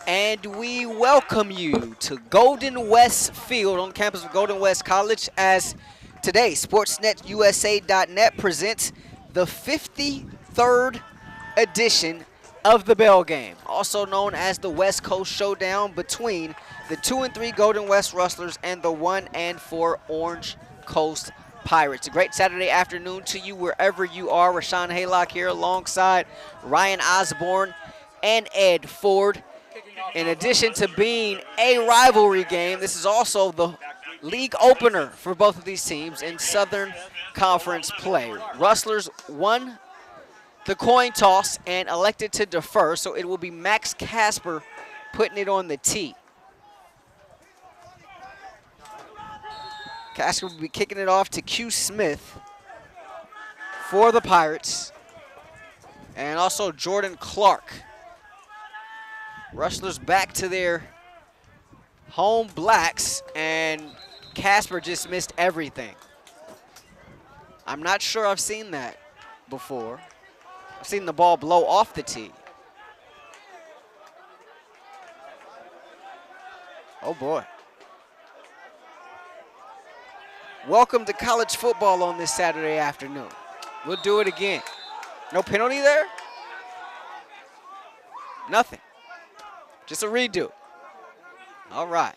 And we welcome you to Golden West Field on the campus of Golden West College as today SportsNetUSA.net presents the 53rd edition of the Bell Game, also known as the West Coast Showdown between the 2-3 Golden West Rustlers and the 1-4 Orange Coast Pirates. A great Saturday afternoon to you wherever you are. Rahshaun Haylock here alongside Ryan Osborn and Ed Ford. In addition to being a rivalry game, this is also the league opener for both of these teams in Southern Conference play. Rustlers won the coin toss and elected to defer, so it will be Max Casper putting it on the tee. Casper will be kicking it off to Q Smith for the Pirates, and also Jordan Clark. Rustlers back to their home blacks, and Casper just missed everything. I'm not sure I've seen that before. I've seen the ball blow off the tee. Oh boy. Welcome to college football on this Saturday afternoon. We'll do it again. No penalty there? Nothing. Just a redo. All right.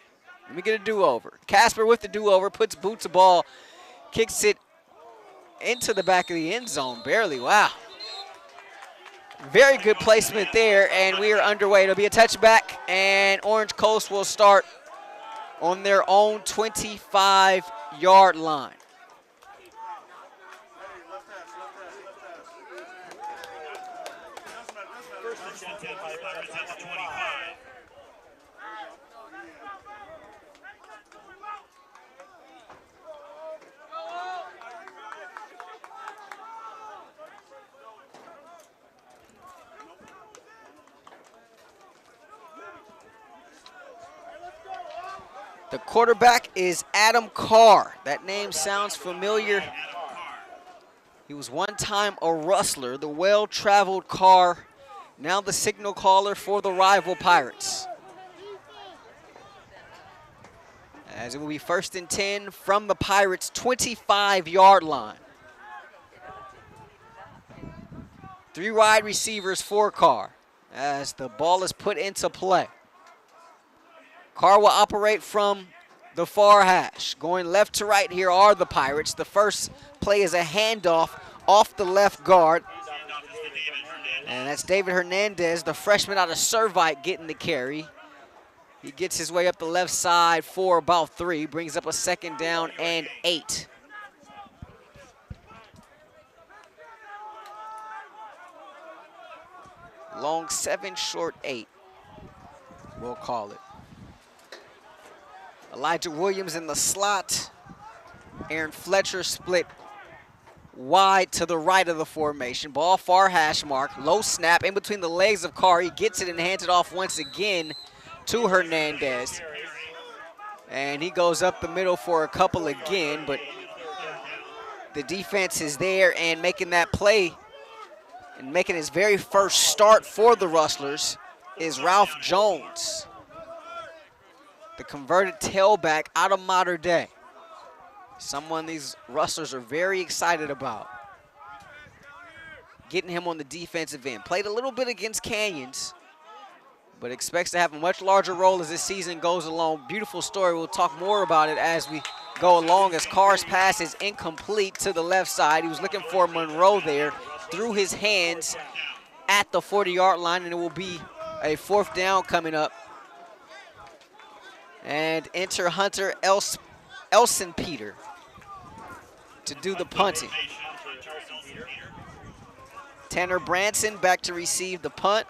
Let me get a do-over. Casper with the do-over, puts boots of ball, kicks it into the back of the end zone, barely. Wow. Very good placement there, and we are underway. It'll be a touchback, and Orange Coast will start on their own 25-yard line. The quarterback is Adam Carr. That name sounds familiar. He was one time a Rustler, the well-traveled Carr, now the signal caller for the rival Pirates. As it will be 1st and 10 from the Pirates' 25-yard line. 3 wide receivers for Carr as the ball is put into play. Carr will operate from the far hash. Going left to right here are the Pirates. The first play is a handoff off the left guard. And that's David Hernandez, the freshman out of Servite, getting the carry. He gets his way up the left side for about 3, brings up a 2nd down and 8. Long 7, short 8, we'll call it. Elijah Williams in the slot. Aaron Fletcher split wide to the right of the formation. Ball far hash mark. Low snap in between the legs of Carr. He gets it and hands it off once again to Hernandez. And he goes up the middle for a couple again, but the defense is there and making that play and making his very first start for the Rustlers is Ralph Jones, the converted tailback out of Mater Dei. Someone these Rustlers are very excited about. Getting him on the defensive end. Played a little bit against Canyons, but expects to have a much larger role as this season goes along. Beautiful story. We'll talk more about it as we go along, as Carr's pass is incomplete to the left side. He was looking for Monroe there. Threw his hands at the 40-yard line, and it will be a 4th down coming up. And enter Hunter Elson Peter to do the punting. Tanner Branson back to receive the punt.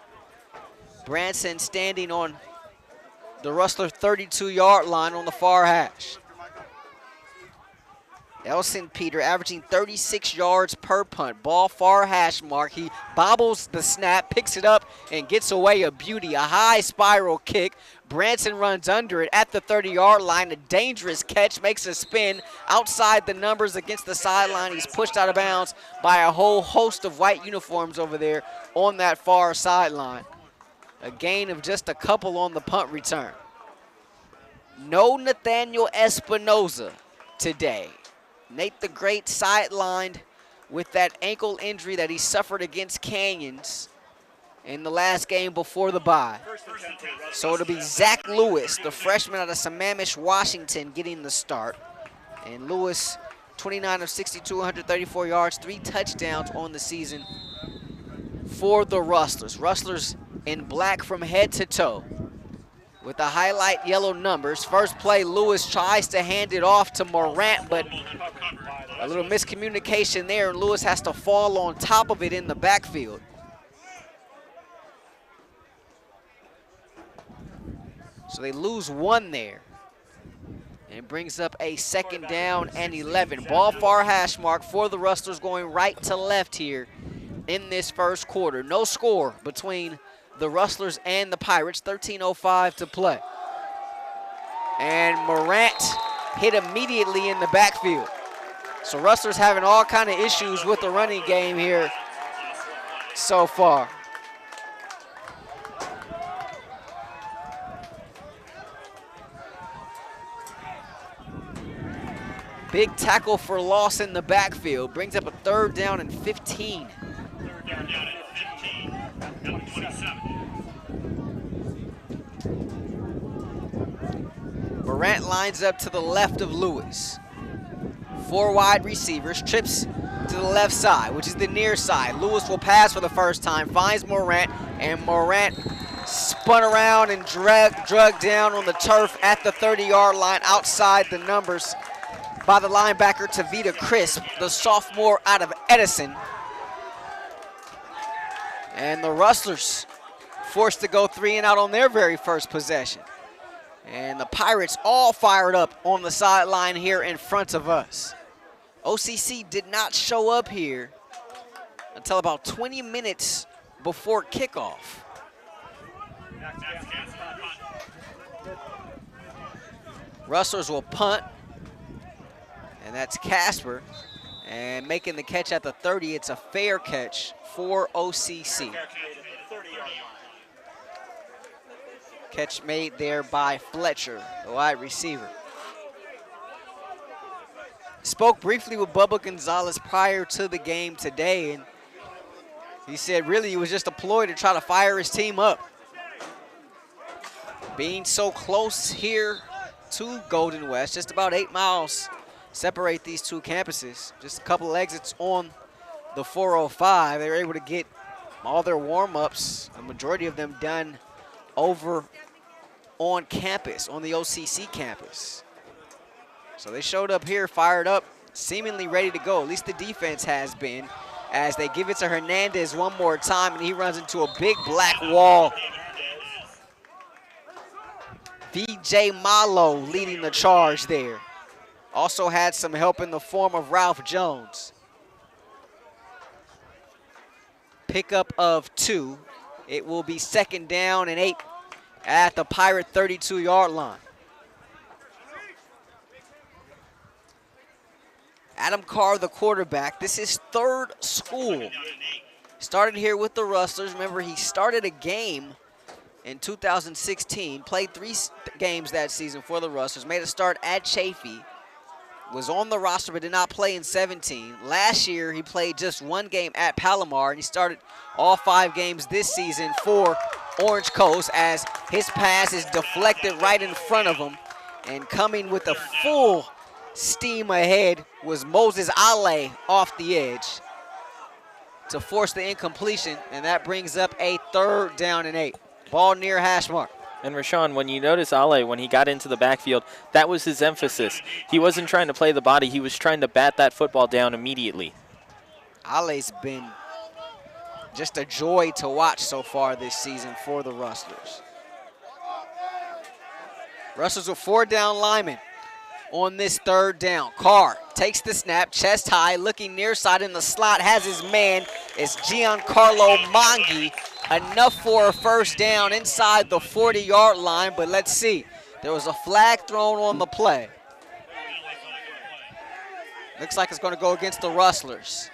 Branson standing on the Rustler 32-yard line on the far hash. Elson Peter averaging 36 yards per punt. Ball far hash mark. He bobbles the snap, picks it up, and gets away a beauty. A high spiral kick. Branson runs under it at the 30-yard line. A dangerous catch, makes a spin outside the numbers against the sideline. He's pushed out of bounds by a whole host of white uniforms over there on that far sideline. A gain of just a couple on the punt return. No Nathaniel Espinoza today. Nate the Great sidelined with that ankle injury that he suffered against Canyons in the last game before the bye. So it'll be Zach Lewis, the freshman out of Sammamish, Washington, getting the start. And Lewis, 29 of 62, 134 yards, 3 touchdowns on the season for the Rustlers. Rustlers in black from head to toe with the highlight yellow numbers. First play, Lewis tries to hand it off to Morant, but a little miscommunication there, and Lewis has to fall on top of it in the backfield. So they lose 1 there. And brings up a 2nd down and 11. Ball far hash mark for the Rustlers, going right to left here in this first quarter. No score between the Rustlers and the Pirates. 13:05 to play. And Morant hit immediately in the backfield. So Rustlers having all kind of issues with the running game here so far. Big tackle for loss in the backfield. Brings up a 3rd down and 15. 3rd down at 15. 27. Morant lines up to the left of Lewis. 4 wide receivers, trips to the left side, which is the near side. Lewis will pass for the first time, finds Morant, and Morant spun around and drugged down on the turf at the 30-yard line outside the numbers by the linebacker Tavita Crisp, the sophomore out of Edison. And the Rustlers forced to go 3 and out on their very first possession. And the Pirates all fired up on the sideline here in front of us. OCC did not show up here until about 20 minutes before kickoff. Rustlers will punt. And that's Casper. And making the catch at the 30, it's a fair catch for OCC. Catch made there by Fletcher, the wide receiver. Spoke briefly with Bubba Gonzalez prior to the game today, and he said really it was just a ploy to try to fire his team up. Being so close here to Golden West, just about 8 miles separate these two campuses. Just a couple of exits on the 405. They were able to get all their warm-ups, a majority of them done over on campus, on the OCC campus. So they showed up here, fired up, seemingly ready to go. At least the defense has been, as they give it to Hernandez one more time, and he runs into a big black wall. VJ Malo leading the charge there. Also had some help in the form of Ralph Jones. Pickup of 2. It will be 2nd down and 8 at the Pirate 32-yard line. Adam Carr, the quarterback. This is 3rd school. Started here with the Rustlers. Remember, he started a game in 2016, played 3 games that season for the Rustlers, made a start at Chaffee, was on the roster but did not play in 17. Last year, he played just 1 game at Palomar, and he started all 5 games this season for Orange Coast as his pass is deflected right in front of him. And coming with a full steam ahead was Moses Ale off the edge to force the incompletion, and that brings up a 3rd down and 8. Ball near hash mark. And Rahshaun, when you notice Ale, when he got into the backfield, that was his emphasis. He wasn't trying to play the body. He was trying to bat that football down immediately. Ale's been just a joy to watch so far this season for the Rustlers. Rustlers with 4 down linemen on this 3rd down. Carr takes the snap, chest high, looking near side in the slot, has his man. It's Giancarlo Mongi. Enough for a 1st down inside the 40-yard line, but let's see. There was a flag thrown on the play. Looks like it's going to go against the Rustlers.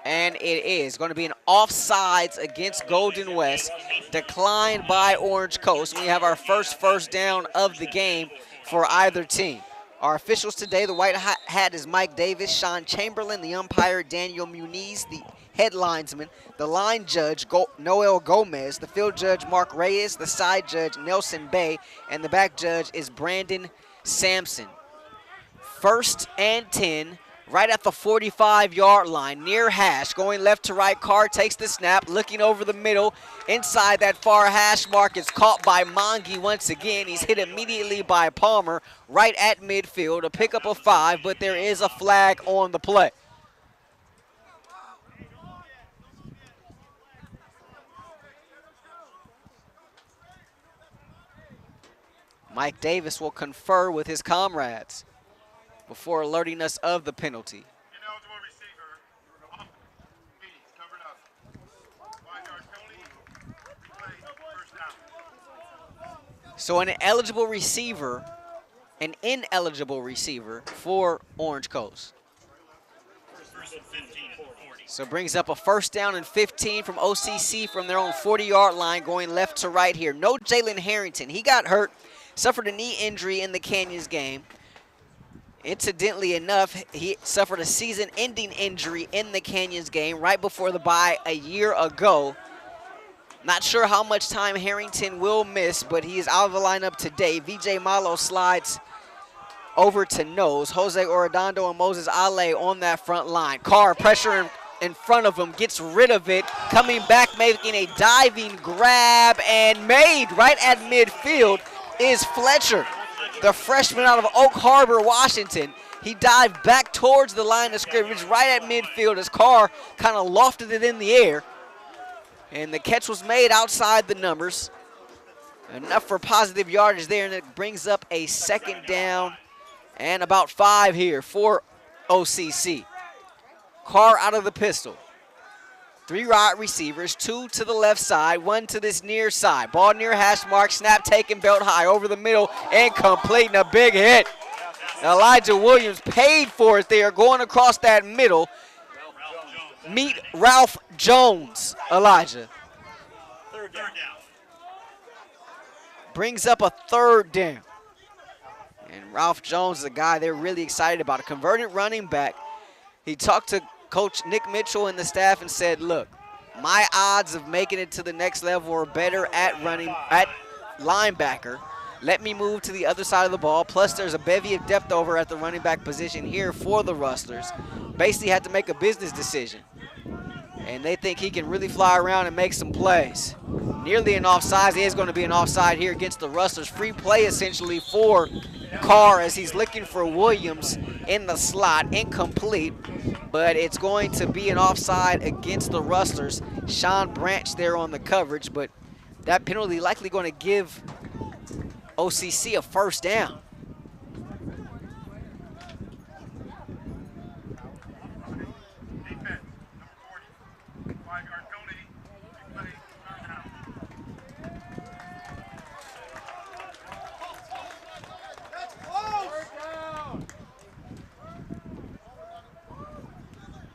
And it is going to be an offsides against Golden West, declined by Orange Coast. We have our first down of the game for either team. Our officials today, the white hat is Mike Davis, Sean Chamberlain, the umpire Daniel Muniz, the head linesman, the line judge Noel Gomez, the field judge Mark Reyes, the side judge Nelson Bay, and the back judge is Brandon Sampson. 1st and 10. Right at the 45-yard line, near hash, going left to right. Carr takes the snap, looking over the middle. Inside that far hash mark is caught by Mongi once again. He's hit immediately by Palmer right at midfield. A pickup of 5, but there is a flag on the play. Mike Davis will confer with his comrades before alerting us of the penalty. Ineligible receiver. Off. Bees covered up. 5-yard penalty. Play. First down. So an ineligible receiver for Orange Coast. First and 15 and 40. So brings up a 1st down and 15 from OCC from their own 40-yard line, going left to right here. No Jalen Harrington. He got hurt, suffered a knee injury in the Canyons game. Incidentally enough, he suffered a season-ending injury in the Canyons game right before the bye a year ago. Not sure how much time Harrington will miss, but he is out of the lineup today. VJ Malo slides over to nose. Jose Orodondo and Moses Ale on that front line. Carr, pressure in front of him, gets rid of it. Coming back, making a diving grab, and made right at midfield is Fletcher, the freshman out of Oak Harbor, Washington. He dived back towards the line of scrimmage right at midfield as Carr kind of lofted it in the air. And the catch was made outside the numbers. Enough for positive yardage there, and it brings up a 2nd down and about 5 here for OCC. Carr out of the pistol. 3 right receivers, 2 to the left side, 1 to this near side. Ball near hash mark, snap taken, belt high over the middle, and completing a big hit. Elijah Williams paid for it there, going across that middle. Meet Ralph Jones, Elijah. 3rd down. Brings up a 3rd down. And Ralph Jones is a guy they're really excited about, a converted running back. He talked to Coach Nick Mitchell and the staff and said, look, my odds of making it to the next level are better at linebacker. Let me move to the other side of the ball. Plus, there's a bevy of depth over at the running back position here for the Rustlers. Basically had to make a business decision. And they think he can really fly around and make some plays. Nearly an offside. It is going to be an offside here against the Rustlers. Free play essentially for Carr as he's looking for Williams in the slot. Incomplete, but it's going to be an offside against the Rustlers. Sean Branch there on the coverage, but that penalty likely going to give OCC a 1st down. Defense. Number 40. 5-yard penalty. Play. 3rd down.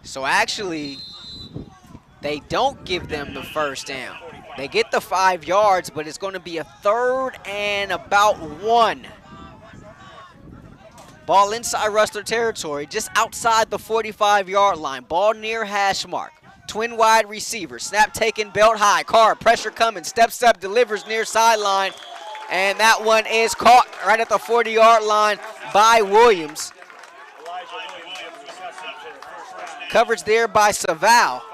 So actually, they don't give them the 1st down. They get the 5 yards, but it's going to be a 3rd and about 1. Ball inside Rustler territory, just outside the 45-yard line. Ball near hash mark. Twin wide receiver. Snap taken, belt high. Carr, pressure coming. Steps up, delivers near sideline. And that one is caught right at the 40-yard line by Williams. Coverage there by Saval.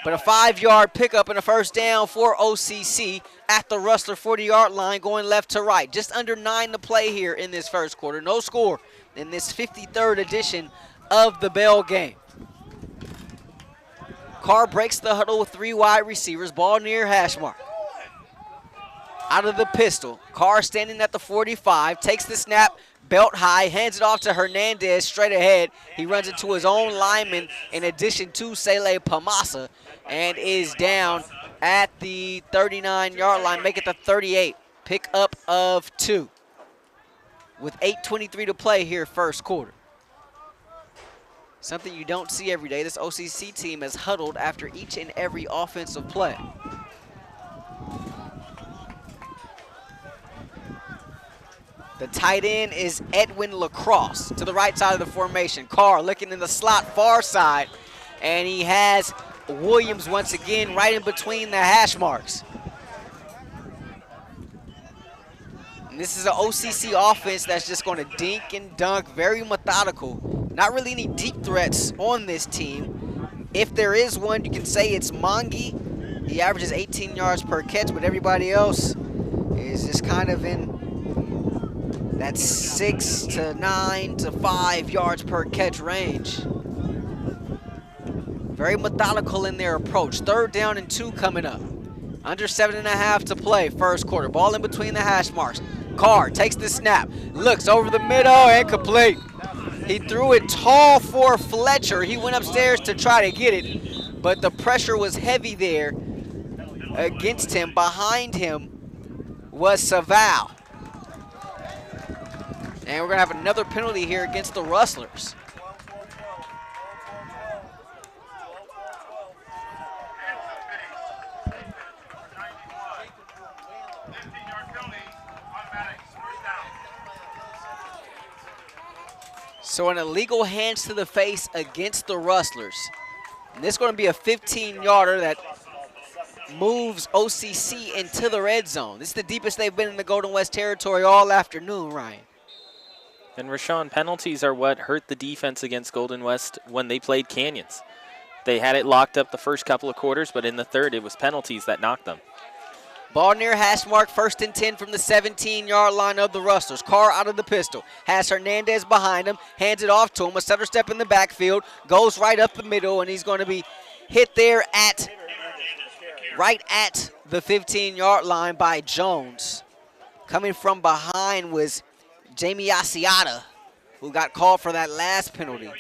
But a 5-yard pickup and a 1st down for OCC at the Rustler 40-yard line, going left to right. Just under 9 to play here in this 1st quarter. No score in this 53rd edition of the Bell game. Carr breaks the huddle with 3 wide receivers. Ball near hash mark. Out of the pistol. Carr standing at the 45. Takes the snap. Belt high. Hands it off to Hernandez straight ahead. He runs into his own lineman in addition to Sele Pamasa. And is down at the 39-yard line. Make it the 38. Pick up of 2. With 8:23 to play here 1st quarter. Something you don't see every day. This OCC team has huddled after each and every offensive play. The tight end is Edwin Lacrosse to the right side of the formation. Carr looking in the slot far side, and he has Williams once again right in between the hash marks. And this is an OCC offense that's just going to dink and dunk, very methodical. Not really any deep threats on this team. If there is one, you can say it's Mongi. He averages 18 yards per catch, but everybody else is just kind of in that 6 to 9 to 5 yards per catch range. Very methodical in their approach. 3rd down and 2 coming up. Under 7.5 to play, first quarter. Ball in between the hash marks. Carr takes the snap, looks over the middle, and complete. He threw it tall for Fletcher. He went upstairs to try to get it, but the pressure was heavy there against him. Behind him was Saval. And we're going to have another penalty here against the Rustlers. So an illegal hands to the face against the Rustlers. And this is going to be a 15-yarder that moves OCC into the red zone. This is the deepest they've been in the Golden West territory all afternoon, Ryan. And Rahshaun, penalties are what hurt the defense against Golden West when they played Canyons. They had it locked up the first couple of quarters, but in the third, it was penalties that knocked them. Ball near hash mark, 1st and 10 from the 17-yard line of the Rustlers. Carr out of the pistol, has Hernandez behind him, hands it off to him, a stutter step in the backfield, goes right up the middle, and he's going to be hit there right at the 15-yard line by Jones. Coming from behind was Jamie Asiata, who got called for that last penalty.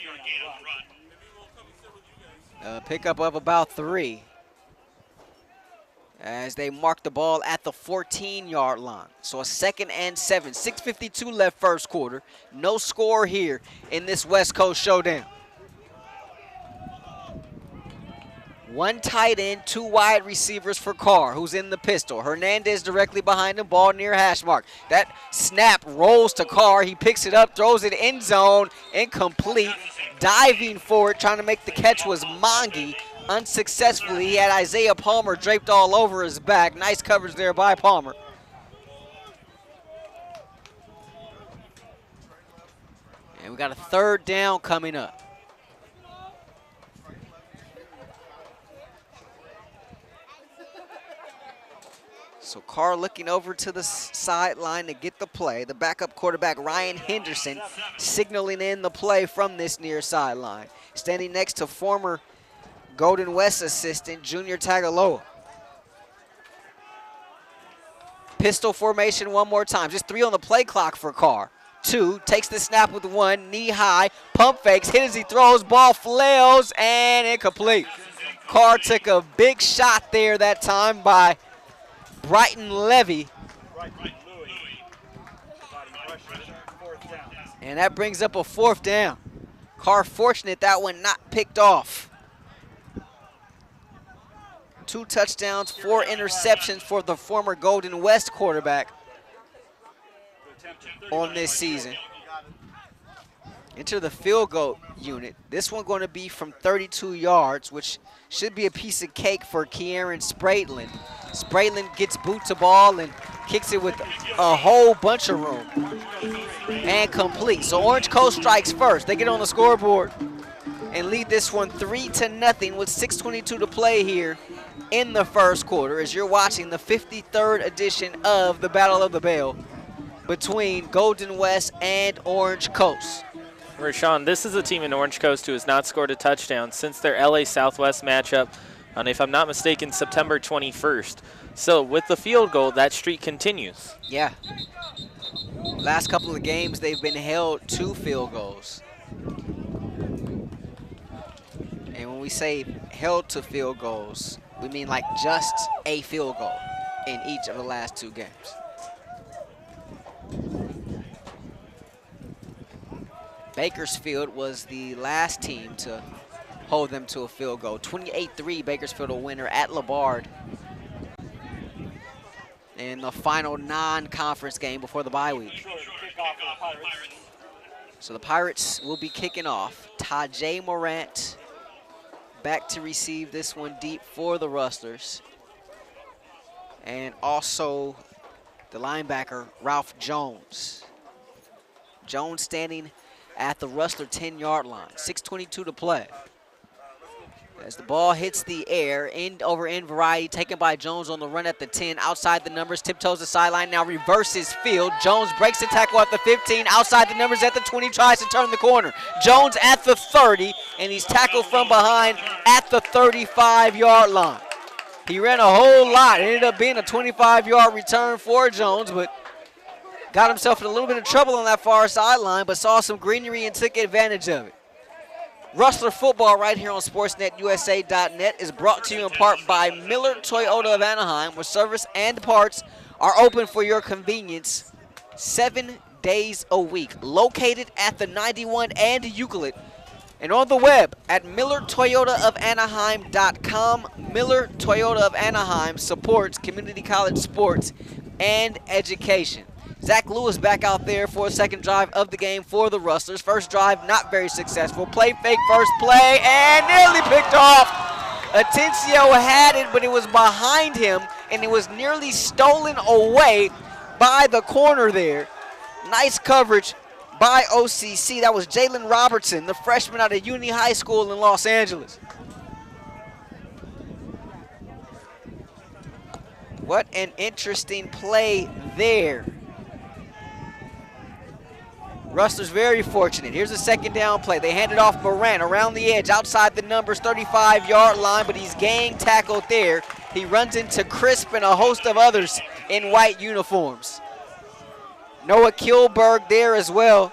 A pickup of about 3. As they mark the ball at the 14-yard line. So a 2nd and 7. 6:52 left first quarter. No score here in this West Coast showdown. 1 tight end, 2 wide receivers for Carr, who's in the pistol. Hernandez directly behind him, ball near hash mark. That snap rolls to Carr. He picks it up, throws it end zone, incomplete. Diving for it, trying to make the catch was Mongi. Unsuccessfully, he had Isaiah Palmer draped all over his back. Nice coverage there by Palmer. And we got a 3rd down coming up. So Carr looking over to the sideline to get the play. The backup quarterback, Ryan Henderson, signaling in the play from this near sideline. Standing next to former Golden West assistant, Junior Tagaloa. Pistol formation one more time. Just 3 on the play clock for Carr. 2, takes the snap with 1, knee high, pump fakes, hit as he throws, ball flails, and incomplete. Carr took a big shot there that time by Brighton Levy. And that brings up a 4th down. Carr fortunate that one not picked off. 2 touchdowns, 4 interceptions for the former Golden West quarterback on this season. Enter the field goal unit. This one going to be from 32 yards, which should be a piece of cake for Kieran Spratlin. Spratlin gets boot to ball and kicks it with a whole bunch of room. And complete. So Orange Coast strikes first. They get on the scoreboard and lead this one 3-0 with 6:22 to play here in the first quarter as you're watching the 53rd edition of the Battle of the Bell between Golden West and Orange Coast. Rahshaun, this is a team in Orange Coast who has not scored a touchdown since their LA Southwest matchup on, if I'm not mistaken, September 21st. So with the field goal, that streak continues. Yeah. Last couple of games, they've been held to field goals. And when we say held to field goals, we mean like just a field goal in each of the last 2 games. Bakersfield was the last team to hold them to a field goal. 28-3, Bakersfield a winner at LaBard in the final non-conference game before the bye week. So the Pirates will be kicking off. Tajay Morant back to receive this one deep for the Rustlers. And also the linebacker, Ralph Jones. Jones standing at the Rustler 10-yard line. 6:22 to play. As the ball hits the air, end over end variety, taken by Jones on the run at the 10, outside the numbers, tiptoes the sideline, now reverses field. Jones breaks the tackle at the 15, outside the numbers at the 20, tries to turn the corner. Jones at the 30, and he's tackled from behind at the 35-yard line. He ran a whole lot. It ended up being a 25-yard return for Jones, but got himself in a little bit of trouble on that far sideline, but saw some greenery and took advantage of it. Rustler football right here on SportsNetUSA.net is brought to you in part by Miller Toyota of Anaheim, where service and parts are open for your convenience 7 days a week. Located at the 91 and Euclid, and on the web at MillerToyotaofAnaheim.com. Miller Toyota of Anaheim supports community college sports and education. Zach Lewis back out there for a second drive of the game for the Rustlers. First drive, not very successful. Play fake first play, and nearly picked off. Atencio had it, but it was behind him, and it was nearly stolen away by the corner there. Nice coverage by OCC. That was Jalen Robertson, the freshman out of Uni High School in Los Angeles. What an interesting play there. Rustlers very fortunate. Here's a second down play. They hand it off Moran around the edge, outside the numbers, 35-yard line, but he's gang tackled there. He runs into Crisp and a host of others in white uniforms. Noah Kilberg there as well.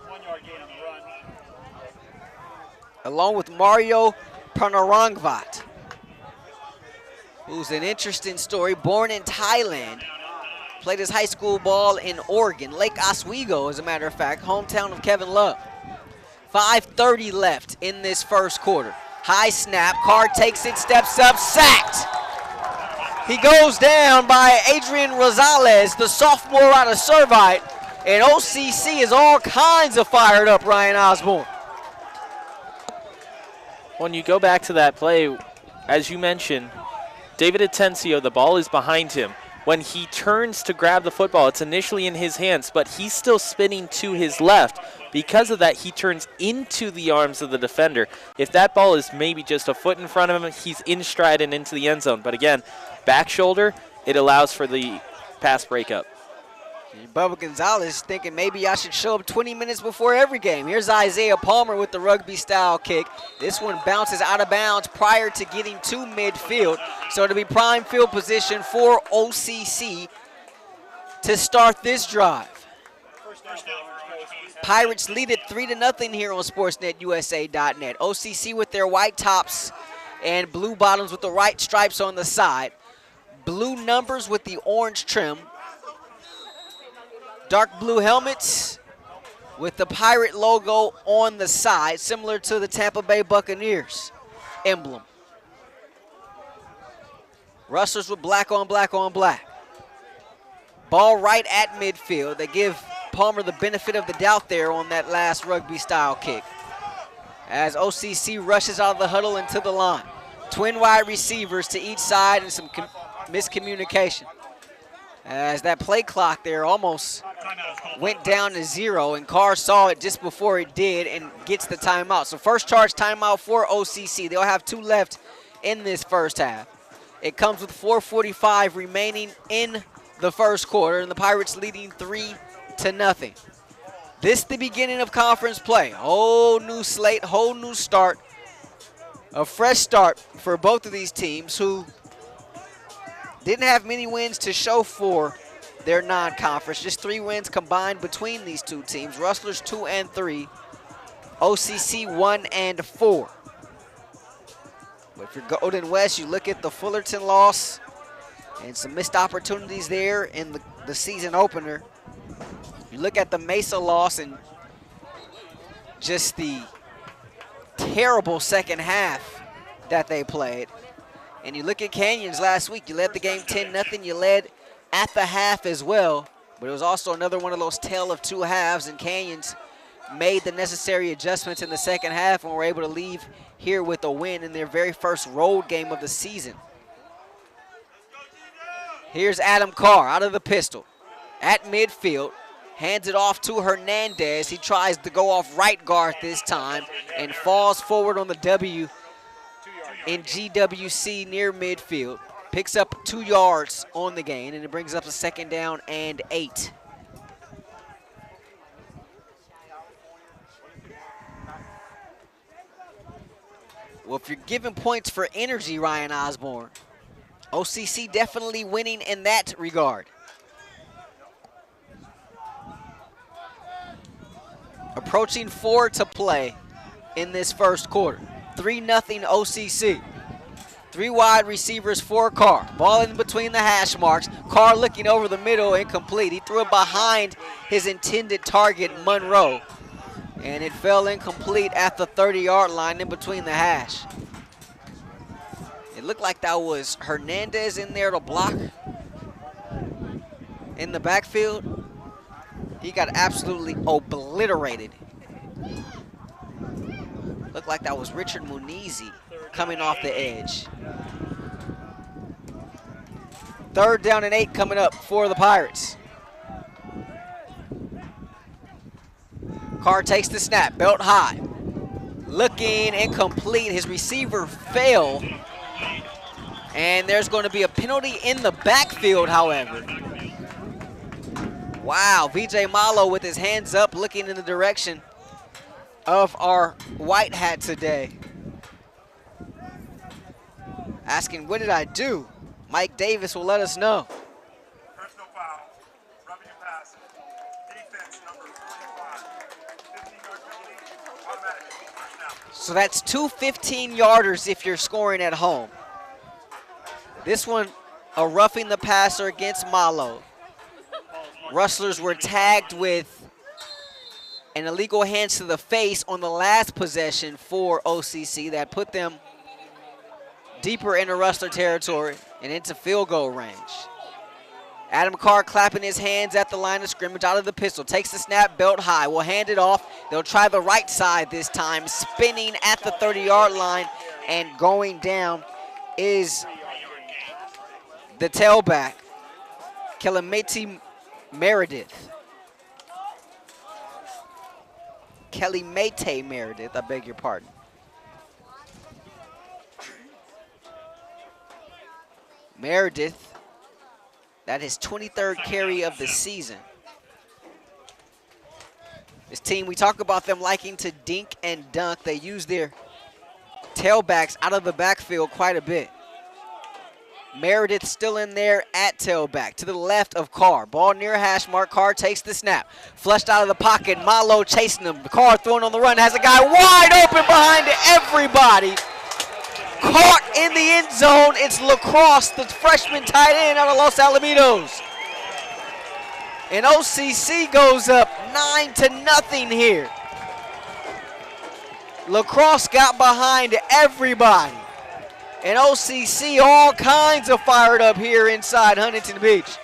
1 yard gain on the run. Along with Mario Panarangvat, who's an interesting story, born in Thailand. Played his high school ball in Oregon, Lake Oswego, as a matter of fact, hometown of Kevin Love. 5:30 left in this first quarter. High snap, Carr takes it, steps up, sacked. He goes down by Adrian Rosales, the sophomore out of Servite, and OCC is all kinds of fired up, Ryan Osborn. When you go back to that play, as you mentioned, David Atencio, the ball is behind him. When he turns to grab the football, it's initially in his hands, but he's still spinning to his left. Because of that, he turns into the arms of the defender. If that ball is maybe just a foot in front of him, he's in stride and into the end zone. But again, back shoulder, it allows for the pass breakup. Bubba Gonzalez thinking maybe I should show up 20 minutes before every game. Here's Isaiah Palmer with the rugby-style kick. This one bounces out of bounds prior to getting to midfield. So it'll be prime field position for OCC to start this drive. Pirates lead it 3-0 here on SportsNetUSA.net. OCC with their white tops and blue bottoms with the white stripes on the side. Blue numbers with the orange trim. Dark blue helmets with the Pirate logo on the side, similar to the Tampa Bay Buccaneers emblem. Rustlers with black on black on black. Ball right at midfield. They give Palmer the benefit of the doubt there on that last rugby-style kick. As OCC rushes out of the huddle into the line. Twin wide receivers to each side and some miscommunication. As that play clock there almost went down to 0, and Carr saw it just before it did and gets the timeout. So first charge timeout for OCC. They'll have 2 left in this first half. It comes with 4:45 remaining in the first quarter, and the Pirates leading 3-0. This the beginning of conference play. Whole new slate, whole new start. A fresh start for both of these teams who didn't have many wins to show for their non-conference. Just 3 wins combined between these two teams. Rustlers 2-3, OCC 1-4. But if you're Golden West, you look at the Fullerton loss and some missed opportunities there in the season opener. You look at the Mesa loss and just the terrible second half that they played. And you look at Canyons last week, you led the game 10-0. You led at the half as well, but it was also another one of those tale of two halves, and Canyons made the necessary adjustments in the second half and were able to leave here with a win in their very first road game of the season. Here's Adam Carr out of the pistol at midfield, hands it off to Hernandez. He tries to go off right guard this time and falls forward on the W in GWC near midfield. Picks up 2 yards on the gain, and it brings up a 2nd down and 8. Well, if you're giving points for energy, Ryan Osborn, OCC definitely winning in that regard. Approaching 4 to play in this first quarter. 3-0 OCC. 3 wide receivers for Carr. Ball in between the hash marks. Carr looking over the middle, incomplete. He threw it behind his intended target, Monroe. And it fell incomplete at the 30-yard line in between the hash. It looked like that was Hernandez in there to block in the backfield. He got absolutely obliterated. Looked like that was Richard Munizi coming off the edge. 3rd down and 8 coming up for the Pirates. Carr takes the snap, belt high. Looking incomplete, his receiver fell. And there's going to be a penalty in the backfield, however. Wow, VJ Malo with his hands up, looking in the direction of our white hat today. Asking, what did I do? Mike Davis will let us know. Personal foul, rubbing and passing. Defense number 45. 15-yard penalty, automatic. First down. So that's 2 15-yarders if you're scoring at home. This one, a roughing the passer against Malo. Rustlers were tagged with an illegal hands to the face on the last possession for OCC that put them deeper into Rustler territory and into field goal range. Adam Carr clapping his hands at the line of scrimmage out of the pistol. Takes the snap, belt high. Will hand it off. They'll try the right side this time, spinning at the 30-yard line, and going down is the tailback, Kelimete Meredith. Kelimete Meredith, I beg your pardon. Meredith, that is 23rd carry of the season. This team, we talk about them liking to dink and dunk. They use their tailbacks out of the backfield quite a bit. Meredith still in there at tailback to the left of Carr. Ball near hash mark. Carr takes the snap. Flushed out of the pocket. Malo chasing him. Carr throwing on the run. Has a guy wide open behind everybody. Caught in the end zone. It's Lacrosse, the freshman tight end out of Los Alamitos. And OCC goes up 9-0 here. Lacrosse got behind everybody. And OCC all kinds of fired up here inside Huntington Beach.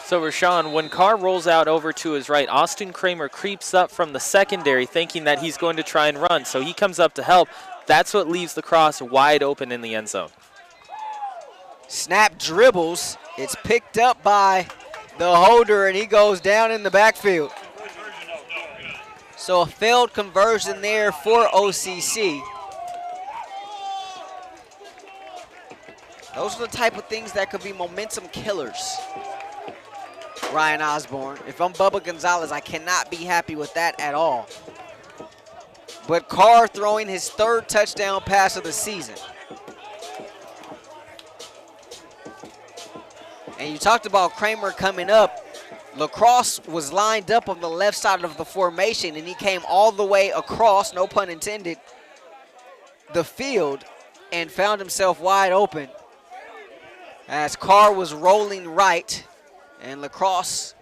So Rahshaun, when Carr rolls out over to his right, Austin Kramer creeps up from the secondary thinking that he's going to try and run. So he comes up to help. That's what leaves Lacrosse wide open in the end zone. Snap dribbles. It's picked up by the holder, and he goes down in the backfield. So a failed conversion there for OCC. Those are the type of things that could be momentum killers, Ryan Osborn. If I'm Bubba Gonzalez, I cannot be happy with that at all. But Carr throwing his 3rd touchdown pass of the season. And you talked about Kramer coming up. Lacrosse was lined up on the left side of the formation, and he came all the way across, no pun intended, the field and found himself wide open as Carr was rolling right, and Lacrosse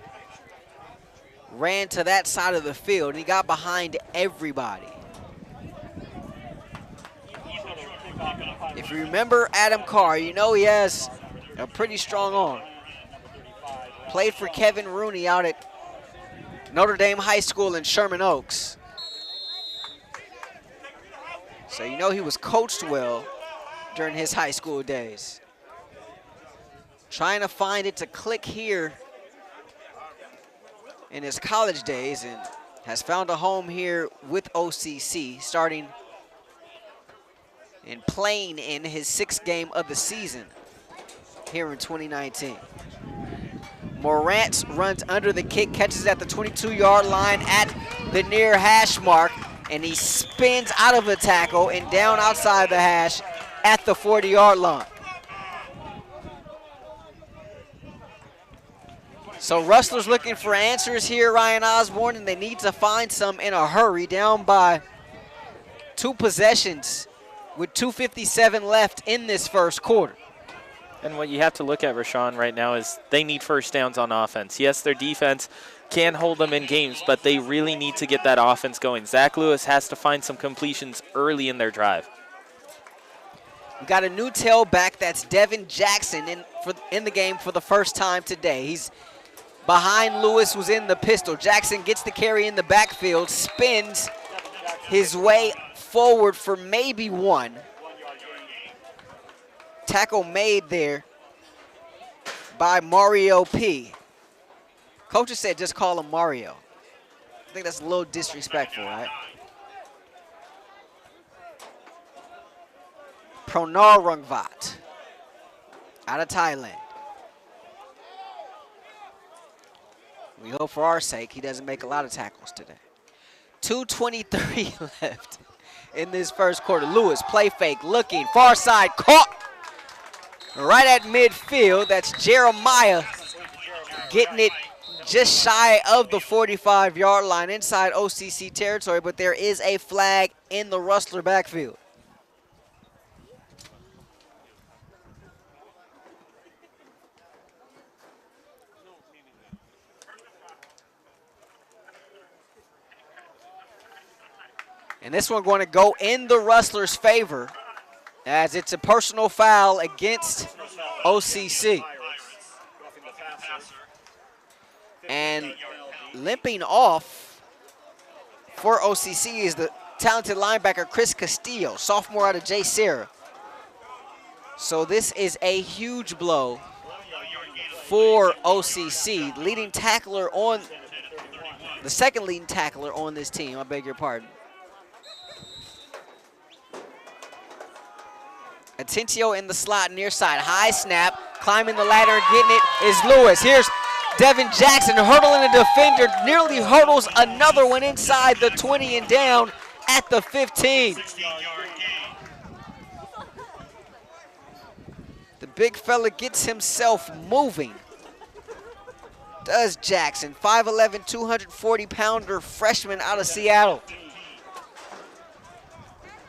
ran to that side of the field, and he got behind everybody. If you remember Adam Carr, you know he has a pretty strong arm. Played for Kevin Rooney out at Notre Dame High School in Sherman Oaks. So you know he was coached well during his high school days. Trying to find it to click here in his college days, and has found a home here with OCC, starting and playing in his 6th game of the season here in 2019. Morant runs under the kick, catches at the 22-yard line at the near hash mark, and he spins out of a tackle and down outside the hash at the 40-yard line. So Rustlers looking for answers here, Ryan Osborn, and they need to find some in a hurry, down by 2 possessions with 2:57 left in this first quarter. And what you have to look at, Rahshaun, right now is they need first downs on offense. Yes, their defense can hold them in games, but they really need to get that offense going. Zach Lewis has to find some completions early in their drive. We got a new tailback, that's Devin Jackson in the game for the first time today. He's behind Lewis, who's in the pistol. Jackson gets the carry in the backfield, spins his way forward for maybe 1. Tackle made there by Mario P. Coaches said just call him Mario. I think that's a little disrespectful, right? Pronarungvat out of Thailand. We hope for our sake he doesn't make a lot of tackles today. 2:23 left in this first quarter. Lewis, play fake, looking, far side, caught right at midfield. That's Jeremiah getting it just shy of the 45-yard line inside OCC territory, but there is a flag in the Rustler backfield. And this one going to go in the Rustlers' favor, as it's a personal foul against OCC. And limping off for OCC is the talented linebacker Chris Castillo, sophomore out of J. Sarah. So this is a huge blow for OCC. Leading tackler on, the second leading tackler on this team, I beg your pardon. Atencio in the slot near side, high snap, climbing the ladder and getting it is Lewis. Here's Devin Jackson hurdling a defender, nearly hurdles another one inside the 20 and down at the 15. The big fella gets himself moving. Does Jackson, 5'11", 240-pounder freshman out of Seattle.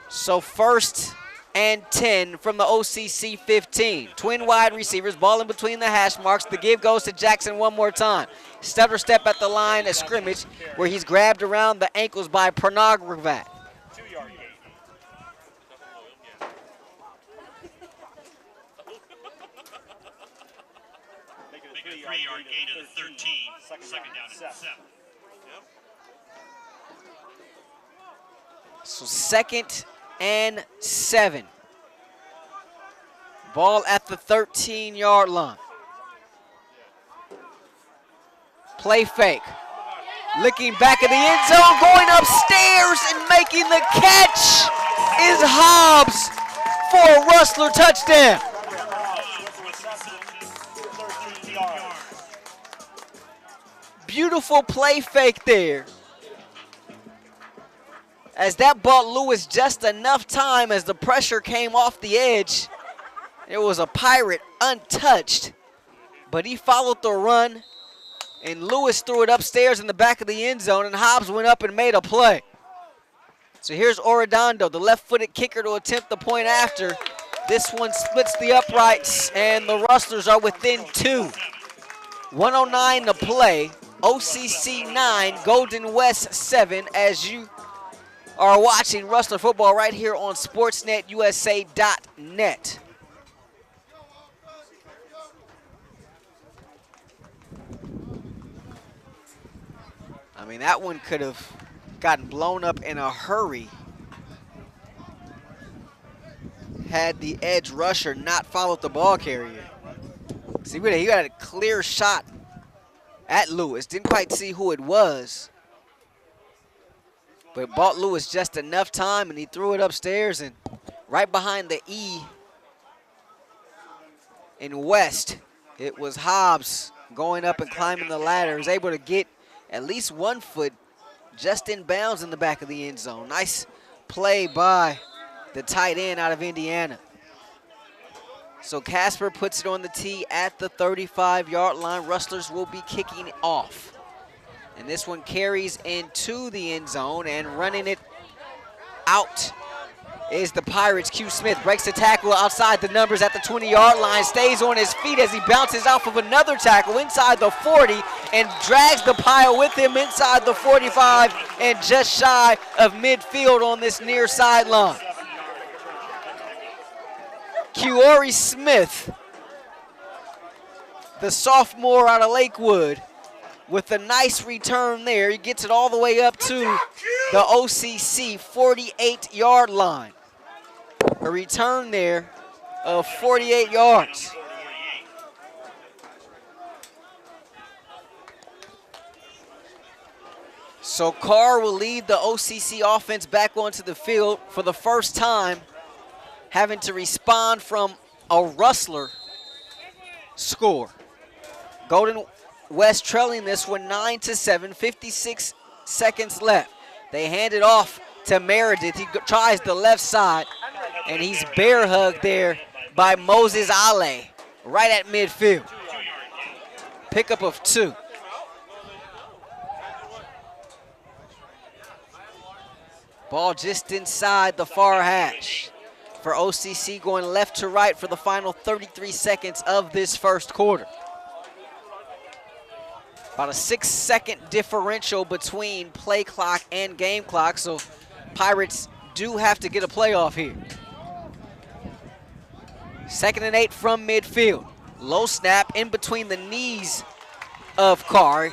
So 1st and 10 from the OCC 15. Twin wide receivers, ball in between the hash marks. The give goes to Jackson one more time. Stutter step at the line of scrimmage where he's grabbed around the ankles by Pernogrvat. 2-yard gain. Make a 3-yard gain to the 13. Second down and 7. So 2nd and 7. Ball at the 13-yard line. Play fake. Looking back at the end zone, going upstairs and making the catch is Hobbs for a Rustler touchdown. Beautiful play fake there, as that bought Lewis just enough time as the pressure came off the edge. It was a Pirate untouched, but he followed the run, and Lewis threw it upstairs in the back of the end zone, and Hobbs went up and made a play. So here's Orodondo, the left-footed kicker, to attempt the point after. This one splits the uprights, and the Rustlers are within 2. 109 to play. OCC 9, Golden West 7, as you are watching Rustler football right here on SportsNetUSA.net. I mean, that one could have gotten blown up in a hurry had the edge rusher not followed the ball carrier. See, he got a clear shot at Lewis. Didn't quite see who it was, but bought Lewis just enough time, and he threw it upstairs and right behind the E in West. It was Hobbs going up and climbing the ladder. He was able to get at least 1 foot just in bounds in the back of the end zone. Nice play by the tight end out of Indiana. So Casper puts it on the tee at the 35-yard line. Rustlers will be kicking off. And this one carries into the end zone, and running it out is the Pirates. Q Smith breaks the tackle outside the numbers at the 20-yard line, stays on his feet as he bounces off of another tackle inside the 40 and drags the pile with him inside the 45 and just shy of midfield on this near sideline. Kiori Smith, the sophomore out of Lakewood, with a nice return there. He gets it all the way up to the OCC 48-yard line. A return there of 48 yards. So Carr will lead the OCC offense back onto the field for the first time, having to respond from a Rustler score. Golden West trailing this one 9-7, 56 seconds left. They hand it off to Meredith. He tries the left side, and he's bear hugged there by Moses Ale right at midfield. Pickup of 2. Ball just inside the far hash for OCC, going left to right for the final 33 seconds of this first quarter. About a 6-second differential between play clock and game clock, so Pirates do have to get a playoff here. 2nd and 8 from midfield. Low snap in between the knees of Carr.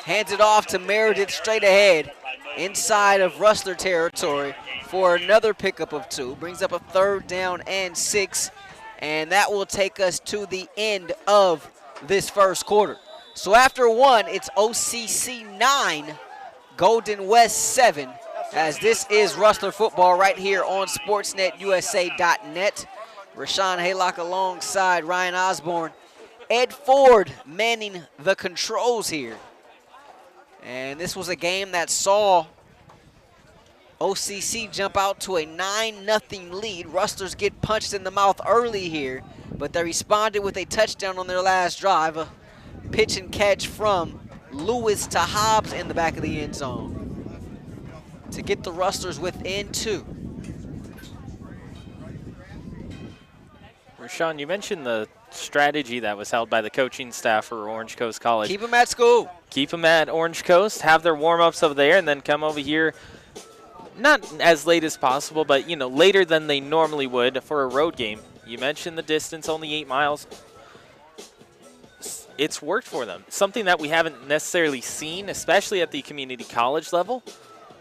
Hands it off to Meredith straight ahead inside of Rustler territory for another pickup of 2. Brings up a 3rd down and 6, and that will take us to the end of this first quarter. So after 1, it's OCC 9, Golden West 7, as this is Rustler football right here on SportsNetUSA.net. Rahshaun Haylock alongside Ryan Osborn. Ed Ford manning the controls here. And this was a game that saw OCC jump out to a 9-0 lead. Rustlers get punched in the mouth early here, but they responded with a touchdown on their last drive. A pitch and catch from Lewis to Hobbs in the back of the end zone to get the Rustlers within 2. Rahshaun, you mentioned the strategy that was held by the coaching staff for Orange Coast College. Keep them at school. Keep them at Orange Coast, have their warm-ups over there, and then come over here, not as late as possible, but, later than they normally would for a road game. You mentioned the distance, only 8 miles. It's worked for them. Something that we haven't necessarily seen, especially at the community college level,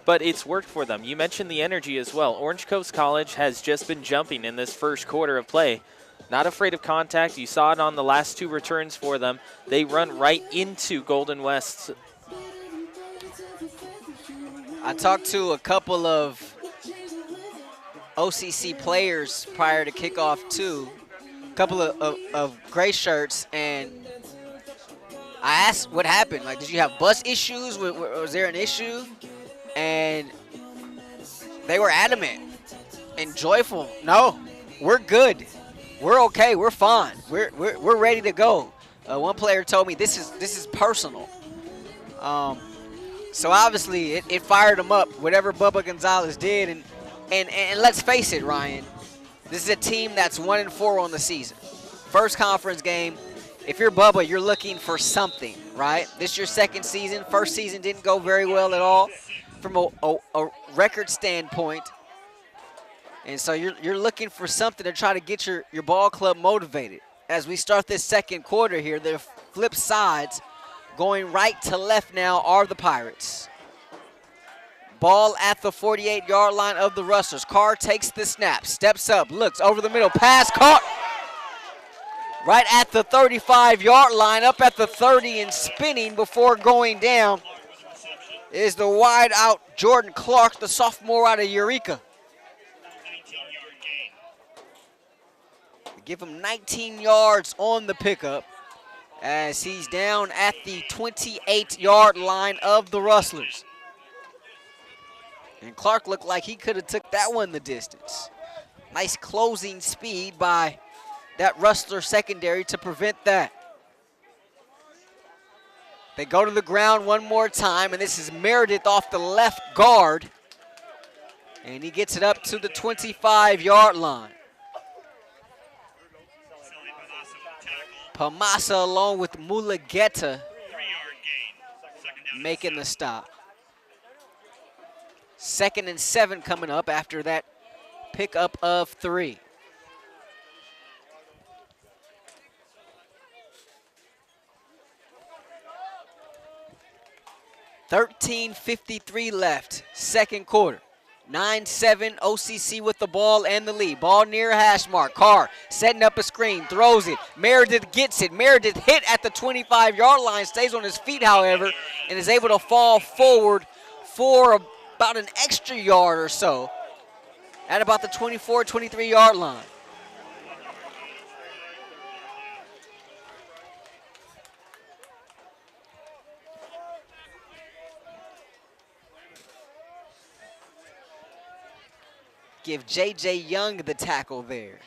but it's worked for them. You mentioned the energy as well. Orange Coast College has just been jumping in this first quarter of play. Not afraid of contact. You saw it on the last 2 returns for them. They run right into Golden West. I talked to a couple of OCC players prior to kickoff too, a couple of gray shirts, and I asked what happened. Like, did you have bus issues? Was there an issue? And they were adamant and joyful. No, we're good. We're okay. We're fine. We're ready to go. One player told me this is personal. So obviously it fired him up. Whatever Bubba Gonzalez did, and let's face it, Ryan, this is a team that's 1-4 on the season. First conference game if you're Bubba, you're looking for something, right? This is your second season. First season didn't go very well at all from a record standpoint. And so you're looking for something to try to get your ball club motivated. As we start this second quarter here, the flip sides going right to left now are the Pirates. Ball at the 48-yard line of the Rustlers. Carr takes the snap, steps up, looks over the middle, pass caught. Right at the 35-yard line, up at the 30 and spinning before going down is the wide out Jordan Clark, the sophomore out of Eureka. Give him 19 yards on the pickup as he's down at the 28-yard line of the Rustlers. And Clark looked like he could have took that one the distance. Nice closing speed by that Rustler secondary to prevent that. They go to the ground one more time, and this is Meredith off the left guard. And he gets it up to the 25-yard line. Pamasa along with Mulageta making the stop. 2nd and 7 coming up after that pickup of 3. $13:53 left, second quarter. 9-7, OCC with the ball and the lead. Ball near hash mark. Carr setting up a screen, throws it. Meredith gets it. Meredith hit at the 25-yard line, stays on his feet, however, and is able to fall forward for about an extra yard or so at about the 24, 23-yard line. Give J.J. Young the tackle there.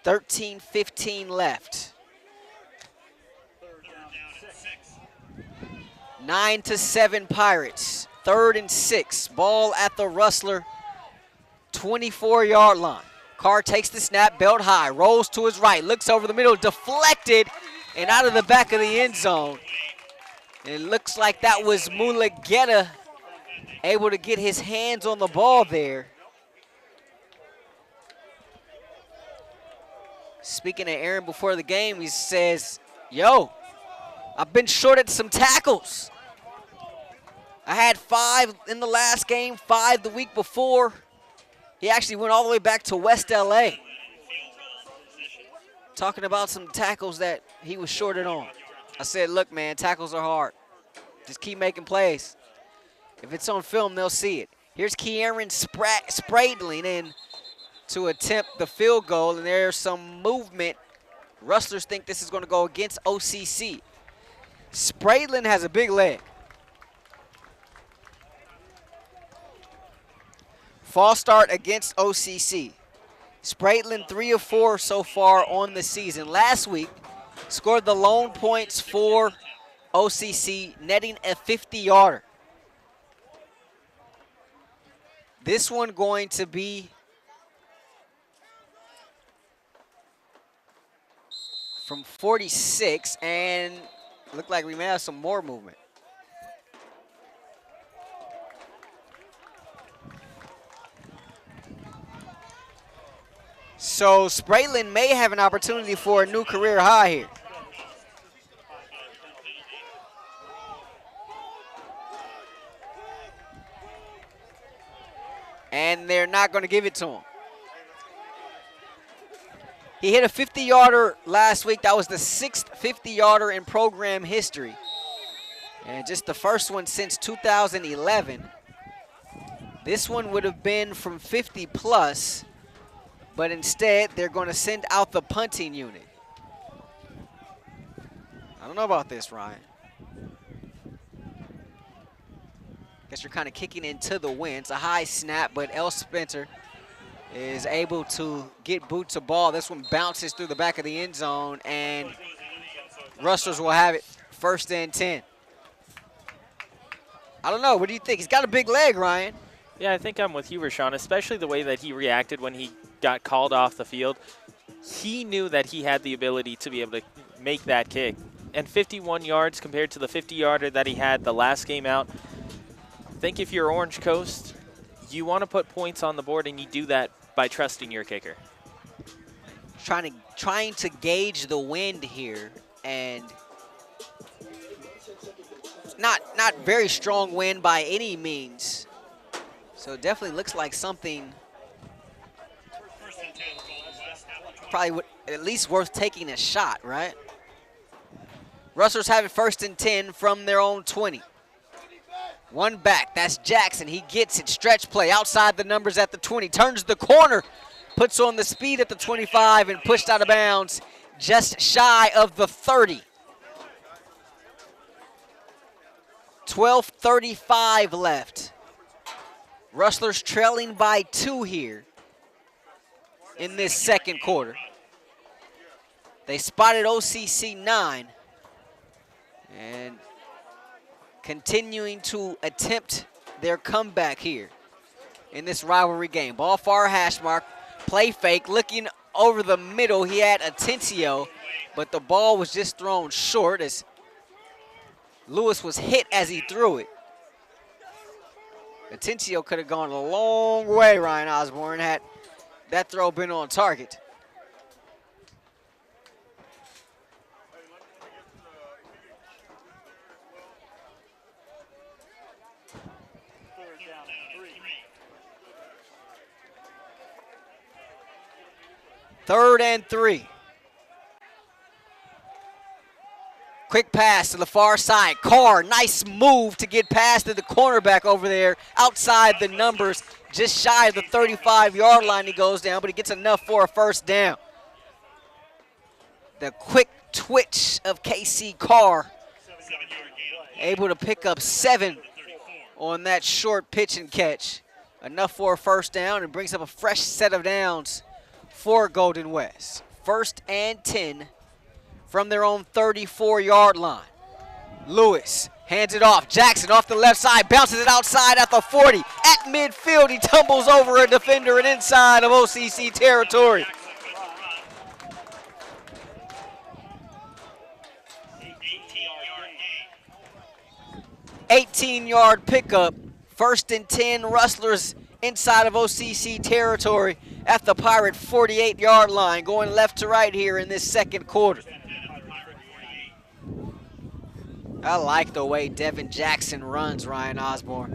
13:15 left. 9-7 Pirates. 3rd and 6. Ball at the Rustler 24-yard line. Carr takes the snap, belt high, rolls to his right, looks over the middle, deflected, and out of the back of the end zone. It looks like that was Mulageta able to get his hands on the ball there. Speaking to Aaron before the game, he says, yo, I've been shorted some tackles. I had 5 in the last game, 5 the week before. He actually went all the way back to West LA. Talking about some tackles that he was shorted on. I said, look, man, tackles are hard. Just keep making plays. If it's on film, they'll see it. Here's Kearon Spradling in to attempt the field goal, and there's some movement. Rustlers think this is going to go against OCC. Spradling has a big leg. False start against OCC. Spradling 3 of 4 so far on the season. Last week, scored the lone points for OCC, netting a 50-yarder. This one going to be from 46, and look like we may have some more movement. So Spradling may have an opportunity for a new career high here. And they're not going to give it to him. He hit a 50-yarder last week. That was the 6th 50-yarder in program history. And just the first one since 2011. This one would have been from 50 plus, but instead they're going to send out the punting unit. I don't know about this, Ryan. Guess you're kind of kicking into the wind. It's a high snap, but El Spencer is able to get boot to ball. This one bounces through the back of the end zone, and Rustlers will have it 1st and 10. I don't know. What do you think? He's got a big leg, Ryan. Yeah, I think I'm with you, Rahshaun, especially the way that he reacted when he got called off the field. he knew that he had the ability to be able to make that kick. And 51 yards compared to the 50-yarder that he had the last game out. I think if you're Orange Coast, you want to put points on the board, and you do that by trusting your kicker. Trying to gauge the wind here, and not very strong wind by any means. So it definitely looks like something probably at least worth taking a shot, right? Rustlers have it 1st and 10 from their own 20. One back, that's Jackson. He gets it, stretch play outside the numbers at the 20, turns the corner, puts on the speed at the 25 and pushed out of bounds just shy of the 30. 12:35 left. Rustlers trailing by 2 here in this second quarter. They spotted OCC 9 and continuing to attempt their comeback here in this rivalry game. Ball far hash mark, play fake, looking over the middle. He had Atencio, but the ball was just thrown short as Lewis was hit as he threw it. Atencio could have gone a long way, Ryan Osborn, had that throw been on target. Third and 3. Quick pass to the far side. Carr, nice move to get past to the cornerback over there. Outside the numbers, just shy of the 35-yard line he goes down, but he gets enough for a first down. The quick twitch of KC Carr, able to pick up 7 on that short pitch and catch. Enough for a first down and brings up a fresh set of downs for Golden West. 1st and 10 from their own 34-yard line. Lewis hands it off. Jackson off the left side, bounces it outside at the 40. At midfield, he tumbles over a defender and inside of OCC territory. $18-yard pickup. 1st and 10, Rustlers inside of OCC territory at the Pirate 48-yard line, going left to right here in this second quarter. I like the way Devin Jackson runs, Ryan Osborn.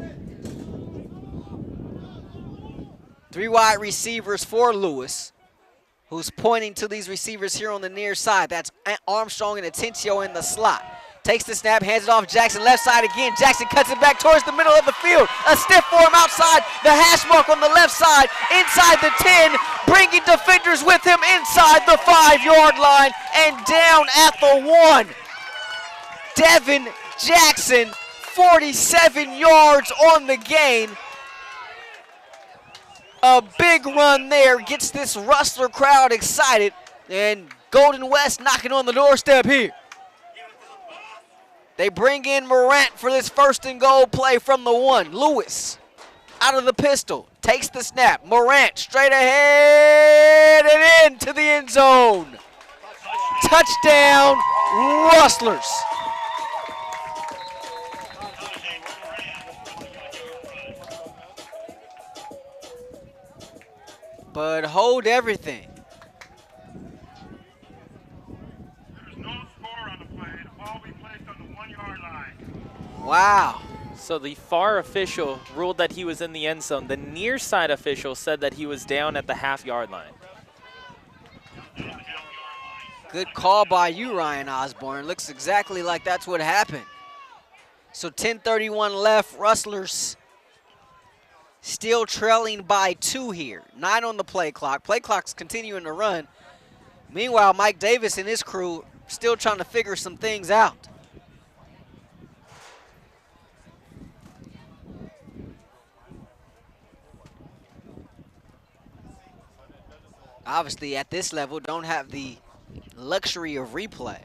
3 wide receivers for Lewis, who's pointing to these receivers here on the near side. That's Armstrong and Atencio in the slot. Takes the snap, hands it off Jackson, left side again. Jackson cuts it back towards the middle of the field. A stiff for him outside the hash mark on the left side, inside the 10, bringing defenders with him inside the 5-yard line and down at the 1. Devin Jackson, 47 yards on the gain. A big run there gets this Rustler crowd excited, and Golden West knocking on the doorstep here. They bring in Morant for this 1st and goal play from the 1. Lewis out of the pistol, takes the snap. Morant straight ahead and into the end zone. Touchdown, Rustlers. But hold everything. Wow. So the far official ruled that he was in the end zone. The near side official said that he was down at the half-yard line. Good call by you, Ryan Osborn. Looks exactly like that's what happened. So 10:31 left. Rustlers still trailing by 2 here. 9 on the play clock. Play clock's continuing to run. Meanwhile, Mike Davis and his crew still trying to figure some things out. Obviously, at this level, don't have the luxury of replay.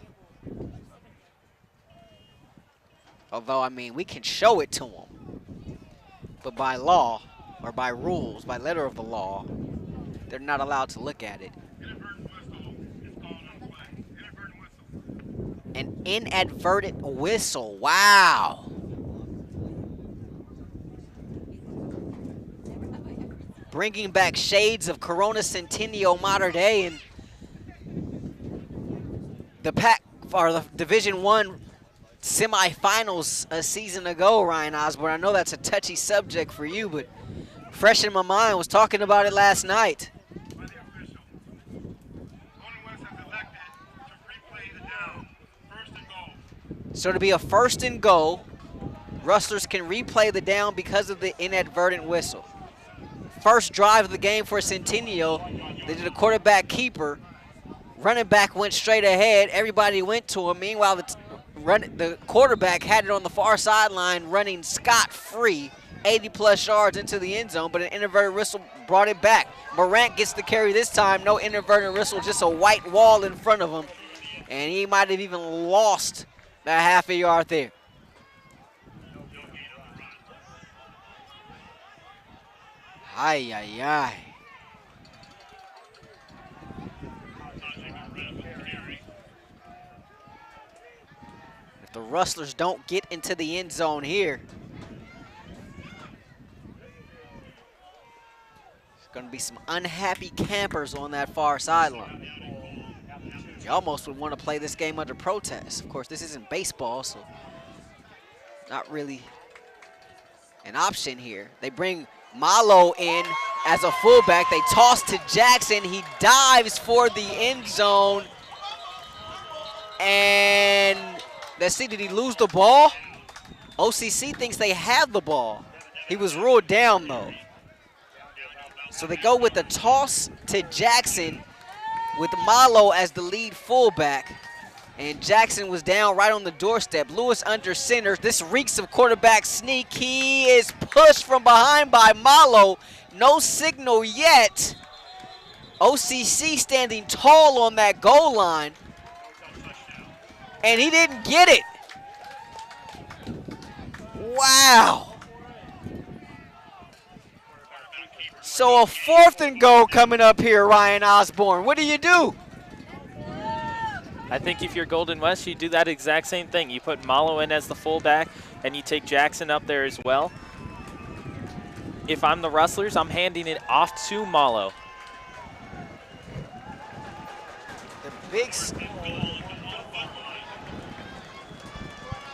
Although, I mean, we can show it to them. But by law, or by rules, by letter of the law, they're not allowed to look at it. inadvertent whistle. Wow. Bringing back shades of Corona Centennial Mater Dei and the Division I semifinals a season ago, Ryan Osborn. I know that's a touchy subject for you, but fresh in my mind, was talking about it last night. By the official, Golden West has elected to replay the down. First and goal. So to be a first and goal, Rustlers can replay the down because of the inadvertent whistle. First drive of the game for Centennial, they did a quarterback keeper. Running back went straight ahead. Everybody went to him. Meanwhile, the quarterback had it on the far sideline running scot-free, 80-plus yards into the end zone, but an inadvertent whistle brought it back. Morant gets the carry this time. No inadvertent whistle, just a white wall in front of him, and he might have even lost that half a yard there. Ay, ay, ay. If the Rustlers don't get into the end zone here, there's going to be some unhappy campers on that far sideline. You almost would want to play this game under protest. Of course, this isn't baseball, so not really an option here. They bring Malo in as a fullback. They toss to Jackson. He dives for the end zone. And let's see, did he lose the ball? OCC thinks they have the ball. He was ruled down, though. So they go with the toss to Jackson with Malo as the lead fullback. And Jackson was down right on the doorstep. Lewis under center. This reeks of quarterback sneak. He is pushed from behind by Malo. No signal yet. OCC standing tall on that goal line. And he didn't get it. Wow. So a 4th and goal coming up here, Ryan Osborn. What do you do? I think if you're Golden West, you do that exact same thing. You put Malo in as the fullback, and you take Jackson up there as well. If I'm the Rustlers, I'm handing it off to Malo.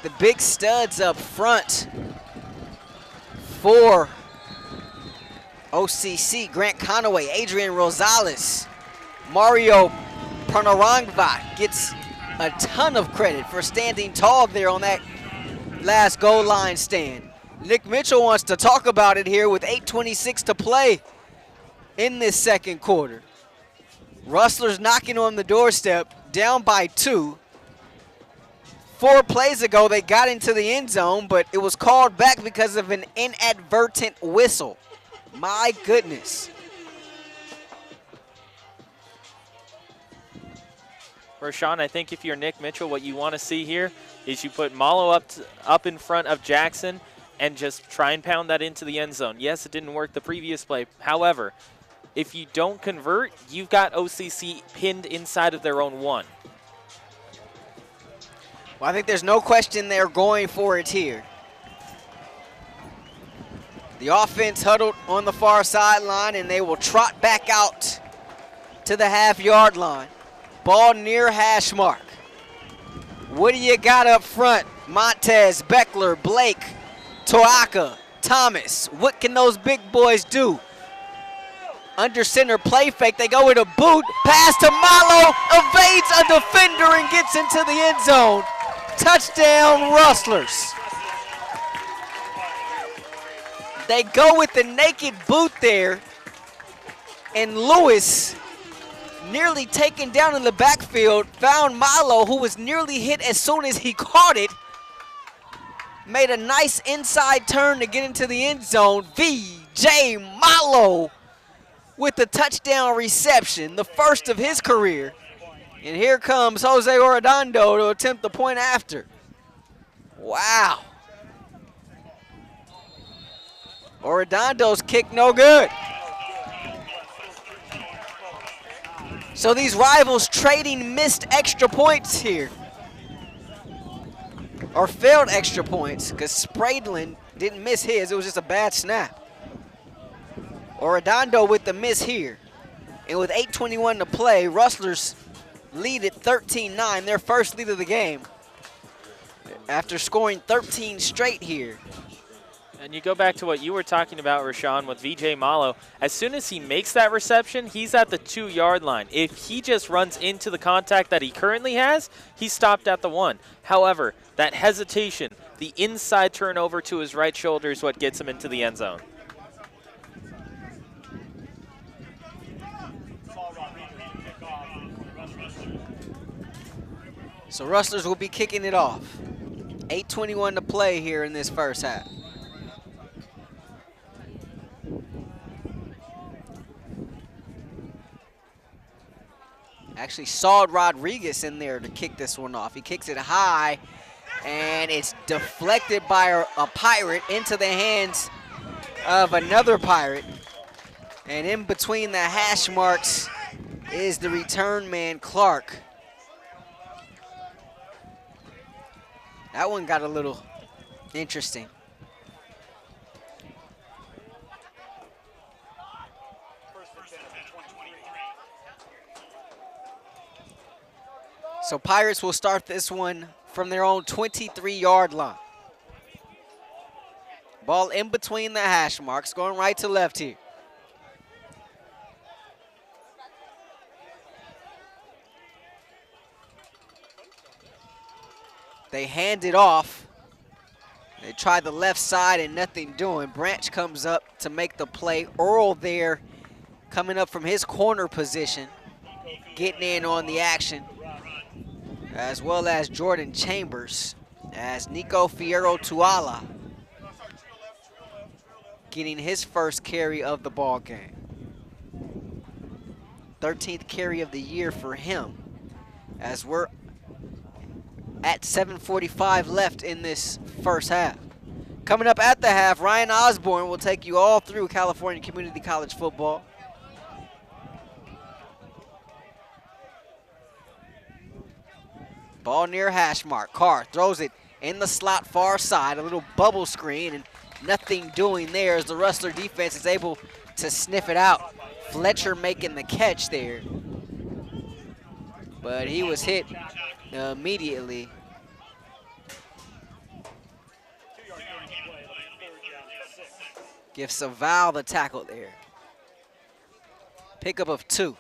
The big studs up front for OCC. Grant Conaway, Adrian Rosales, Mario Pranarangva gets a ton of credit for standing tall there on that last goal line stand. Nick Mitchell wants to talk about it here with 8:26 to play in this second quarter. Rustlers knocking on the doorstep, down by 2. 4 plays ago, they got into the end zone, but it was called back because of an inadvertent whistle. My goodness. Rahshaun, I think if you're Nick Mitchell, what you want to see here is you put Malo up in front of Jackson and just try and pound that into the end zone. Yes, it didn't work the previous play. However, if you don't convert, you've got OCC pinned inside of their own 1. Well, I think there's no question they're going for it here. The offense huddled on the far sideline, and they will trot back out to the half-yard line. Ball near hash mark. What do you got up front? Montez, Beckler, Blake, Toaka, Thomas. What can those big boys do? Under center play fake. They go with a boot. Pass to Malo. Evades a defender and gets into the end zone. Touchdown, Rustlers. They go with the naked boot there. And Lewis, nearly taken down in the backfield, found Malo, who was nearly hit as soon as he caught it. Made a nice inside turn to get into the end zone. V.J. Malo with the touchdown reception, the first of his career. And here comes Jose Orodondo to attempt the point after. Wow. Orodondo's kick no good. So these rivals trading missed extra points here. or failed extra points, because Spradlin didn't miss his. It was just a bad snap. Arredondo with the miss here. And with 8:21 to play, Rustlers lead at 13-9, their first lead of the game, after scoring 13 straight here. And you go back to what you were talking about, Rahshaun, with VJ Malo. As soon as he makes that reception, he's at the 2-yard line. If he just runs into the contact that he currently has, he's stopped at the 1. However, that hesitation, the inside turnover to his right shoulder is what gets him into the end zone. So Rustlers will be kicking it off. 8:21 to play here in this first half. Actually saw Rodriguez in there to kick this one off. He kicks it high, and it's deflected by a Pirate into the hands of another Pirate. And in between the hash marks is the return man, Clark. That one got a little interesting. So Pirates will start this one from their own 23-yard line. Ball in between the hash marks, going right to left here. They hand it off. They try the left side and nothing doing. Branch comes up to make the play. Earl there coming up from his corner position, getting in on the action, as well as Jordan Chambers, as Nico Fierro Tuala getting his first carry of the ball game. 13th carry of the year for him, as we're at 7:45 left in this first half. Coming up at the half, Ryan Osborn will take you all through California Community College football. Ball near hash mark. Carr throws it in the slot far side, a little bubble screen, and nothing doing there as the Rustler defense is able to sniff it out. Fletcher making the catch there, but he was hit immediately. Gives Saval the tackle there. Pickup of 2.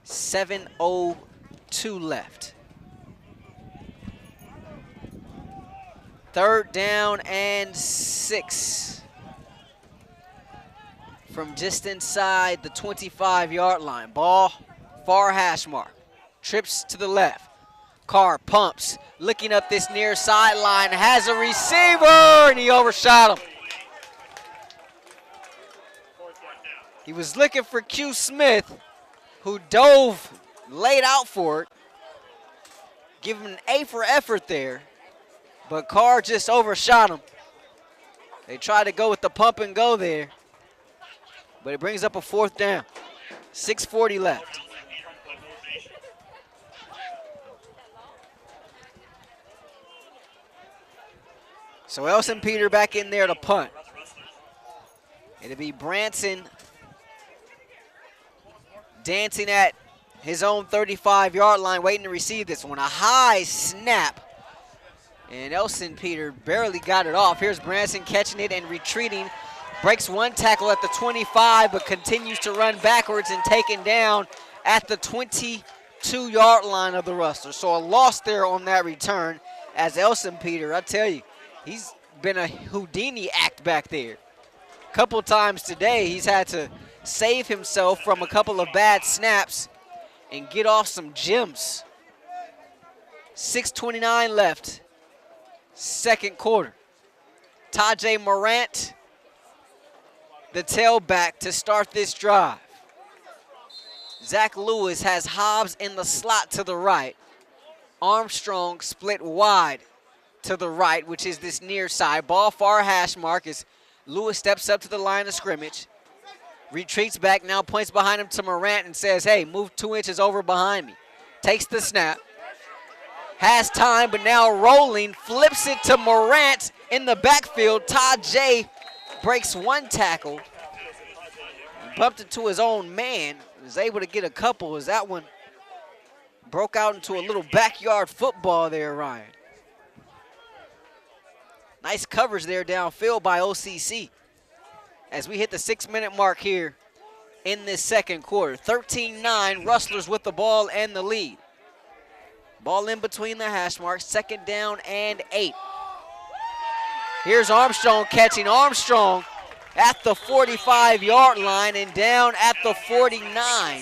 7:02 left. 3rd down and 6. From just inside the 25-yard line. Ball far hash mark. Trips to the left. Carr pumps. Looking up this near sideline. Has a receiver, and he overshot him. He was looking for Q Smith, who dove, laid out for it. Give him an A for effort there, but Carr just overshot him. They tried to go with the pump and go there, but it brings up a 4th down. 6:40 left. So Elson Peter back in there to punt. It'll be Branson dancing at his own 35-yard line, waiting to receive this one. A high snap, and Elson Peter barely got it off. Here's Branson catching it and retreating. Breaks one tackle at the 25, but continues to run backwards and taken down at the 22-yard line of the Rustlers. So a loss there on that return, as Elson Peter, I tell you, he's been a Houdini act back there. A couple times today, he's had to save himself from a couple of bad snaps and get off some gems. 6:29 left, 2nd quarter. Tajay Morant, the tailback, to start this drive. Zach Lewis has Hobbs in the slot to the right. Armstrong split wide to the right, which is this near side. Ball far hash mark as Lewis steps up to the line of scrimmage. Retreats back, now points behind him to Morant and says, hey, move 2 inches over behind me. Takes the snap. has time, but now rolling, flips it to Morant in the backfield. Todd J breaks one tackle, bumped it to his own man, was able to get a couple as that one broke out into a little backyard football there, Ryan. Nice coverage there downfield by OCC as we hit the 6-minute mark here in this second quarter. 13-9, Rustlers with the ball and the lead. Ball in between the hash marks, 2nd down and 8. Here's Armstrong catching. Armstrong at the 45-yard line and down at the 49.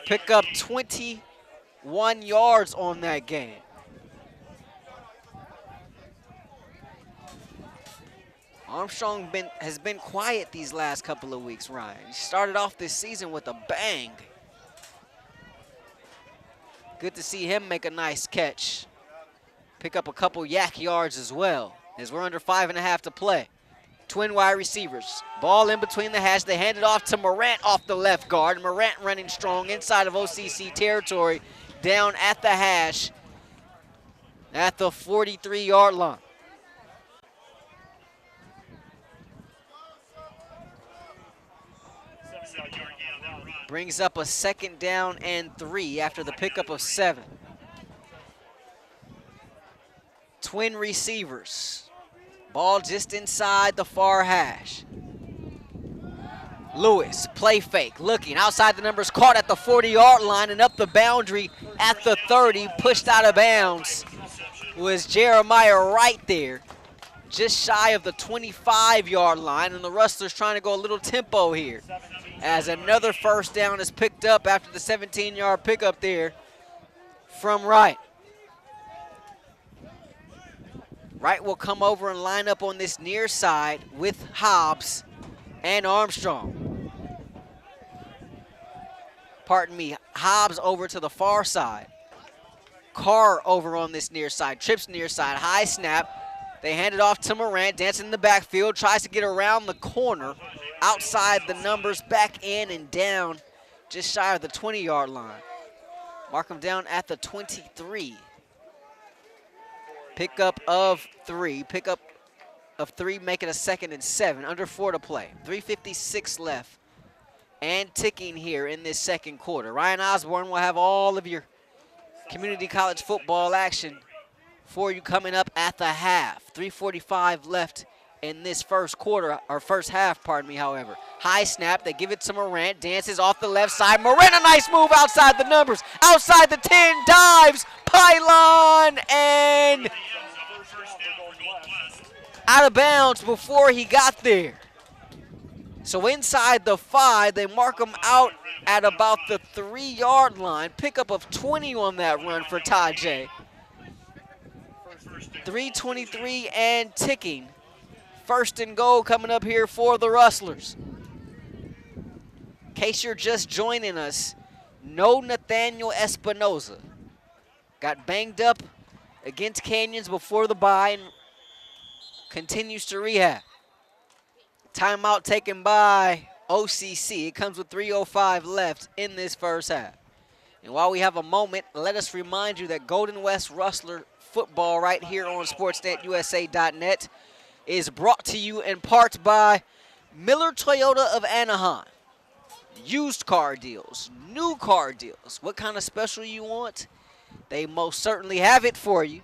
Pick up 21 yards on that game. Armstrong has been quiet these last couple of weeks, Ryan. He started off this season with a bang. Good to see him make a nice catch. Pick up a couple yak yards as well, as we're under 5.5 to play. Twin wide receivers. Ball in between the hash. They hand it off to Morant off the left guard. Morant running strong inside of OCC territory, down at the hash at the 43-yard line. Brings up a 2nd down and 3 after the pickup of 7. Twin receivers. Ball just inside the far hash. Lewis, play fake, looking outside the numbers, caught at the 40-yard line and up the boundary at the 30, pushed out of bounds. Was Jeremiah right there, just shy of the 25-yard line, and the Rustlers trying to go a little tempo here as another 1st down is picked up after the 17-yard pickup there from Wright. Wright will come over and line up on this near side with Hobbs and Armstrong. Pardon me, Hobbs over to the far side. Carr over on this near side, trips near side, high snap. They hand it off to Morant, dancing in the backfield, tries to get around the corner, outside the numbers, back in and down, just shy of the 20-yard line. Mark him down at the 23. Pickup of 3, make it a 2nd and 7, under 4 to play. 3:56 left and ticking here in this second quarter. Ryan Osborn will have all of your community college football action for you coming up at the half. 3:45 left in this first quarter, or first half, pardon me, however. High snap, they give it to Morant, dances off the left side. Morant, a nice move outside the numbers, outside the 10, dives, pylon, and out of bounds before he got there. So inside the 5, they mark him out at about the 3-yard line. Pickup of 20 on that run for Todd J. 3:23 and ticking. 1st and goal coming up here for the Rustlers. In case you're just joining us, no Nathaniel Espinoza. Got banged up against Canyons before the bye and continues to rehab. Timeout taken by OCC. It comes with 3:05 left in this first half. And while we have a moment, let us remind you that Golden West Rustler football right here on sportsnetusa.net is brought to you in part by Miller Toyota of Anaheim. Used car deals, new car deals. What kind of special you want? They most certainly have it for you.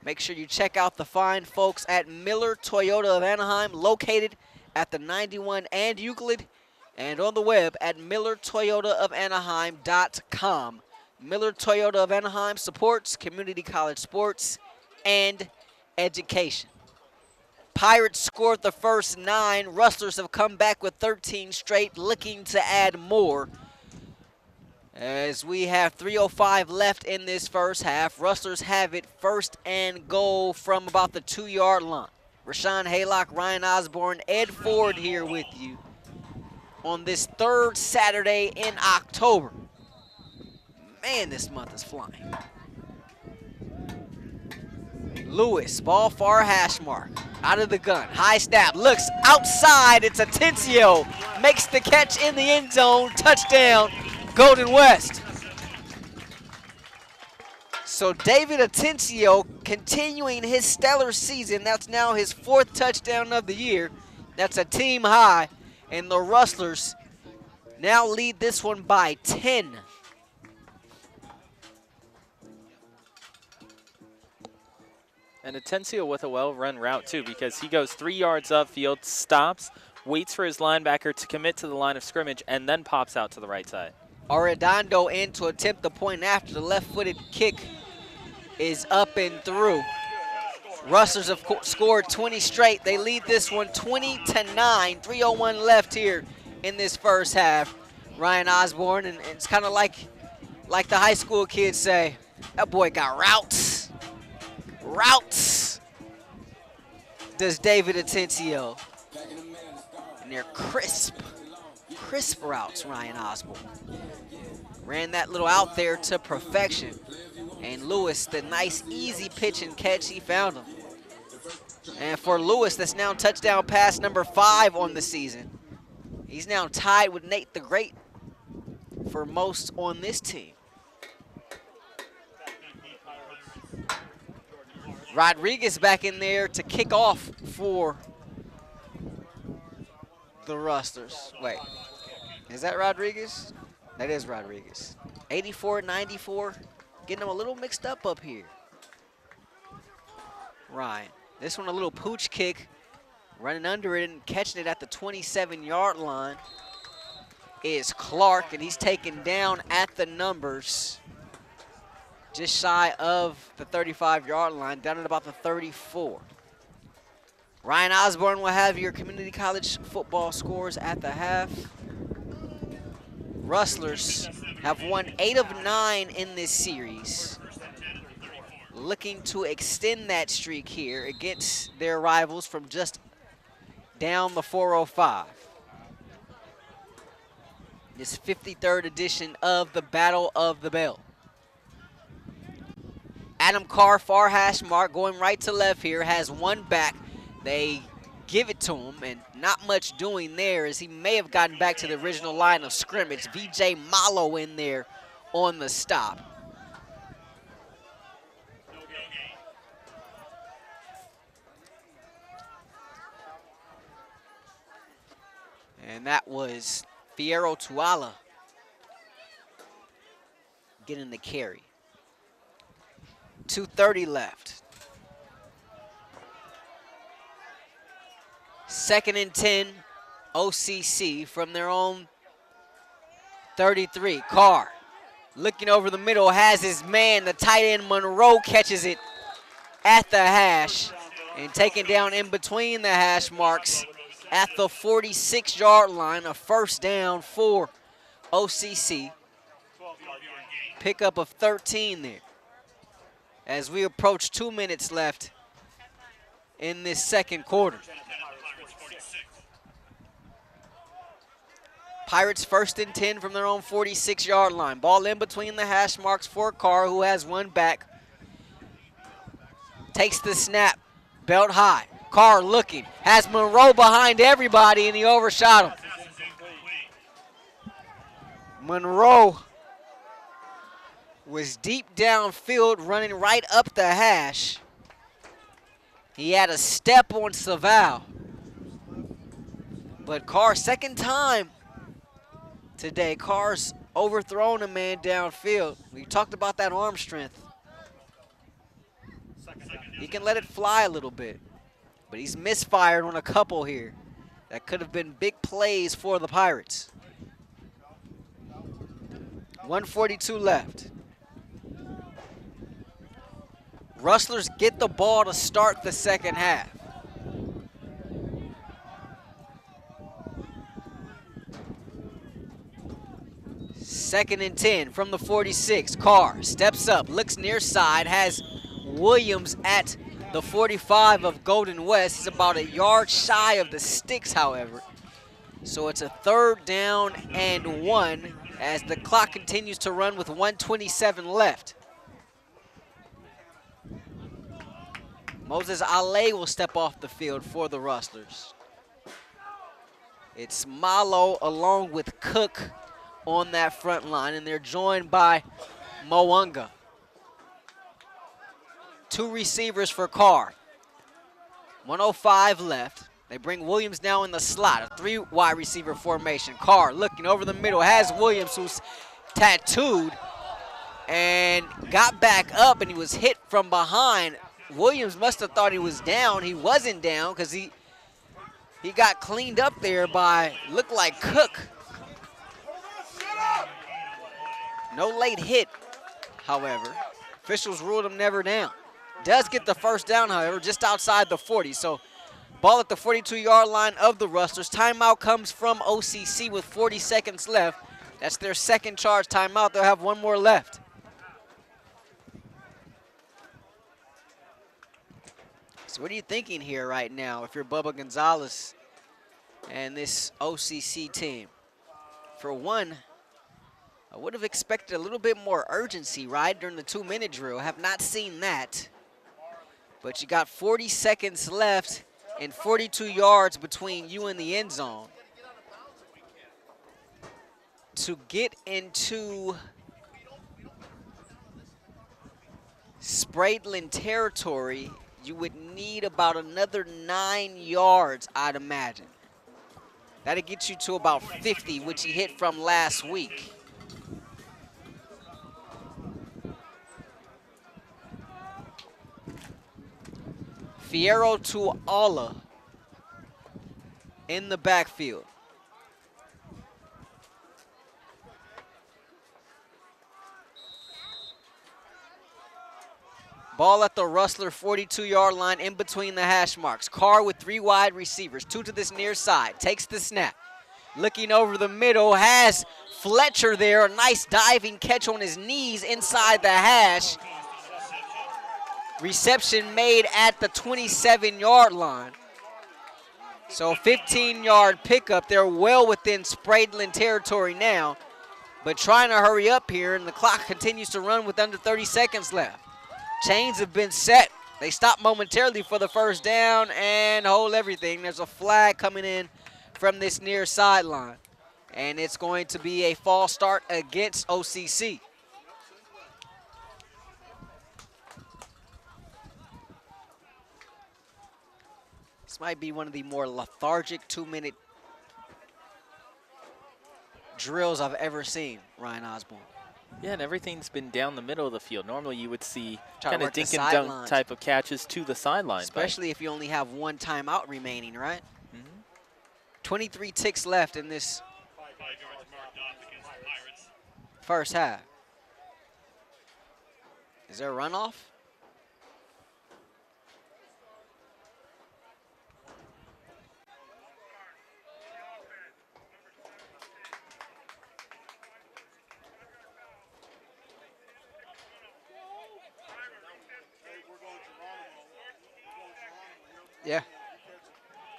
Make sure you check out the fine folks at Miller Toyota of Anaheim, located at the 91 and Euclid, and on the web at millertoyotaofanaheim.com. Miller Toyota of Anaheim supports community college sports and education. Pirates scored the first 9. Rustlers have come back with 13 straight, looking to add more. As we have 3:05 left in this first half, Rustlers have it 1st and goal from about the 2-yard line. Rahshaun, Haylock, Ryan Osborn, Ed Ford here with you on this 3rd Saturday in October. Man, this month is flying. Lewis, ball far hash mark, out of the gun, high snap, looks outside, it's Atencio, makes the catch in the end zone, touchdown, Golden West. So David Atencio continuing his stellar season. That's now his 4th touchdown of the year. That's a team high. And the Rustlers now lead this one by 10. And Atencio with a well-run route, too, because he goes 3 yards upfield, stops, waits for his linebacker to commit to the line of scrimmage, and then pops out to the right side. Arredondo in to attempt the point after. The left-footed kick is up and through. Rustlers have scored 20 straight. They lead this one 20-9. 3:01 left here in this first half. Ryan Osborn, and it's kind of like the high school kids say, that boy got routes. Routes. Does David Atencio. And they're crisp routes, Ryan Osborn. Ran that little out there to perfection. And Lewis, the nice, easy pitch and catch, he found him. And for Lewis, that's now touchdown pass number 5 on the season. He's now tied with Nate the Great for most on this team. Rodriguez back in there to kick off for the Rustlers. Wait, is that Rodriguez? That is Rodriguez. 84-94, getting them a little mixed up here. Ryan, this one a little pooch kick, running under it and catching it at the 27-yard line is Clark, and he's taken down at the numbers. Just shy of the 35-yard line, down at about the 34. Ryan Osborn will have your community college football scores at the half. Rustlers have won 8 of 9 in this series. Looking to extend that streak here against their rivals from just down the 405. This 53rd edition of the Battle of the Bell. Adam Carr, far hash mark, going right to left here, has one back. They give it to him, and not much doing there as he may have gotten back to the original line of scrimmage. VJ Malo in there on the stop. And that was Fierro Tuala getting the carry. 2:30 left. 2nd and 10, OCC from their own 33. Carr looking over the middle, has his man, the tight end Monroe catches it at the hash and taken down in between the hash marks at the 46-yard line. A first down for OCC. Pickup of 13 there. As we approach 2 minutes left in this second quarter. Pirates 1st and 10 from their own 46-yard line. Ball in between the hash marks for Carr, who has one back. Takes the snap, belt high. Carr looking, has Monroe behind everybody, and he overshot him. Monroe was deep downfield, running right up the hash. He had a step on Saval. But Carr, second time today, Carr's overthrown a man downfield. We talked about that arm strength. He can let it fly a little bit, but he's misfired on a couple here. That could have been big plays for the Pirates. 1:42 left. Rustlers get the ball to start the second half. Second and 10 from the 46. Carr steps up, looks near side, has Williams at the 45 of Golden West. He's about a yard shy of the sticks, however. So it's a 3rd down and 1 as the clock continues to run with 1:27 left. Moses Ale will step off the field for the Rustlers. It's Malo along with Cook on that front line, and they're joined by Mounga. Two receivers for Carr. 1:05 left. They bring Williams now in the slot, a 3 wide receiver formation. Carr looking over the middle, has Williams, who's tattooed, and got back up, and he was hit from behind. Williams must have thought he was down. He wasn't down because he got cleaned up there by, looked like Cook. No late hit, however. Officials ruled him never down. Does get the first down, however, just outside the 40. So ball at the 42-yard line of the Rustlers. Timeout comes from OCC with 40 seconds left. That's their second charge timeout. They'll have one more left. So what are you thinking here right now if you're Bubba Gonzalez and this OCC team? For one, I would have expected a little bit more urgency, right, during the 2-minute drill. Have not seen that. But you got 40 seconds left and 42 yards between you and the end zone. To get into Spraidland territory, you would need about another 9 yards, I'd imagine. That'll get you to about 50, which he hit from last week. Fierro to Alla in the backfield. Ball at the Rustler 42-yard line in between the hash marks. Carr with 3 wide receivers, 2 to this near side, takes the snap. Looking over the middle, has Fletcher there, a nice diving catch on his knees inside the hash. Reception made at the 27-yard line. So 15-yard pickup. They're well within Spraidland territory now, but trying to hurry up here, and the clock continues to run with under 30 seconds left. Chains have been set. They stop momentarily for the first down and hold everything. There's a flag coming in from this near sideline, and it's going to be a false start against OCC. This might be one of the more lethargic 2-minute drills I've ever seen, Ryan Osborn. Yeah, and everything's been down the middle of the field. Normally you would see Try to kind of work the dink and dunk sidelines. type of catches to the sideline. Especially if you only have 1 timeout remaining, right? 23 ticks left in this first half. Is there a runoff? Yeah.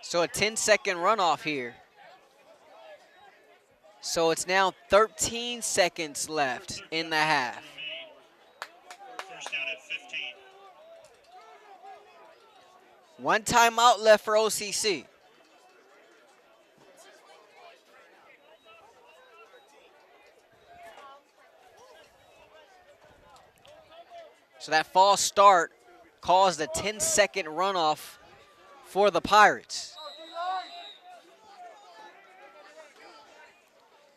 So a 10-second runoff here. So it's now 13 seconds left in the half. First down at 15. 1 timeout left for OCC. So that false start caused a 10-second runoff for the Pirates.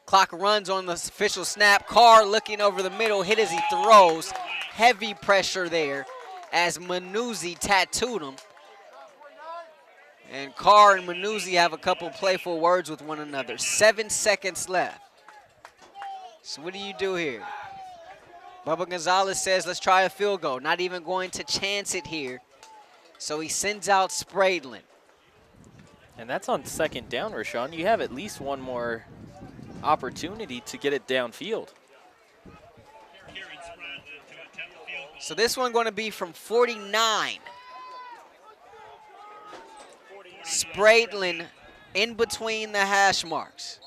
Clock runs on the official snap. Carr looking over the middle, hit as he throws. Heavy pressure there as Manuzzi tattooed him. And Carr and Manuzzi have a couple playful words with one another. 7 seconds left. So what do you do here? Bubba Gonzalez says, let's try a field goal. Not even going to chance it here. So he sends out Spraidland. And that's on second down, Rahshaun. You have at least one more opportunity to get it downfield. So this one going to be from 49. Spraidland in between the hash marks.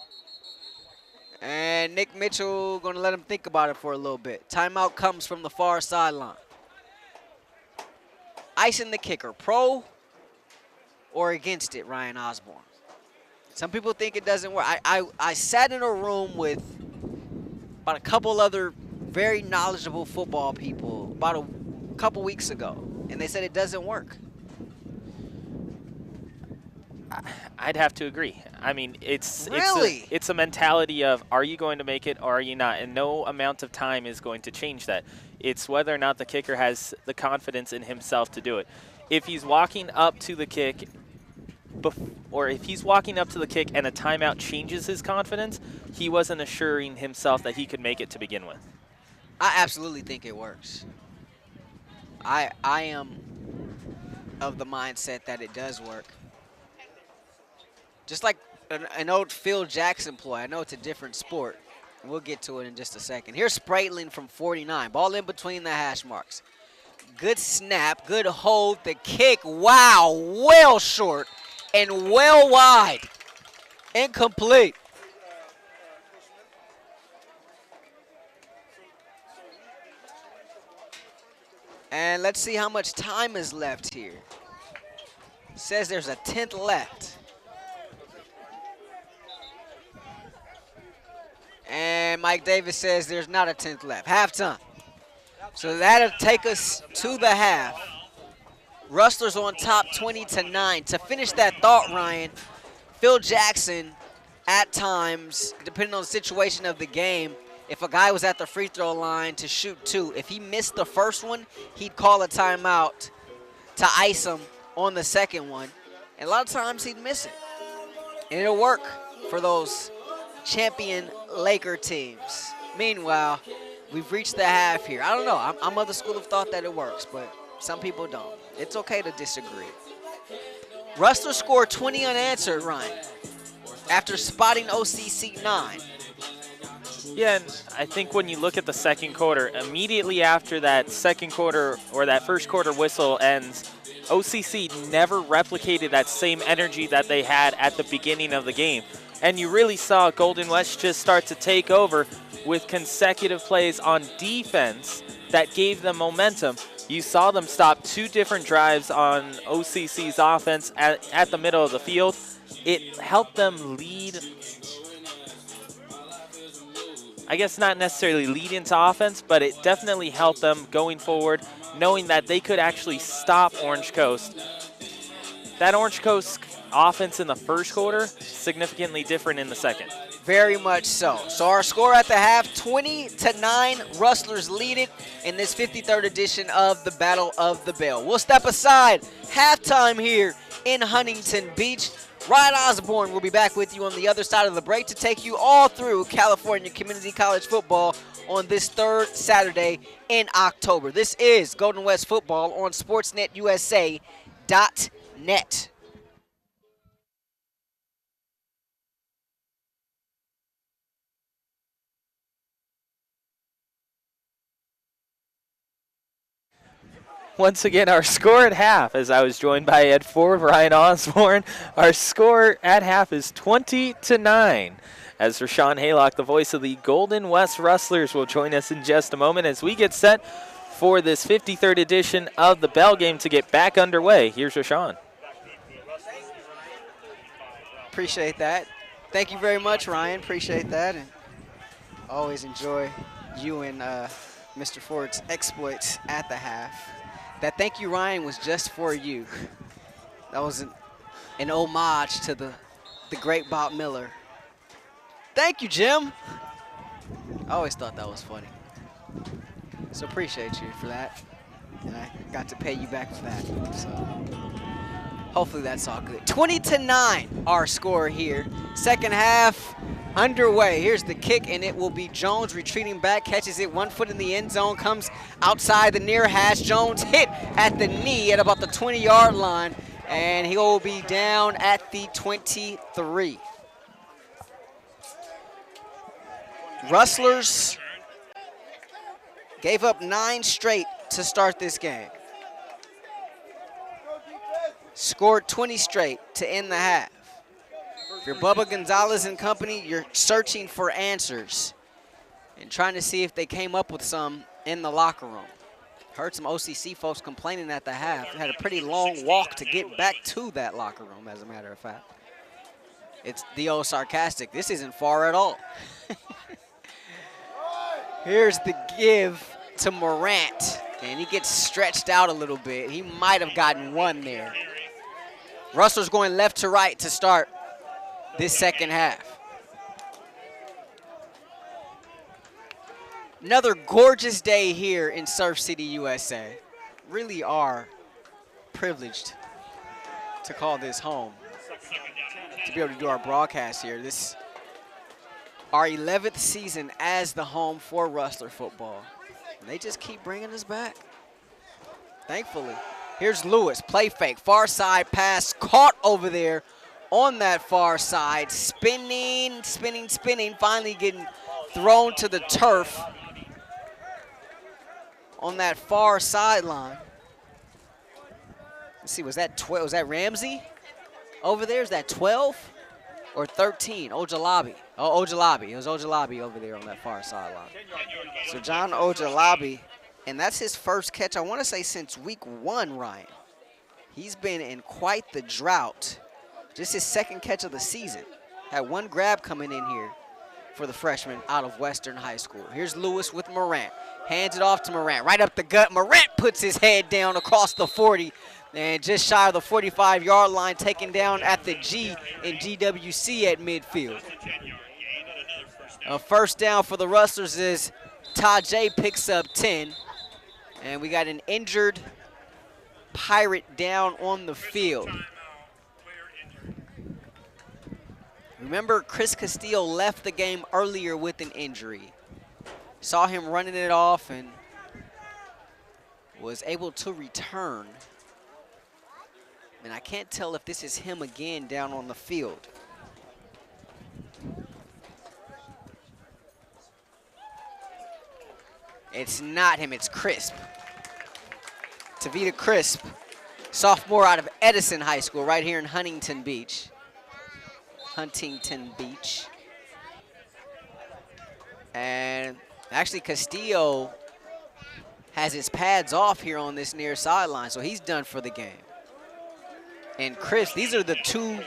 And Nick Mitchell going to let him think about it for a little bit. Timeout comes from the far sideline. Icing the kicker, pro or against it, Ryan Osborn? Some people think it doesn't work. I sat in a room with about a couple other very knowledgeable football people about a couple weeks ago. and they said it doesn't work. I'd have to agree. I mean, it's Really? it's a mentality of, are you going to make it or are you not? And no amount of time is going to change that. It's whether or not the kicker has the confidence in himself to do it. If he's walking up to the kick, or if he's walking up to the kick and a timeout changes his confidence, he wasn't assuring himself that he could make it to begin with. I absolutely think it works. I am of the mindset that it does work. Just like an old Phil Jackson ploy. I know it's a different sport. We'll get to it in just a second. Here's Spraitling from 49. Ball in between the hash marks. Good snap, good hold. The kick, wow, well short and well wide. Incomplete. And let's see how much time is left here. Says there's a 10th left. And Mike Davis says there's not a 10th left. Halftime. So that'll take us to the half. Rustlers on top 20-9. To finish that thought, Ryan, Phil Jackson, at times, depending on the situation of the game, if a guy was at the free throw line to shoot 2, if he missed the first one, he'd call a timeout to ice him on the second one. And a lot of times he'd miss it. And it'll work for those champion Laker teams. Meanwhile, we've reached the half here. I don't know. I'm of the school of thought that it works, but some people don't. It's okay to disagree. Rustlers scored 20 unanswered, Ryan, after spotting OCC 9. Yeah, and I think when you look at the second quarter, immediately after that second quarter or that first quarter whistle ends, OCC never replicated that same energy that they had at the beginning of the game. And you really saw Golden West just start to take over with consecutive plays on defense that gave them momentum. You saw them stop 2 different drives on OCC's offense at the middle of the field. It helped them lead, I guess not necessarily lead into offense, but it definitely helped them going forward, knowing that they could actually stop Orange Coast. That Orange Coast offense in the first quarter, significantly different in the second. Very much so. So our score at the half, 20-9. Rustlers lead it in this 53rd edition of the Battle of the Bell. We'll step aside. Halftime here in Huntington Beach. Ryan Osborn will be back with you on the other side of the break to take you all through California Community College football on this 3rd Saturday in October. This is Golden West football on SportsNetUSA.net. Once again, our score at half, as I was joined by Ed Ford, Ryan Osborn, our score at half is 20-9. As Rahshaun Haylock, the voice of the Golden West Rustlers, will join us in just a moment as we get set for this 53rd edition of the Bell Game to get back underway. Here's Rahshaun. Appreciate that. Thank you very much, Ryan. Appreciate that. And always enjoy you and Mr. Ford's exploits at the half. That thank you, Ryan, was just for you. That was an homage to the great Bob Miller. Thank you, Jim. I always thought that was funny. So appreciate you for that. And I got to pay you back for that. So hopefully that's all good. 20-9, our score here. Second half underway. Here's the kick, and it will be Jones retreating back, catches it 1 foot in the end zone, comes outside the near hash. Jones hit at the knee at about the 20-yard line, and he will be down at the 23. Rustlers gave up 9 straight to start this game. Scored 20 straight to end the half. If you're Bubba Gonzalez and company, you're searching for answers and trying to see if they came up with some in the locker room. Heard some OCC folks complaining at the half. Had a pretty long walk to get back to that locker room, as a matter of fact. It's the old sarcastic. This isn't far at all. Here's the give to Morant. And he gets stretched out a little bit. He might have gotten one there. Rustlers going left to right to start this second half. Another gorgeous day here in Surf City, USA. Really are privileged to call this home, to be able to do our broadcast here. This our 11th season as the home for Rustler football. And they just keep bringing us back, thankfully. Here's Lewis, play fake, far side pass, caught over there on that far side, spinning, finally getting thrown to the turf on that far sideline. Let's see, was that 12? Was that Ramsey over there? Is that 12 or 13? Ojalabi. Oh, Ojalabi. It was Ojalabi over there on that far sideline. So John Ojalabi, and that's his first catch, I want to say, since week 1, Ryan. He's been in quite the drought. Just his second catch of the season. Had one grab coming in here for the freshman out of Western High School. Here's Lewis with Morant. Hands it off to Morant. Right up the gut. Morant puts his head down across the 40. And just shy of the 45-yard line, taken down at the G in GWC at midfield. A first down for the Rustlers is Tajay picks up 10. And we got an injured Pirate down on the field. Remember, Chris Castillo left the game earlier with an injury. Saw him running it off and was able to return. And I can't tell if this is him again down on the field. It's not him, it's Crisp. Tavita Crisp, sophomore out of Edison High School right here in Huntington Beach. And actually Castillo has his pads off here on this near sideline, so he's done for the game. And Chris, these are the two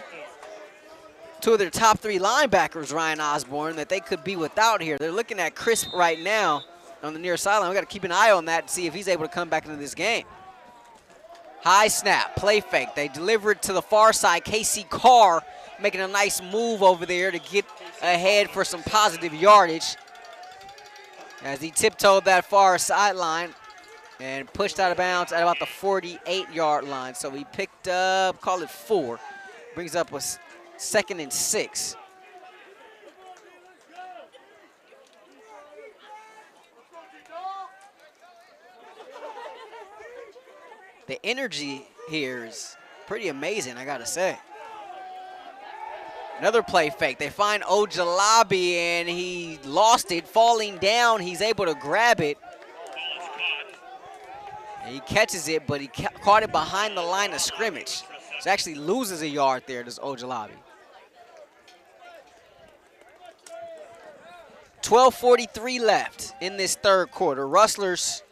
of their top 3 linebackers, Ryan Osborn, that they could be without here. They're looking at Crisp right now on the near sideline. We got to keep an eye on that and see if he's able to come back into this game. High snap, play fake. They deliver it to the far side. Casey Carr making a nice move over there to get ahead for some positive yardage as he tiptoed that far sideline and pushed out of bounds at about the 48-yard line. So he picked up, call it 4, brings up a 2nd and 6. The energy here is pretty amazing, I gotta say. Another play fake. They find Ojalabi, and he lost it, falling down. He's able to grab it. And he catches it, but he caught it behind the line of scrimmage. So actually loses a yard there, this Ojalabi. 12:43 left in this third quarter. Rustlers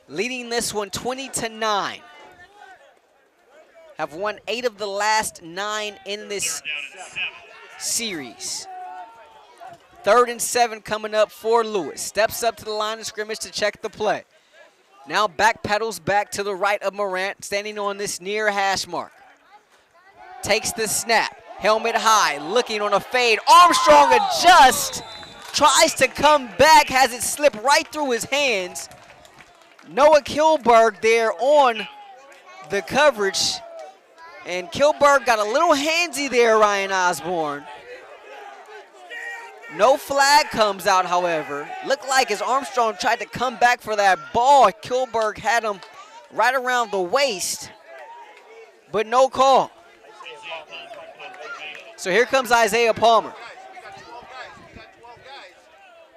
leading this one 20-9. Have won 8 of the last 9 in this series. 3rd and 7 coming up for Lewis. Steps up to the line of scrimmage to check the play. Now backpedals back to the right of Morant, standing on this near hash mark. Takes the snap, helmet high, looking on a fade. Armstrong adjusts, tries to come back, has it slip right through his hands. Noah Kilberg there on the coverage. And Kilberg got a little handsy there, Ryan Osborn. No flag comes out, however. Looked like as Armstrong tried to come back for that ball, Kilberg had him right around the waist, but no call. So here comes Isaiah Palmer.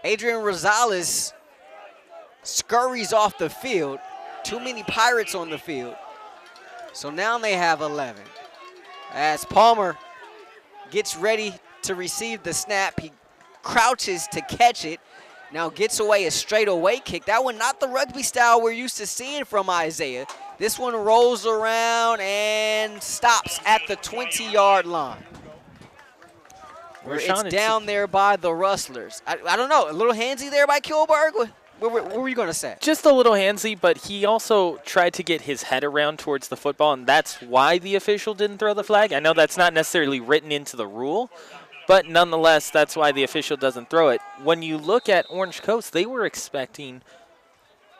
Adrian Rosales scurries off the field. Too many Pirates on the field. So now they have 11. As Palmer gets ready to receive the snap, he crouches to catch it. Now gets away a straightaway kick. That one not the rugby style we're used to seeing from Isaiah. This one rolls around and stops at the 20-yard line. Where it's down there by the Rustlers. I don't know, a little handsy there by Kilberg. What were you going to say? Just a little handsy, but he also tried to get his head around towards the football, and that's why the official didn't throw the flag. I know that's not necessarily written into the rule, but nonetheless, that's why the official doesn't throw it. When you look at Orange Coast, they were expecting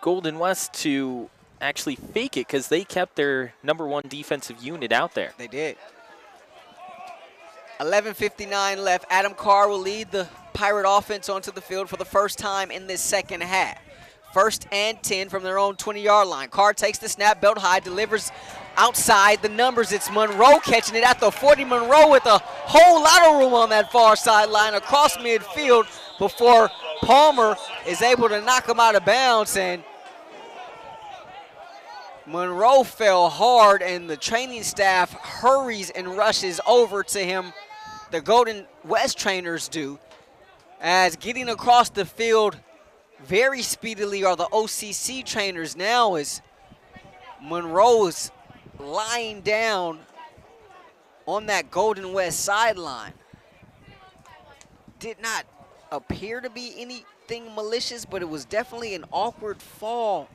Golden West to actually fake it because they kept their #1 defensive unit out there. They did. 11:59 left. Adam Carr will lead the Pirate offense onto the field for the first time in this second half. 1st and 10 from their own 20-yard line. Carr takes the snap, belt high, delivers outside the numbers. It's Monroe catching it at the 40. Monroe with a whole lot of room on that far sideline across midfield before Palmer is able to knock him out of bounds. And Monroe fell hard, and the training staff hurries and rushes over to him. The Golden West trainers do, as getting across the field very speedily are the OCC trainers now, as Monroe is lying down on that Golden West sideline. Did not appear to be anything malicious, but it was definitely an awkward fall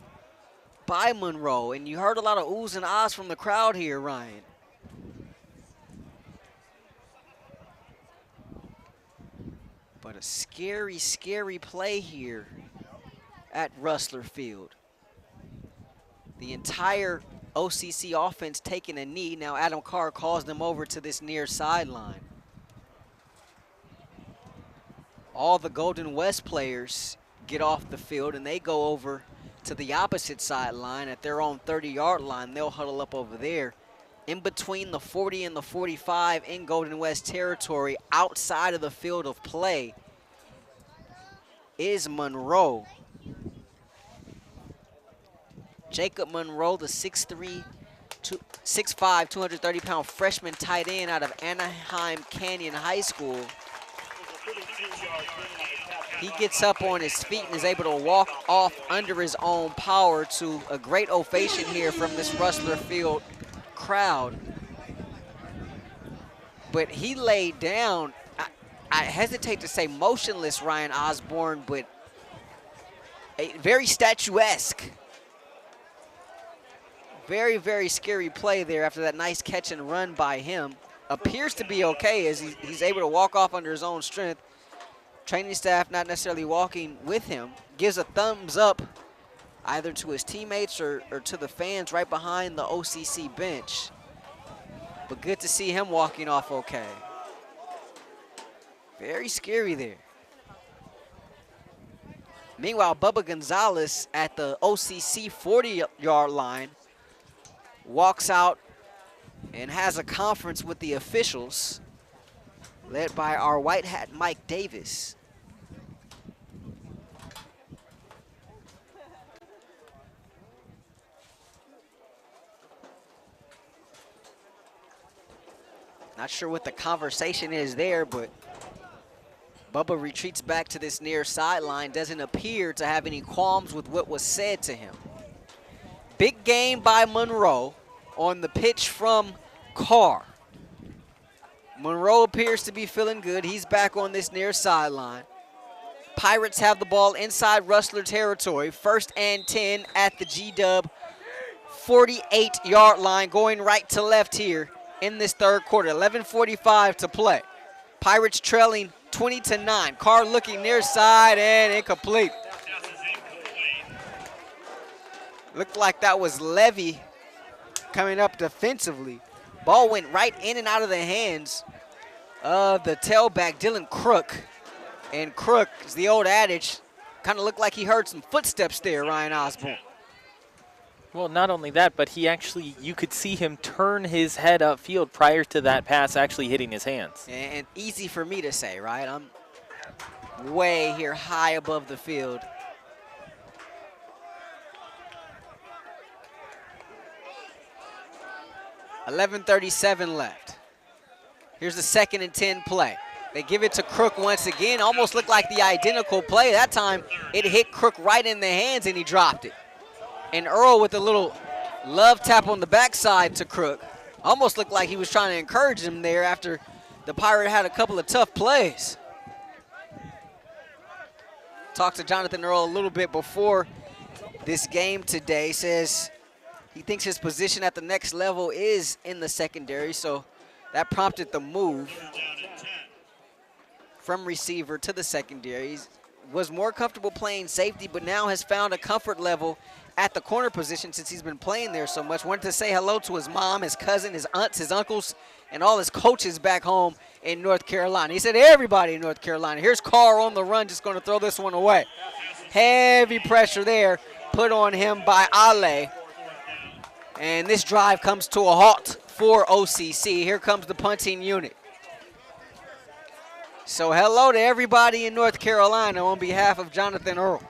by Monroe, and you heard a lot of oohs and ahs from the crowd here, Ryan. But a scary, scary play here at Rustler Field. The entire OCC offense taking a knee. Now Adam Carr calls them over to this near sideline. All the Golden West players get off the field and they go over to the opposite sideline at their own 30-yard line. They'll huddle up over there. In between the 40 and the 45 in Golden West territory, outside of the field of play, is Monroe. Jacob Monroe, the 6'5", 230-pound freshman tight end out of Anaheim Canyon High School. He gets up on his feet and is able to walk off under his own power to a great ovation here from this Rustler Field crowd. But he laid down, I hesitate to say motionless, Ryan Osborn, but a very statuesque. Very, very scary play there after that nice catch and run by him. Appears to be okay as he's able to walk off under his own strength. Training staff not necessarily walking with him. Gives a thumbs up either to his teammates or to the fans right behind the OCC bench. But good to see him walking off okay. Very scary there. Meanwhile, Bubba Gonzalez at the OCC 40-yard line walks out and has a conference with the officials, led by our white hat Mike Davis. Not sure what the conversation is there, but Bubba retreats back to this near sideline, doesn't appear to have any qualms with what was said to him. Big game by Monroe on the pitch from Carr. Monroe appears to be feeling good. He's back on this near sideline. Pirates have the ball inside Rustler territory. 1st and 10 at the G-Dub 48-yard line, going right to left here in this third quarter. 11:45 to play. Pirates trailing 20-9. Carr looking near side and incomplete. Looked like that was Levy coming up defensively. Ball went right in and out of the hands of the tailback, Dylan Crook. And Crook, is the old adage, kind of looked like he heard some footsteps there, Ryan Osborn. Well, not only that, but he actually, you could see him turn his head upfield prior to that pass actually hitting his hands. And easy for me to say, right? I'm way here high above the field. $11:37 left. Here's the 2nd and 10 play. They give it to Crook once again. Almost looked like the identical play. That time it hit Crook right in the hands and he dropped it. And Earl with a little love tap on the backside to Crook. Almost looked like he was trying to encourage him there after the Pirate had a couple of tough plays. talked to Jonathan Earl a little bit before this game today. Says he thinks his position at the next level is in the secondary, so that prompted the move from receiver to the secondary. He was more comfortable playing safety, but now has found a comfort level at the corner position since he's been playing there so much. Wanted to say hello to his mom, his cousin, his aunts, his uncles, and all his coaches back home in North Carolina. He said everybody in North Carolina. Here's Carr on the run, just going to throw this one away. Heavy pressure there put on him by Ale. And this drive comes to a halt for OCC. Here comes the punting unit. So hello to everybody in North Carolina on behalf of Jonathan Earl.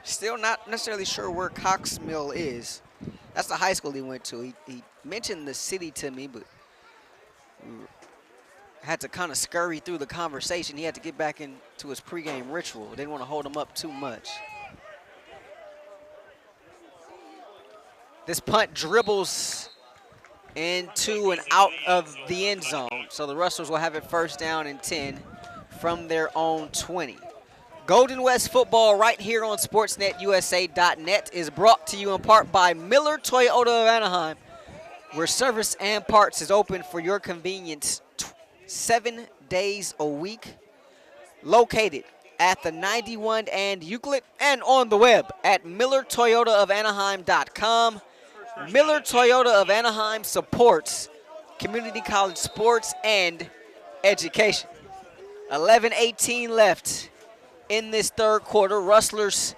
Still not necessarily sure where Cox Mill is. That's the high school he went to. He mentioned the city to me, but had to kind of scurry through the conversation. He had to get back into his pregame ritual. Didn't want to hold him up too much. This punt dribbles into and out of the end zone. So the Rustlers will have it first down and 10 from their own 20. Golden West football right here on SportsNetUSA.net is brought to you in part by Miller Toyota of Anaheim, where service and parts is open for your convenience 7 days a week. Located at the 91 and Euclid and on the web at MillerToyotaofAnaheim.com. Miller Toyota of Anaheim supports community college sports and education. 11:18 left in this third quarter. Rustlers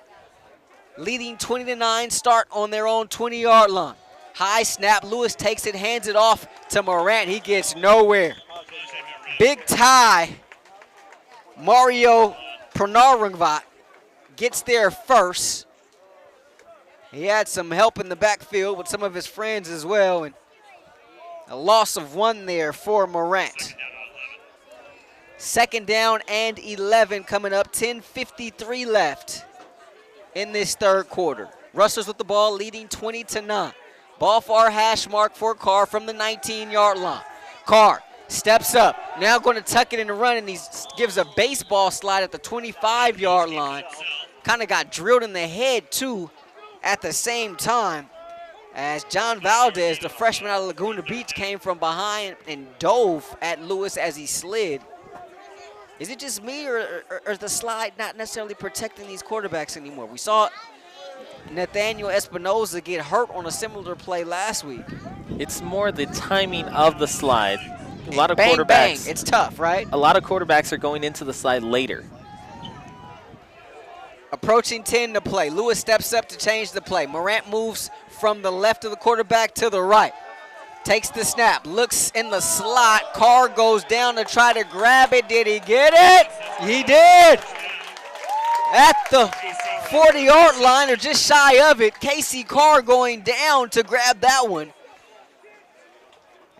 leading 20-9, start on their own 20-yard line. High snap, Lewis takes it, hands it off to Morant. He gets nowhere. Big tie, Mario Pranarangvat gets there first. He had some help in the backfield with some of his friends as well, and a loss of 1 there for Morant. Second down and 11 coming up, 10:53 left in this third quarter. Rustlers with the ball leading 20-9. Ball far hash mark for Carr from the 19-yard line. Carr steps up, now going to tuck it in the run, and he gives a baseball slide at the 25-yard line. Kind of got drilled in the head, too, at the same time, as John Valdez, the freshman out of Laguna Beach, came from behind and dove at Lewis as he slid. Is it just me, or is the slide not necessarily protecting these quarterbacks anymore? We saw Nathaniel Espinoza get hurt on a similar play last week. It's more the timing of the slide. A lot of bang, quarterbacks. Bang. It's tough, right? A lot of quarterbacks are going into the slide later. Approaching 10 to play. Lewis steps up to change the play. Morant moves from the left of the quarterback to the right. Takes the snap, looks in the slot. Carr goes down to try to grab it. Did he get it? He did. At the 40-yard line, or just shy of it, Casey Carr going down to grab that one.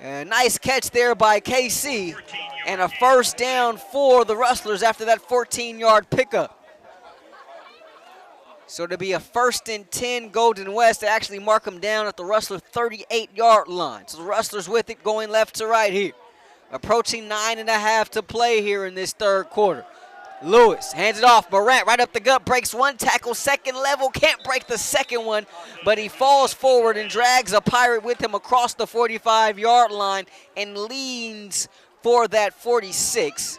A nice catch there by KC, and a first down for the Rustlers after that 14-yard pickup. So to be a 1st and 10 Golden West, they actually mark them down at the Rustler 38-yard line. So the Rustlers with it going left to right here. Approaching 9.5 to play here in this third quarter. Lewis hands it off. Morant right up the gut, breaks one tackle, second level, can't break the second one, but he falls forward and drags a Pirate with him across the 45-yard line and leans for that 46.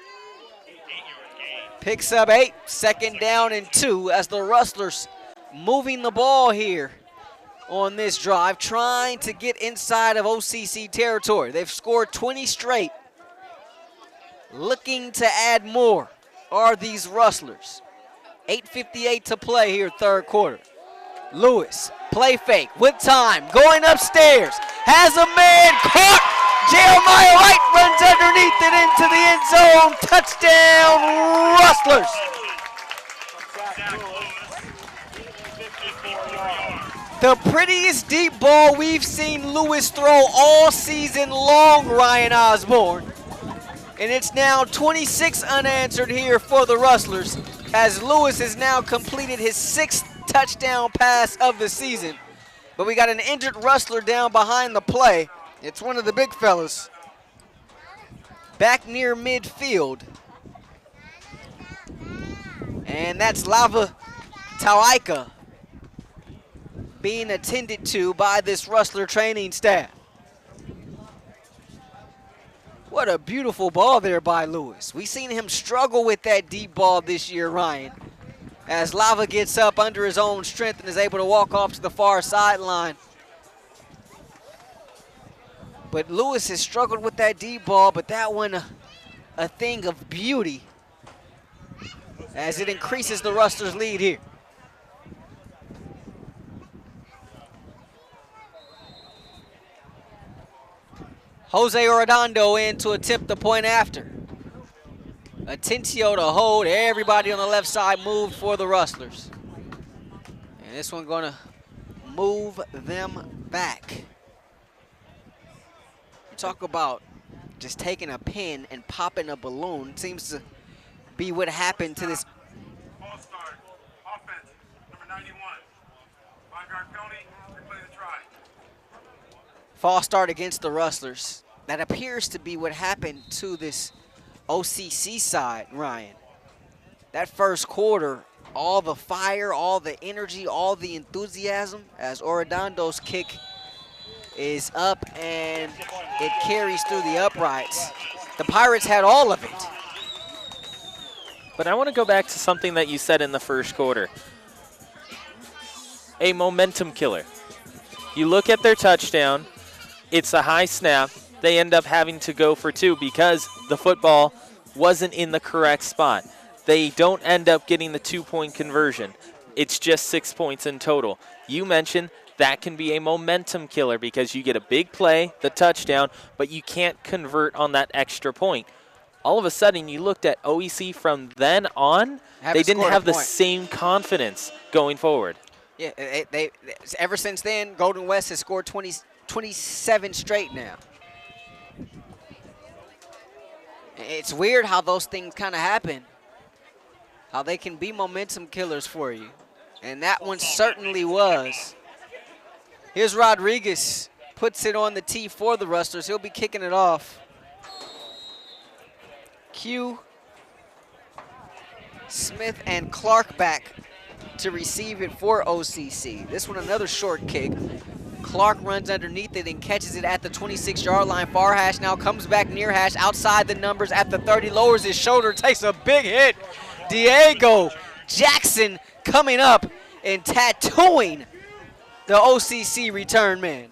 Picks up 8, second down and 2 as the Rustlers moving the ball here on this drive, trying to get inside of OCC territory. They've scored 20 straight. Looking to add more are these Rustlers. 8:58 to play here, third quarter. Lewis, play fake with time, going upstairs, has a man caught. Jeremiah White runs underneath it into the end zone. Touchdown, Rustlers. The prettiest deep ball we've seen Lewis throw all season long, Ryan Osborn. And it's now 26 unanswered here for the Rustlers, as Lewis has now completed his 6th touchdown pass of the season. But we got an injured Rustler down behind the play. It's one of the big fellas. Back near midfield. And that's Lava Tawaika being attended to by this Rustler training staff. What a beautiful ball there by Lewis. We've seen him struggle with that deep ball this year, Ryan, as Lava gets up under his own strength and is able to walk off to the far sideline. But Lewis has struggled with that deep ball, but that one a thing of beauty as it increases the Rustlers' lead here. Jose Arredondo in to attempt the point after. Atencio to hold. Everybody on the left side moved for the Rustlers. And this one going to move them back. You talk about just taking a pin and popping a balloon. It seems to be what happened to this. Ball start. Offense. Number 91. 5-yard penalty. Replay the try. False start against the Rustlers. That appears to be what happened to this OCC side, Ryan. That first quarter, all the fire, all the energy, all the enthusiasm as Arredondo's kick is up and it carries through the uprights. The Pirates had all of it. But I want to go back to something that you said in the first quarter. A momentum killer. You look at their touchdown, it's a high snap. They end up having to go for two because the football wasn't in the correct spot. They don't end up getting the 2-point conversion. It's just 6 points in total. You mentioned that can be a momentum killer because you get a big play, the touchdown, but you can't convert on that extra point. All of a sudden, you looked at OEC from then on, they didn't have the same confidence going forward. Yeah, they ever since then, Golden West has scored 27 straight now. It's weird how those things kind of happen, how they can be momentum killers for you. And that one certainly was. Here's Rodriguez, puts it on the tee for the Rustlers. He'll be kicking it off. Q, Smith, and Clark back to receive it for OCC. This one another short kick. Clark runs underneath it and catches it at the 26-yard line. Far hash now comes back near hash outside the numbers at the 30, lowers his shoulder, takes a big hit. Diego Jackson coming up and tattooing the OCC return man.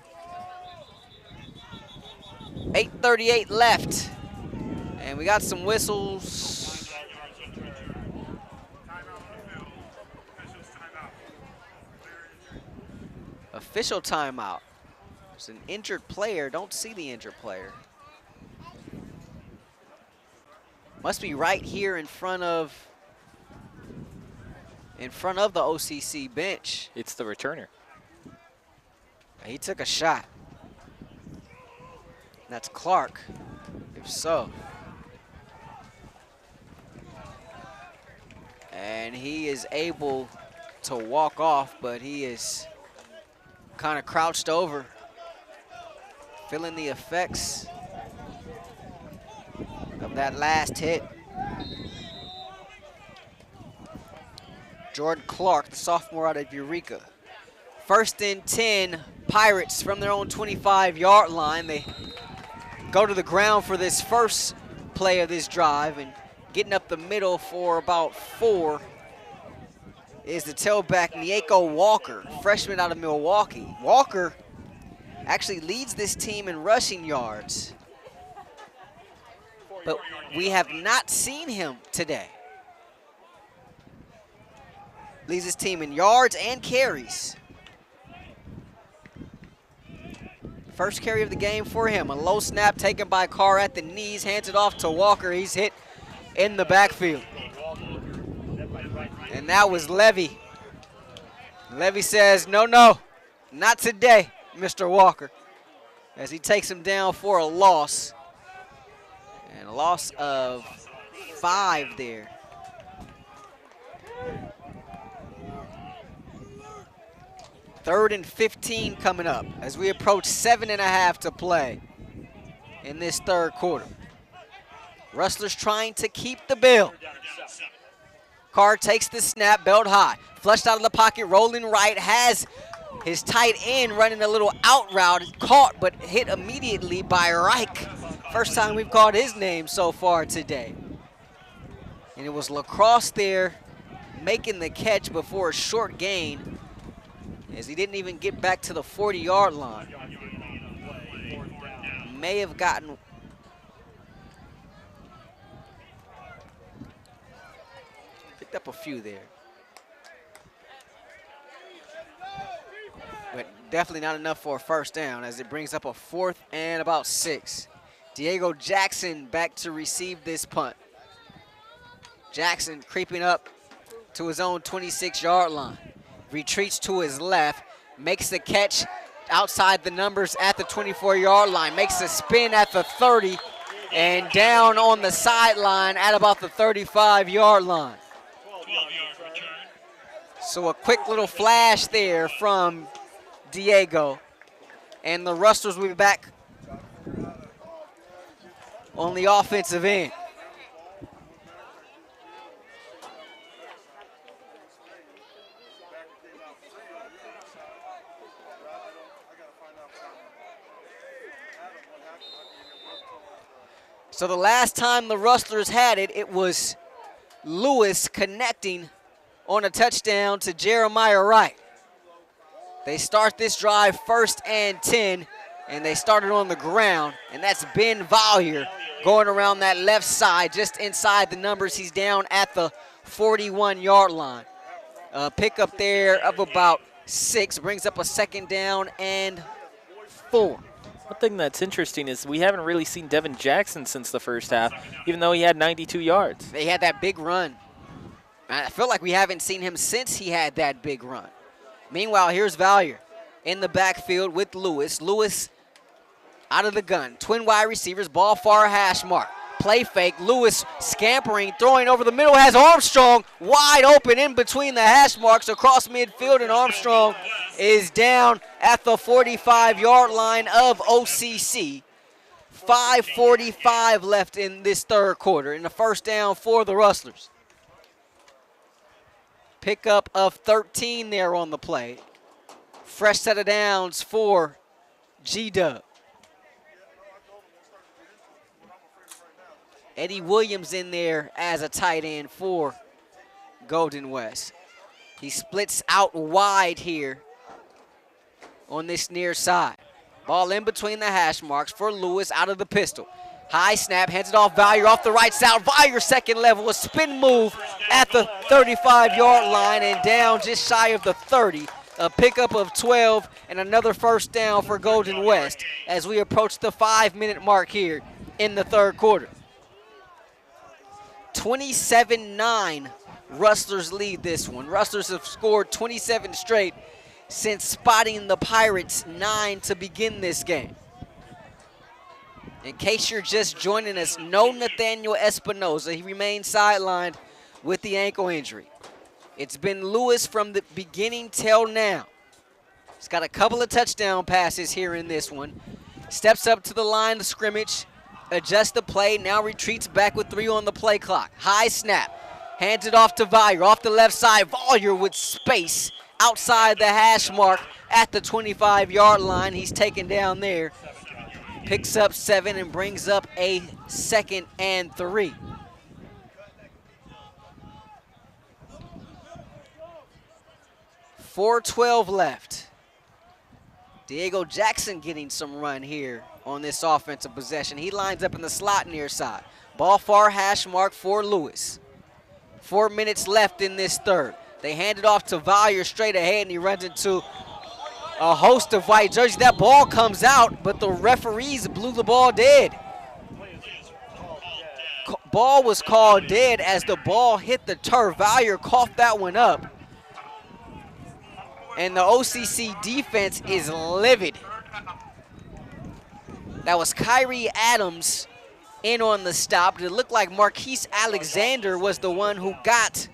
8:38 left. And we got some whistles. Official timeout. It's an injured player. Don't see the injured player. Must be right here in front of the OCC bench. It's the returner. He took a shot. That's Clark, if so. And he is able to walk off, but he is kind of crouched over, feeling the effects of that last hit. Jordan Clark, the sophomore out of Eureka. 1st and 10, Pirates from their own 25-yard line. They go to the ground for this first play of this drive, and getting up the middle for about 4 is the tailback, Nieko Walker, freshman out of Milwaukee. Walker actually leads this team in rushing yards, but we have not seen him today. Leads his team in yards and carries. First carry of the game for him. A low snap taken by Carr at the knees, hands it off to Walker. He's hit in the backfield. And that was Levy. Levy says, no, not today, Mr. Walker, as he takes him down for a loss. And a loss of 5 there. 3rd and 15 coming up as we approach 7.5 to play in this 3rd quarter. Rustlers trying to keep the bill. Carr takes the snap, belt high. Flushed out of the pocket, rolling right, has his tight end running a little out route. Caught, but hit immediately by Reich. First time we've called his name so far today. And it was Lacrosse there making the catch before a short gain, as he didn't even get back to the 40-yard line. May have gotten picked up a few there, but definitely not enough for a first down, as it brings up a 4th and about 6. Diego Jackson back to receive this punt. Jackson creeping up to his own 26-yard line. Retreats to his left, makes the catch outside the numbers at the 24-yard line, makes a spin at the 30, and down on the sideline at about the 35-yard line. So a quick little flash there from Diego, and the Rustlers will be back on the offensive end. So the last time the Rustlers had it, it was Lewis connecting on a touchdown to Jeremiah Wright. They start this drive 1st and 10, and they started on the ground, and that's Ben Valier going around that left side, just inside the numbers. He's down at the 41-yard line. Pickup there of about 6, brings up a 2nd down and 4. One thing that's interesting is we haven't really seen Devin Jackson since the first half, even though he had 92 yards. They had that big run. I feel like we haven't seen him since he had that big run. Meanwhile, here's Valier in the backfield with Lewis. Lewis out of the gun. Twin wide receivers, ball far hash mark. Play fake, Lewis scampering, throwing over the middle, has Armstrong wide open in between the hash marks across midfield, and Armstrong is down at the 45-yard line of OCC. 5:45 left in this 3rd quarter, and a 1st down for the Rustlers. Pickup of 13 there on the play. Fresh set of downs for G-Dub. Eddie Williams in there as a tight end for Golden West. He splits out wide here on this near side. Ball in between the hash marks for Lewis out of the pistol. High snap, hands it off Valier off the right side. Valier 2nd level, a spin move at the 35-yard line and down just shy of the 30. A pickup of 12 and another 1st down for Golden West as we approach the 5-minute mark here in the 3rd quarter. 27-9, Rustlers lead this one. Rustlers have scored 27 straight since spotting the Pirates 9 to begin this game. In case you're just joining us, no Nathaniel Espinoza. He remains sidelined with the ankle injury. It's been Lewis from the beginning till now. He's got a couple of touchdown passes here in this one. Steps up to the line of scrimmage, adjusts the play, now retreats back with 3 on the play clock. High snap, hands it off to Valier, off the left side. Valier with space outside the hash mark at the 25-yard line. He's taken down there. Picks up 7 and brings up a 2nd and 3. .412 left. Diego Jackson getting some run here on this offensive possession. He lines up in the slot near side. Ball far hash mark for Lewis. 4 minutes left in this 3rd. They hand it off to Valier straight ahead, and he runs into a host of white jerseys. That ball comes out, but the referees blew the ball dead. Ball was called dead as the ball hit the turf. Valier coughed that one up. And the OCC defense is livid. That was Kyrie Adams in on the stop. It looked like Marquise Alexander was the one who got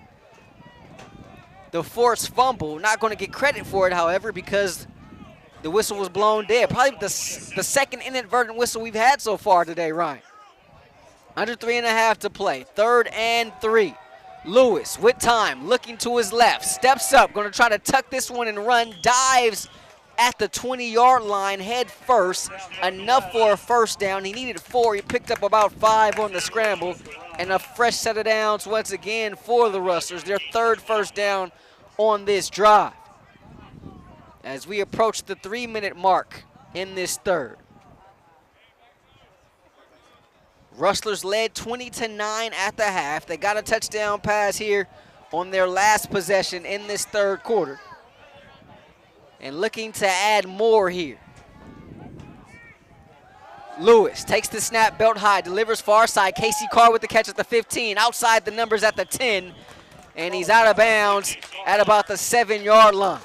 the forced fumble. Not going to get credit for it, however, because the whistle was blown dead. Probably the second inadvertent whistle we've had so far today, Ryan. Under 3.5 to play. 3rd and 3. Lewis with time, looking to his left, steps up, going to try to tuck this one and run, dives at the 20-yard line head first, enough for a first down. He needed 4. He picked up about 5 on the scramble, and a fresh set of downs once again for the Rustlers, their 3rd first down on this drive. As we approach the 3-minute mark in this 3rd. Rustlers led 20-9 at the half. They got a touchdown pass here on their last possession in this 3rd quarter. And looking to add more here. Lewis takes the snap, belt high, delivers far side. Casey Carr with the catch at the 15, outside the numbers at the 10, and he's out of bounds at about the 7-yard line.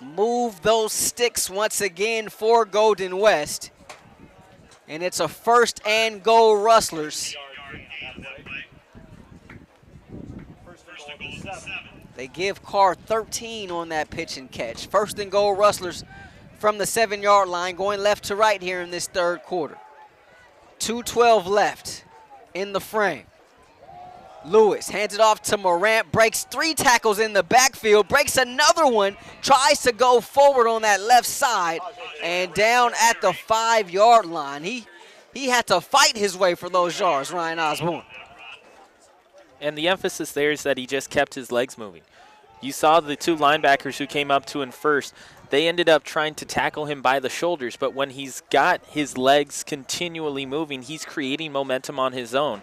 Move those sticks once again for Golden West. And it's a 1st and goal Rustlers. They give Carr 13 on that pitch and catch. 1st and goal Rustlers from the 7-yard line, going left to right here in this 3rd quarter. 2:12 left in the frame. Lewis hands it off to Morant, breaks 3 tackles in the backfield, breaks another one, tries to go forward on that left side, and down at the 5-yard line. He had to fight his way for those yards, Ryan Osborn. And the emphasis there is that he just kept his legs moving. You saw the 2 linebackers who came up to him first. They ended up trying to tackle him by the shoulders, but when he's got his legs continually moving, he's creating momentum on his own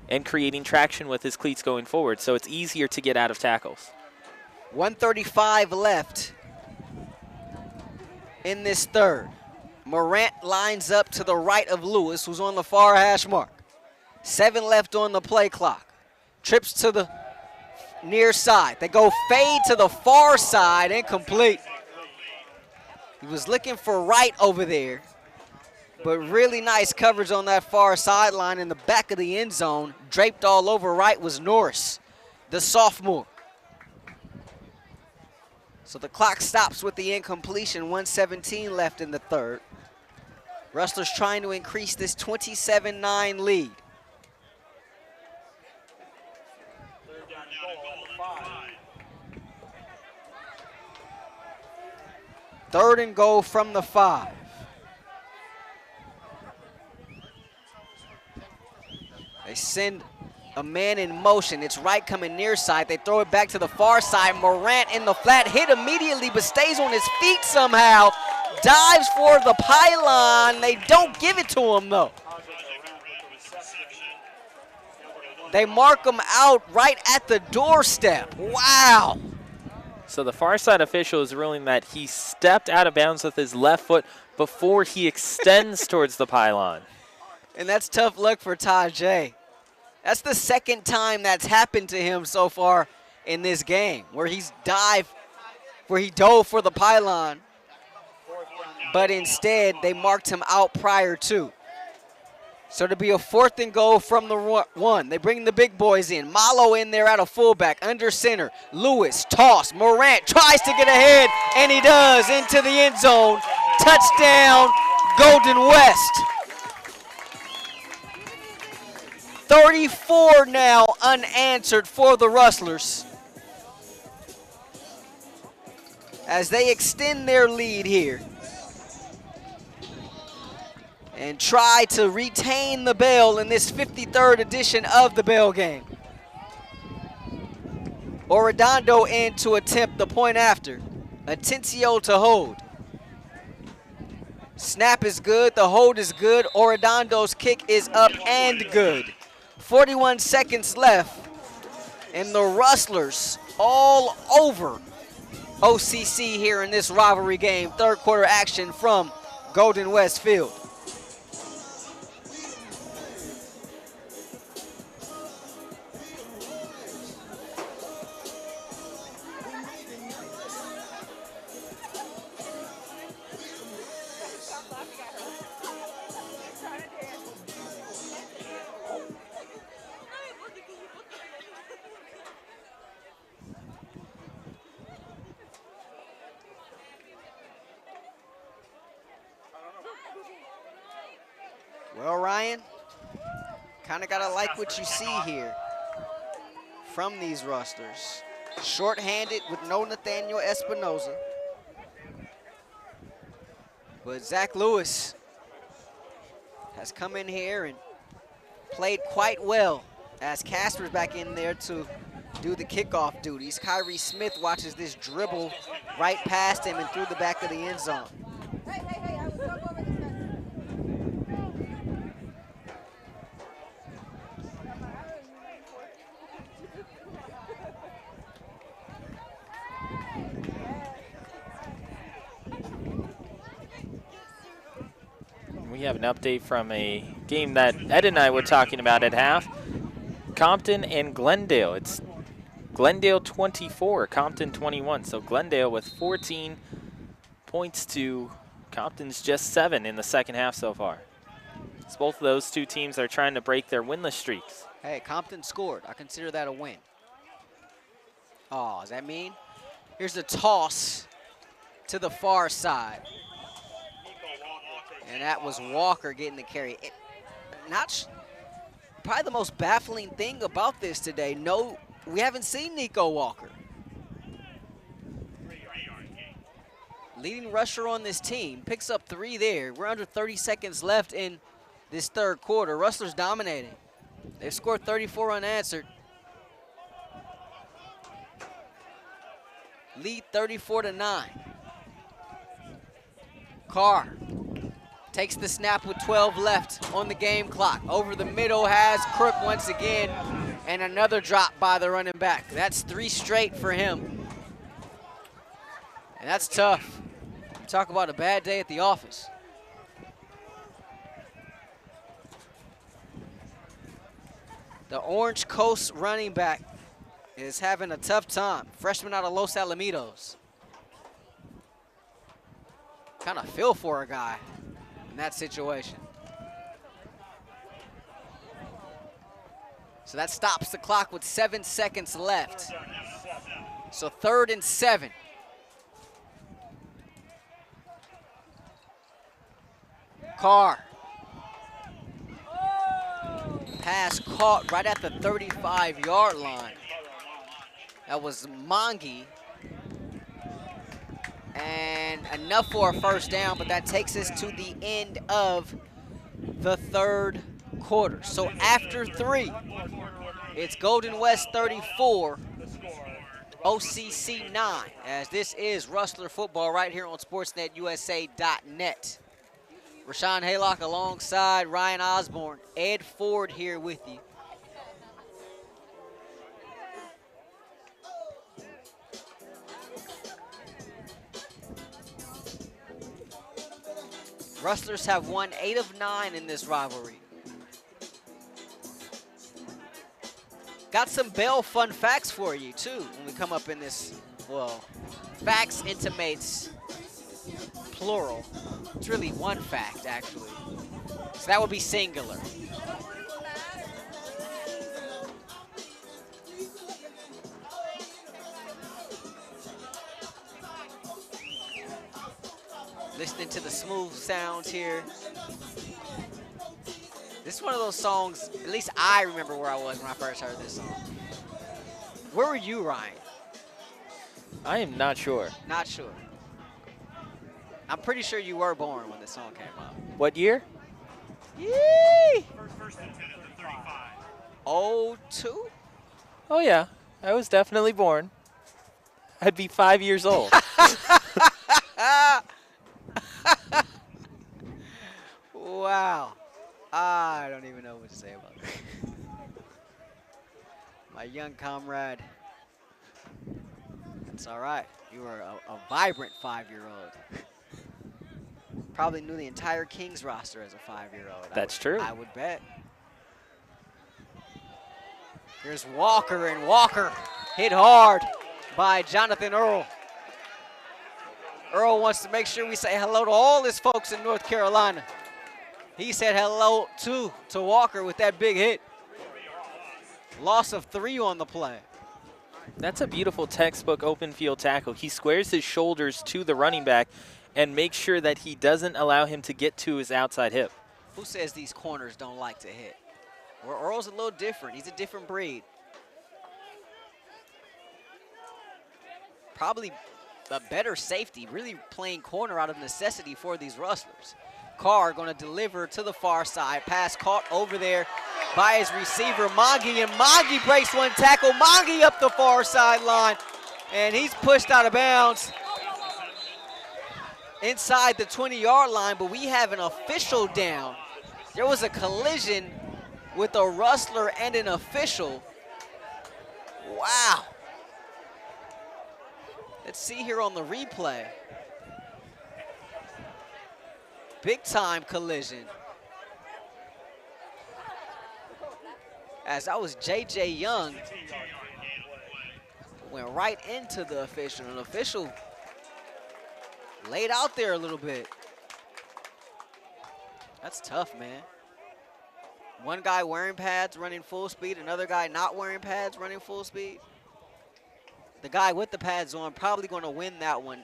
and creating traction with his cleats going forward, so it's easier to get out of tackles. 1:35 left in this 3rd. Morant lines up to the right of Lewis, who's on the far hash mark. 7 left on the play clock. Trips to the near side. They go fade to the far side, incomplete. He was looking for right over there, but really nice coverage on that far sideline in the back of the end zone. Draped all over right was Norris, the sophomore. So the clock stops with the incompletion, 1:17 left in the 3rd. Rustlers trying to increase this 27-9 lead. Third and goal from the 5. They send a man in motion. It's right coming near side. They throw it back to the far side. Morant in the flat, hit immediately, but stays on his feet somehow. Dives for the pylon. They don't give it to him, though. They mark him out right at the doorstep. Wow. So the far side official is ruling that he stepped out of bounds with his left foot before he extends towards the pylon. And that's tough luck for Tajay. That's the 2nd time that's happened to him so far in this game, where he dove for the pylon, but instead they marked him out prior to. So to be a 4th and goal from the 1. They bring the big boys in. Malo in there at a fullback, under center. Lewis, toss. Morant tries to get ahead, and he does, into the end zone. Touchdown, Golden West. 34 now unanswered for the Rustlers, as they extend their lead here and try to retain the bell in this 53rd edition of the bell game. Arredondo in to attempt the point after. Atencio to hold. Snap is good, the hold is good. Arredondo's kick is up and good. 41 seconds left, and the Rustlers all over OCC here in this rivalry game. 3rd quarter action from Golden West Field. Well, Ryan, kind of got to like what you see here from these Rustlers. Short-handed with no Nathaniel Espinoza. But Zach Lewis has come in here and played quite well as Casper's back in there to do the kickoff duties. Kyrie Smith watches this dribble right past him and through the back of the end zone. We have an update from a game that Ed and I were talking about at half. Compton and Glendale. It's Glendale 24, Compton 21. So Glendale with 14 points to Compton's just 7 in the second half so far. So both of those two teams are trying to break their winless streaks. Hey, Compton scored. I consider that a win. Oh, does that mean? Here's the toss to the far side. And that was Walker getting the carry. Probably the most baffling thing about this today, no, we haven't seen Nico Walker. Leading rusher on this team, picks up 3 there. We're under 30 seconds left in this third quarter. Rustlers dominating. They've scored 34 unanswered. Lead 34-9. Carr takes the snap with 12 left on the game clock. Over the middle has Crook once again, and another drop by the running back. That's 3 straight for him. And that's tough. Talk about a bad day at the office. The Orange Coast running back is having a tough time. Freshman out of Los Alamitos. Kind of feel for a guy in that situation. So that stops the clock with 7 seconds left. So 3rd and 7. Carr. Pass caught right at the 35-yard line. That was Mongi. And enough for a first down, but that takes us to the end of the third quarter. So after 3, it's Golden West 34, OCC 9, as this is Rustler football right here on SportsNetUSA.net. Rahshaun Haylock alongside Ryan Osborn, Ed Ford here with you. Rustlers have won 8 of 9 in this rivalry. Got some Bell fun facts for you, too, when we come up in this, well, facts intimates plural. It's really one fact, actually. So that would be singular. Listening to the smooth sounds here. This is one of those songs, at least I remember where I was when I first heard this song. Where were you, Ryan? I am not sure. Not sure. I'm pretty sure you were born when this song came out. What year? Yee! First and 10 at the 35. 02? Oh, yeah. I was definitely born. I'd be 5 years old. Wow. I don't even know what to say about that. My young comrade. It's all right. You were a vibrant 5-year-old. Probably knew the entire Kings roster as a 5-year-old. That's true. I would bet. Here's Walker, and Walker hit hard by Jonathan Earl. Earl wants to make sure we say hello to all his folks in North Carolina. He said hello to Walker with that big hit. Loss of 3 on the play. That's a beautiful textbook open field tackle. He squares his shoulders to the running back and makes sure that he doesn't allow him to get to his outside hip. Who says these corners don't like to hit? Well, Earl's a little different. He's a different breed. Probably a better safety, really playing corner out of necessity for these Rustlers. Carr going to deliver to the far side. Pass caught over there by his receiver, Mongi, and Mongi breaks one tackle. Mongi up the far sideline, and he's pushed out of bounds inside the 20-yard line, but we have an official down. There was a collision with a Rustler and an official. Wow. Let's see here on the replay. Big time collision. As that was J.J. Young. Went right into the official. An official laid out there a little bit. That's tough, man. One guy wearing pads running full speed, another guy not wearing pads running full speed. The guy with the pads on probably going to win that one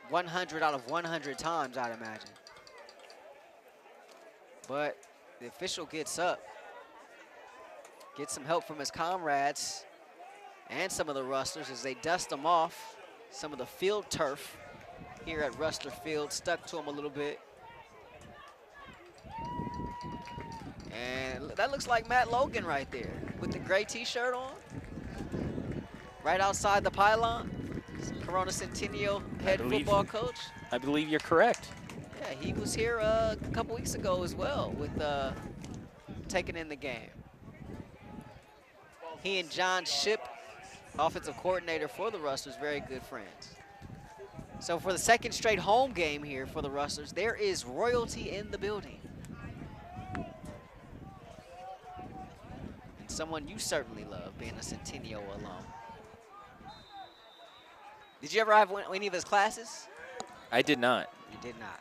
100 out of 100 times, I'd imagine. But the official gets up, gets some help from his comrades and some of the Rustlers as they dust them off. Some of the field turf here at Rustler Field stuck to him a little bit. And that looks like Matt Logan right there with the gray t-shirt on. Right outside the pylon. Corona Centennial head football coach. I believe you're correct. Yeah, he was here a couple weeks ago as well with taking in the game. He and John Shipp, offensive coordinator for the Rustlers, very good friends. So for the second straight home game here for the Rustlers, there is royalty in the building. And someone you certainly love, being a Centennial alum. Did you ever have any of his classes? I did not. You did not.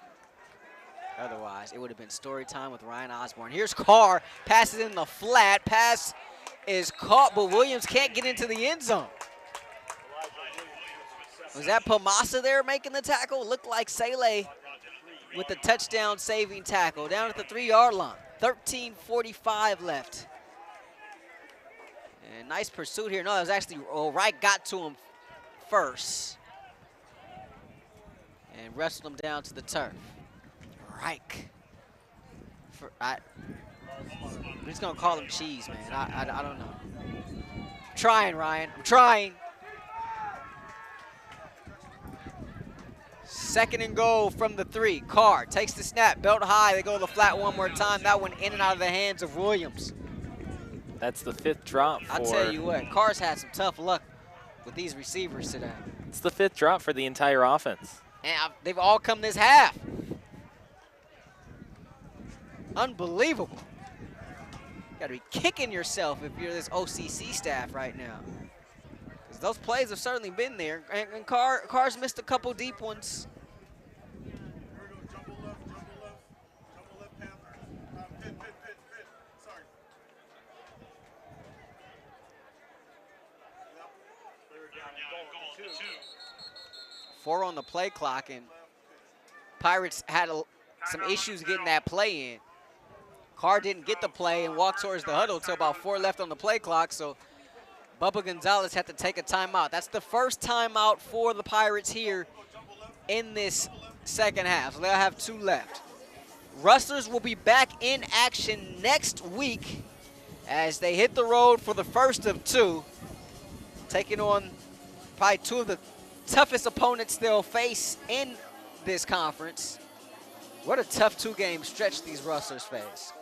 Otherwise, it would have been story time with Ryan Osborn. Here's Carr, passes in the flat. Pass is caught, but Williams can't get into the end zone. Was that Pomasa there making the tackle? Looked like Sele with the touchdown saving tackle down at the 3-yard line. 13:45 left. And nice pursuit here. No, it was actually Wright got to him first and wrestled him down to the turf. Reich. I'm just gonna call him Cheese, man. I don't know. I'm trying, Ryan. I'm trying. Second and goal from the 3. Carr takes the snap, belt high. They go to the flat one more time. That one in and out of the hands of Williams. That's the 5th drop for... I'll tell you what, Carr's had some tough luck with these receivers today. It's the 5th drop for the entire offense. And they've all come this half. Unbelievable. You gotta be kicking yourself if you're this OCC staff right now. Because those plays have certainly been there. And Carr's missed a couple deep ones. Four on the play clock, and Pirates had some issues getting that play in. Carr didn't get the play and walked towards the huddle until about 4 left on the play clock, so Bubba Gonzalez had to take a timeout. That's the first timeout for the Pirates here in this second half, so they'll have 2 left. Rustlers will be back in action next week as they hit the road for the first of 2, taking on probably 2 of the toughest opponents they'll face in this conference. What a tough 2-game stretch these Rustlers face.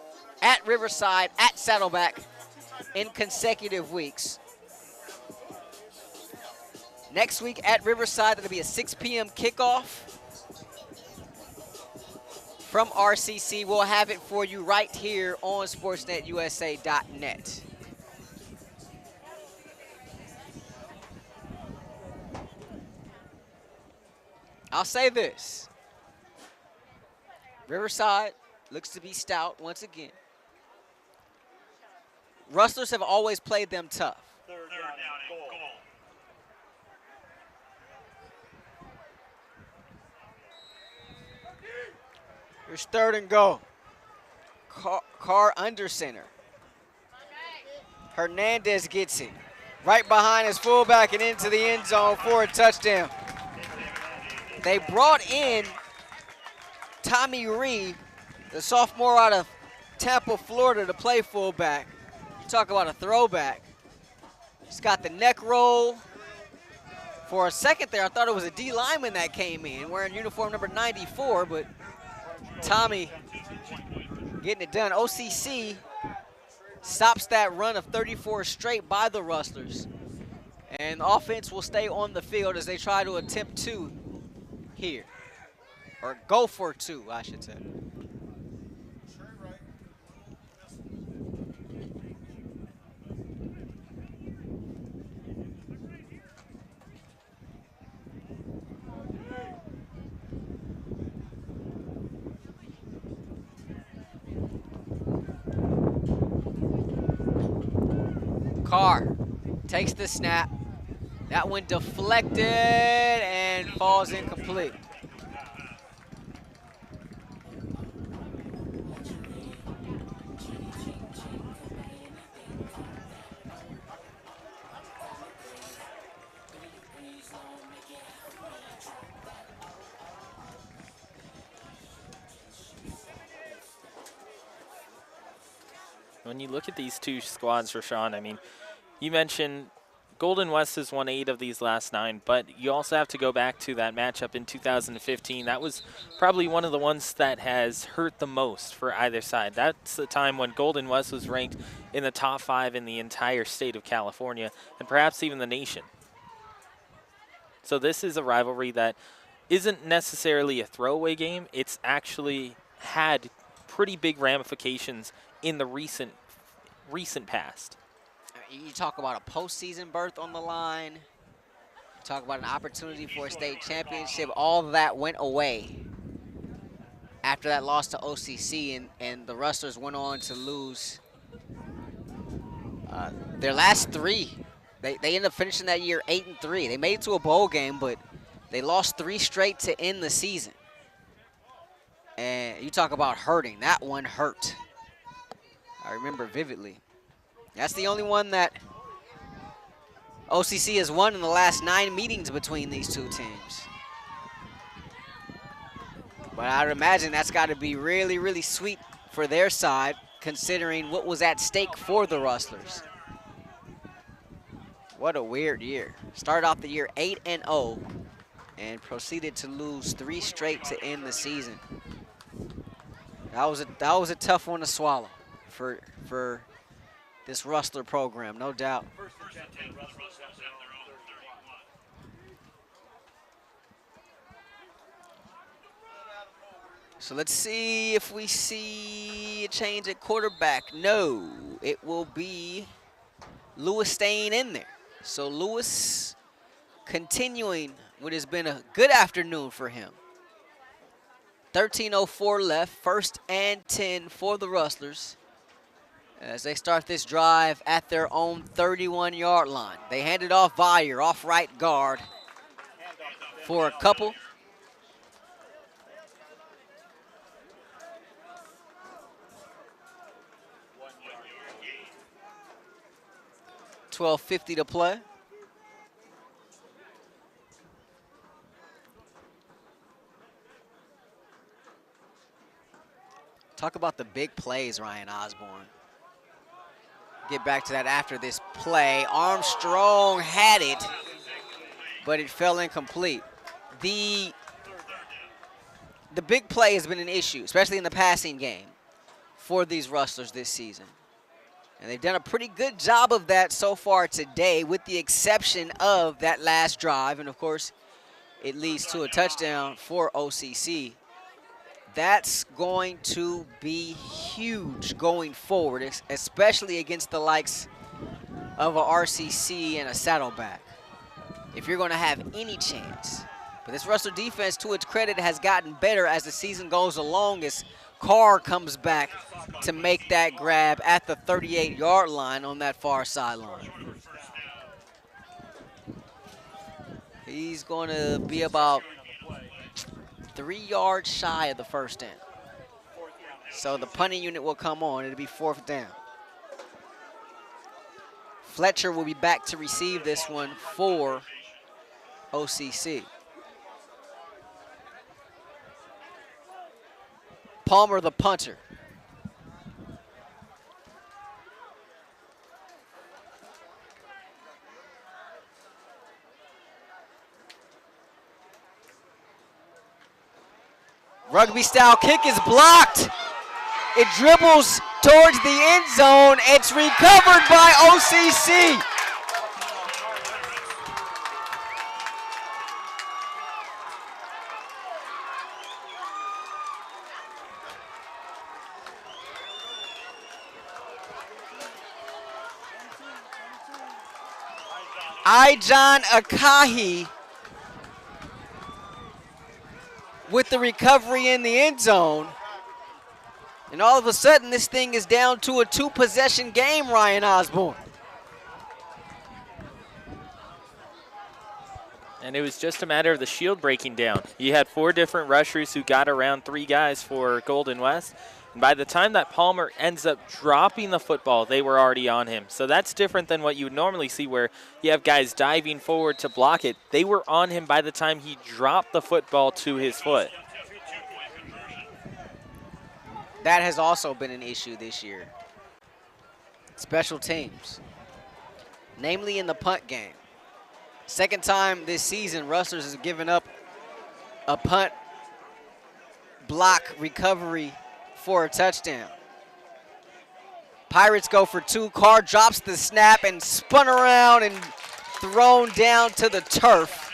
At Riverside, at Saddleback in consecutive weeks. Next week at Riverside, that'll be a 6 p.m. kickoff from RCC. We'll have it for you right here on sportsnetusa.net. I'll say this. Riverside looks to be stout once again. Rustlers have always played them tough. Third down and goal. Here's 3rd and goal. Carr under center. Hernandez gets it. Right behind his fullback and into the end zone for a touchdown. They brought in Tommy Reed, the sophomore out of Tampa, Florida, to play fullback. You talk about a throwback. He's got the neck roll. For a second there, I thought it was a D lineman that came in wearing uniform number 94, but Tommy getting it done. OCC stops that run of 34 straight by the Rustlers. And the offense will stay on the field as they try to attempt 2 here. Or go for 2, I should say. Carr takes the snap. That one deflected and falls incomplete. When you look at these two squads, Rahshaun, I mean, you mentioned Golden West has won 8 of these last 9, but you also have to go back to that matchup in 2015. That was probably one of the ones that has hurt the most for either side. That's the time when Golden West was ranked in the top 5 in the entire state of California and perhaps even the nation. So this is a rivalry that isn't necessarily a throwaway game. It's actually had pretty big ramifications in the recent past. You talk about a postseason berth on the line. You talk about an opportunity for a state championship. All of that went away after that loss to OCC, and the Rustlers went on to lose their last 3. They ended up finishing that year 8-3. They made it to a bowl game, but they lost 3 straight to end the season. And you talk about hurting. That one hurt. I remember vividly. That's the only one that OCC has won in the last 9 meetings between these two teams. But I would imagine that's got to be really, really sweet for their side, considering what was at stake for the Rustlers. What a weird year. Started off the year 8-0 and proceeded to lose 3 straight to end the season. That was a tough one to swallow for this Rustler program, no doubt. So let's see if we see a change at quarterback. No, it will be Lewis staying in there. So Lewis continuing what has been a good afternoon for him. 13:04 left, 1st and 10 for the Rustlers as they start this drive at their own 31-yard line. They hand it off Vire, off right guard for a couple. $12:50 to play. Talk about the big plays, Ryan Osborn. Get back to that after this play. Armstrong had it, but it fell incomplete. The big play has been an issue, especially in the passing game for these Rustlers this season. And they've done a pretty good job of that so far today, with the exception of that last drive. And, of course, it leads to a touchdown for OCC. That's going to be huge going forward, especially against the likes of a RCC and a Saddleback, if you're going to have any chance. But this Rustler defense, to its credit, has gotten better as the season goes along, as Carr comes back to make that grab at the 38-yard line on that far sideline. He's going to be about 3 yards shy of the first end. So the punting unit will come on. It'll be 4th down. Fletcher will be back to receive this one for OCC. Palmer, the punter. Rugby style kick is blocked. It dribbles towards the end zone. It's recovered by OCC. Ijon Akahi with the recovery in the end zone. And all of a sudden, this thing is down to a 2-possession game, Ryan Osborn. And it was just a matter of the shield breaking down. You had 4 different rushers who got around 3 guys for Golden West. And by the time that Palmer ends up dropping the football, they were already on him. So that's different than what you would normally see where you have guys diving forward to block it. They were on him by the time he dropped the football to his foot. That has also been an issue this year. Special teams, namely in the punt game. Second time this season, Rustlers has given up a punt block recovery for a touchdown. Pirates go for 2. Carr drops the snap and spun around and thrown down to the turf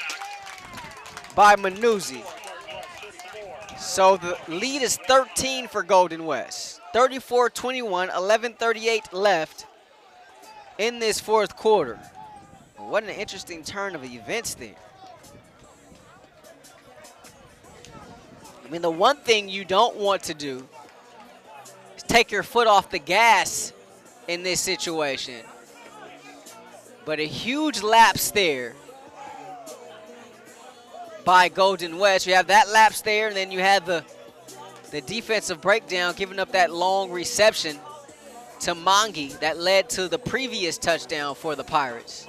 by Manuzzi. So the lead is 13 for Golden West. 34-21, 11:38 left in this 4th quarter. What an interesting turn of events there. I mean, the one thing you don't want to do is take your foot off the gas in this situation. But a huge lapse there by Golden West. You have that lapse there, and then you have the defensive breakdown, giving up that long reception to Mongi that led to the previous touchdown for the Pirates.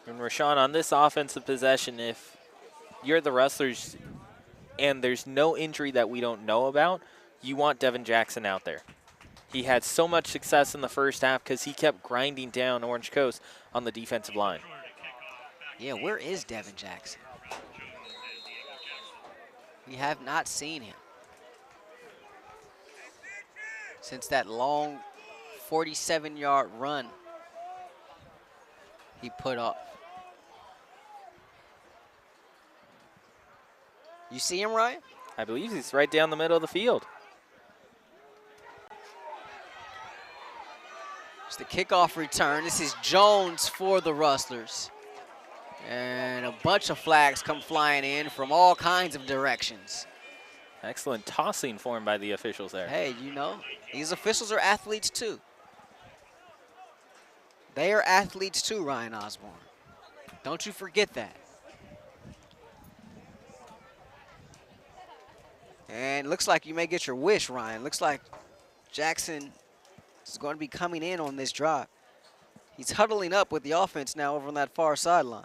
And Rahshaun, on this offensive possession, if you're the Rustlers and there's no injury that we don't know about, you want Devin Jackson out there. He had so much success in the first half because he kept grinding down Orange Coast on the defensive line. Yeah, where is Devin Jackson? We have not seen him since that long 47-yard run he put up. You see him, Ryan? I believe he's right down the middle of the field. It's the kickoff return. This is Jones for the Rustlers. And a bunch of flags come flying in from all kinds of directions. Excellent tossing for him by the officials there. Hey, you know, these officials are athletes too. They are athletes too, Ryan Osborn. Don't you forget that. And looks like you may get your wish, Ryan. Looks like Jackson is going to be coming in on this drive. He's huddling up with the offense now over on that far sideline.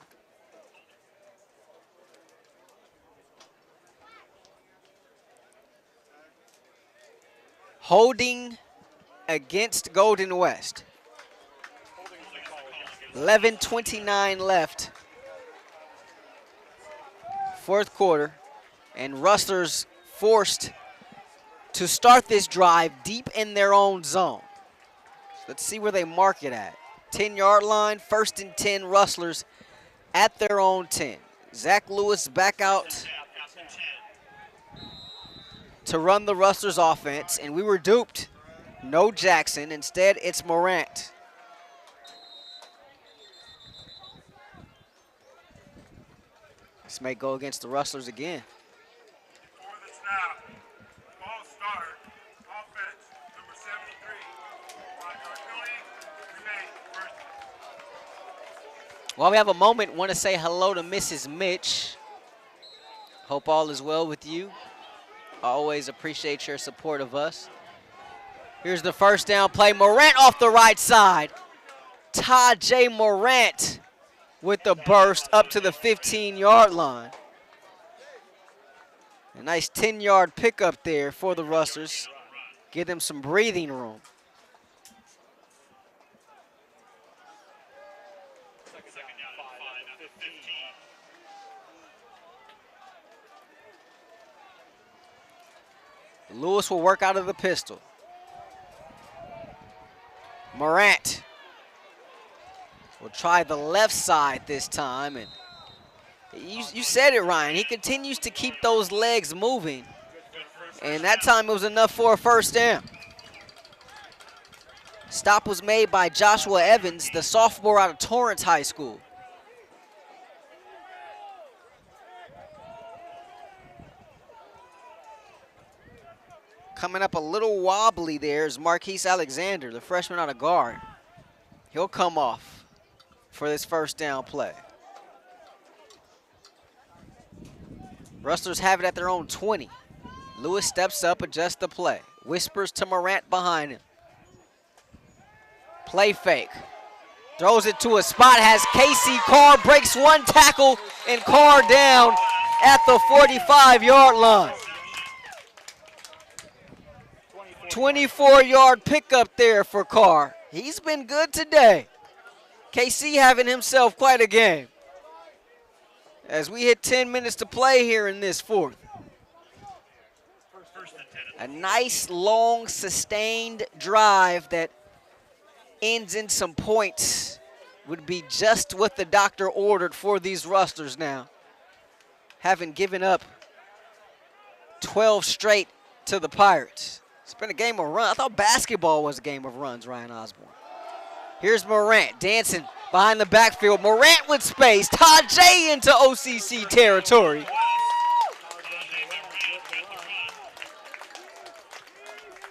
Holding against Golden West. 11:29 left. 4th quarter. And Rustlers forced to start this drive deep in their own zone. So let's see where they mark it at. 10-yard line, 1st and 10, Rustlers at their own 10. Zach Lewis back out to run the Rustlers offense, and we were duped. No Jackson. Instead, it's Morant. This may go against the Rustlers again. Before the snap, ball start, offense, number 73. 5-yard penalty, remain first. While we have a moment, want to say hello to Mrs. Mitch. Hope all is well with you. Always appreciate your support of us. Here's the first down play. Morant off the right side. Todd J. Morant with the burst up to the 15-yard line. A nice 10-yard pickup there for the Rustlers. Give them some breathing room. Lewis will work out of the pistol. Morant will try the left side this time. And you said it, Ryan. He continues to keep those legs moving. And that time it was enough for a first down. Stop was made by Joshua Evans, the sophomore out of Torrance High School. Coming up a little wobbly there is Marquise Alexander, the freshman out of guard. He'll come off for this first down play. Rustlers have it at their own 20. Lewis steps up, adjusts the play. Whispers to Morant behind him. Play fake. Throws it to a spot, has Casey Carr, breaks one tackle, and Carr down at the 45-yard line. 24-yard pickup there for Carr. He's been good today. KC having himself quite a game. As we hit 10 minutes to play here in this fourth. A nice, long, sustained drive that ends in some points would be just what the doctor ordered for these Rustlers now. Having given up 12 straight to the Pirates. It's been a game of runs. I thought basketball was a game of runs, Ryan Osborn. Here's Morant dancing behind the backfield. Morant with space. Todd J into OCC territory.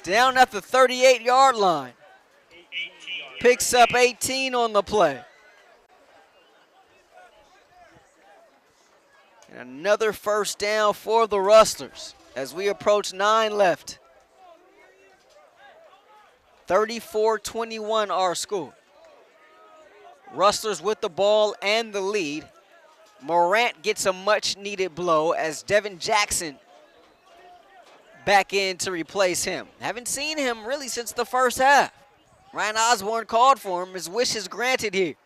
Down at the 38-yard line. Picks up 18 on the play. And another first down for the Rustlers as we approach 9 left. 34-21 our score. Rustlers with the ball and the lead. Morant gets a much-needed blow as Devin Jackson back in to replace him. Haven't seen him really since the first half. Ryan Osborn called for him. His wish is granted here.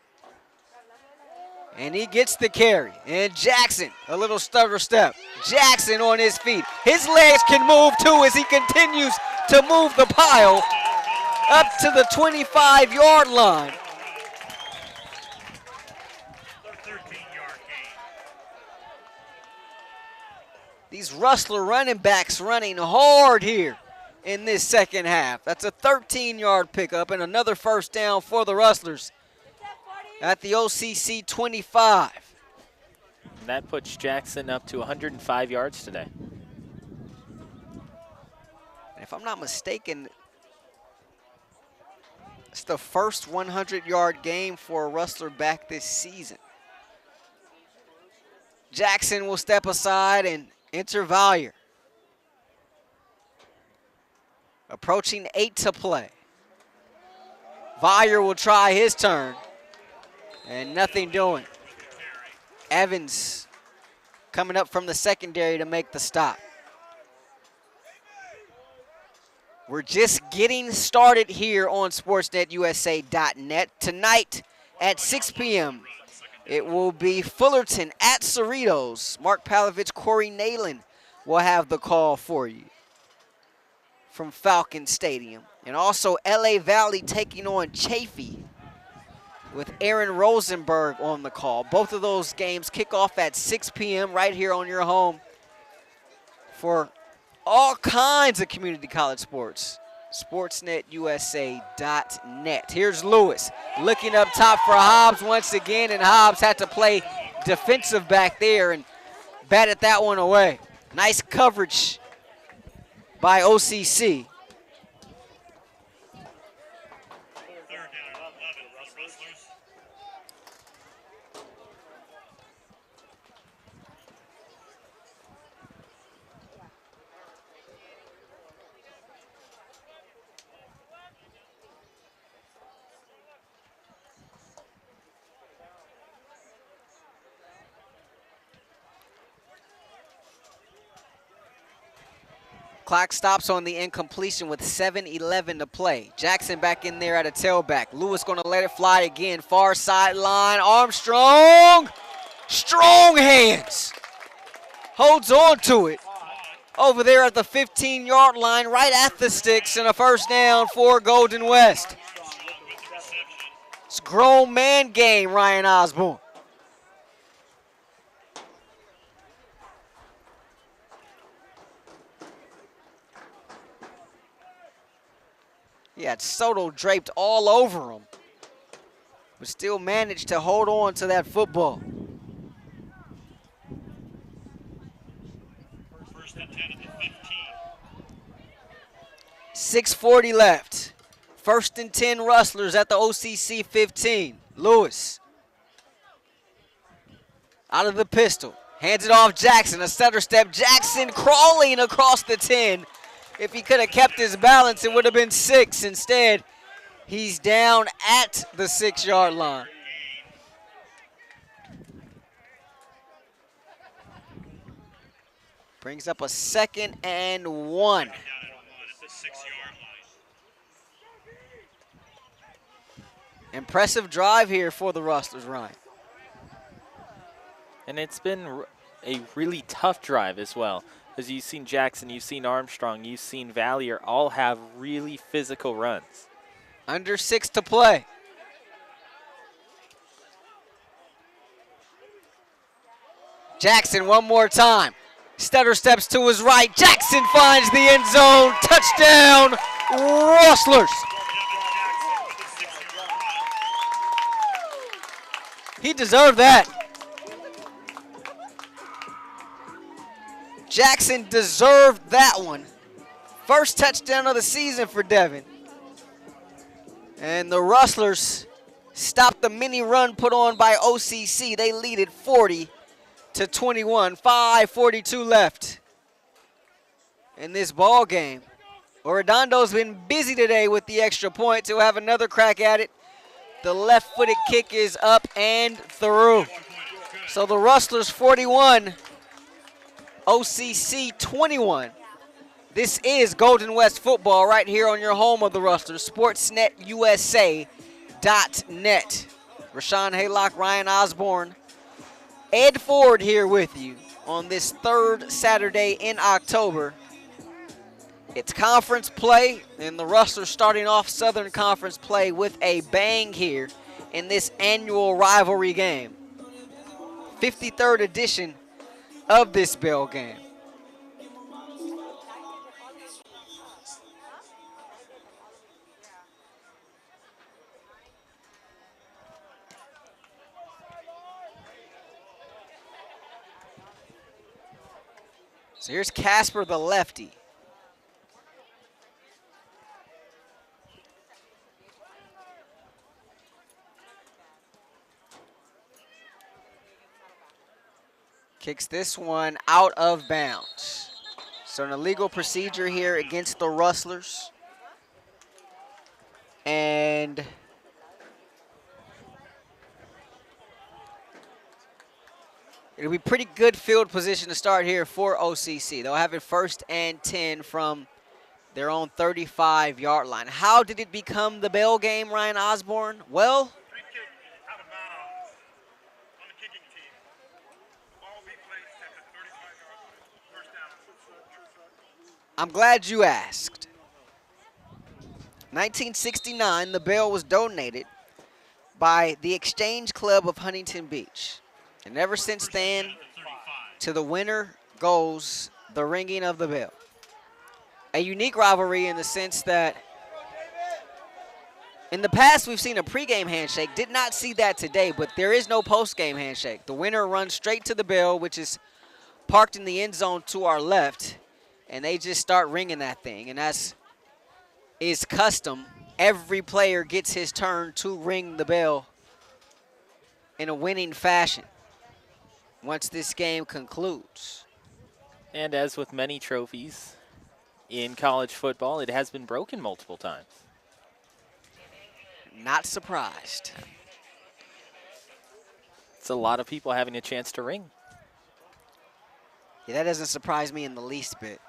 And he gets the carry. And Jackson, a little stutter step. Jackson on his feet. His legs can move too as he continues to move the pile up to the 25-yard line. 13-yard gain. These Rustler running backs running hard here in this second half. That's a 13-yard pickup and another first down for the Rustlers at the OCC 25. And that puts Jackson up to 105 yards today. And if I'm not mistaken, it's the first 100-yard game for a Rustler back this season. Jackson will step aside and enter Valier. Approaching 8 to play. Valier will try his turn. And nothing doing. Evans coming up from the secondary to make the stop. We're just getting started here on SportsNetUSA.net. Tonight at 6 p.m., it will be Fullerton at Cerritos. Mark Palovich, Corey Nalen will have the call for you from Falcon Stadium. And also LA Valley taking on Chafee with Aaron Rosenberg on the call. Both of those games kick off at 6 p.m. right here on your home for all kinds of community college sports. SportsNetUSA.net. Here's Lewis looking up top for Hobbs once again, and Hobbs had to play defensive back there and batted that one away. Nice coverage by OCC. Clock stops on the incompletion with 7:11 to play. Jackson back in there at a tailback. Lewis going to let it fly again. Far sideline. Armstrong. Strong hands. Holds on to it. Over there at the 15-yard line, right at the sticks, and a first down for Golden West. It's a grown man game, Ryan Osborn. He had Soto draped all over him, but still managed to hold on to that football. First and 10 at the 15. 6:40 left. First and 10 Rustlers at the OCC 15. Lewis out of the pistol. Hands it off Jackson. A stutter step. Jackson crawling across the 10. If he could have kept his balance, it would have been 6. Instead, he's down at the 6-yard line. Brings up a 2nd and 1. Down at 1 at the 6-yard line. Impressive drive here for the Rustlers, Ryan. And it's been a really tough drive as well. As you've seen Jackson, you've seen Armstrong, you've seen Valier all have really physical runs. Under 6 to play. Jackson one more time. Stutter steps to his right. Jackson finds the end zone. Touchdown, Rustlers. He deserved that. Jackson deserved that one. First touchdown of the season for Devin. And the Rustlers stopped the mini run put on by OCC. They lead it 40-21. 5:42 left in this ball game. Oredondo's been busy today with the extra point. To have another crack at it. The left-footed kick is up and through. So the Rustlers 41, OCC 21. This is Golden West football right here on your home of the Rustlers, SportsNetUSA.net. Rahshaun Haylock, Ryan Osborn, Ed Ford here with you on this third Saturday in October. It's conference play, and the Rustlers starting off Southern Conference play with a bang here in this annual rivalry game. 53rd edition of this bell game. So here's Casper the lefty. Kicks this one out of bounds. So an illegal procedure here against the Rustlers. And it'll be pretty good field position to start here for OCC. They'll have it 1st and 10 from their own 35-yard line. How did it become the bell game, Ryan Osborn? Well, Free kick out of bounds on the kicking team. The ball will be placed at the 35-yard line. First down. I'm glad you asked. 1969, the bell was donated by the Exchange Club of Huntington Beach. And ever since then, to the winner goes the ringing of the bell. A unique rivalry in the sense that in the past we've seen a pregame handshake. Did not see that today, but there is no postgame handshake. The winner runs straight to the bell, which is parked in the end zone to our left, and they just start ringing that thing. And as is custom, every player gets his turn to ring the bell in a winning fashion once this game concludes. And as with many trophies in college football, it has been broken multiple times. Not surprised. It's a lot of people having a chance to ring. Yeah, that doesn't surprise me in the least bit.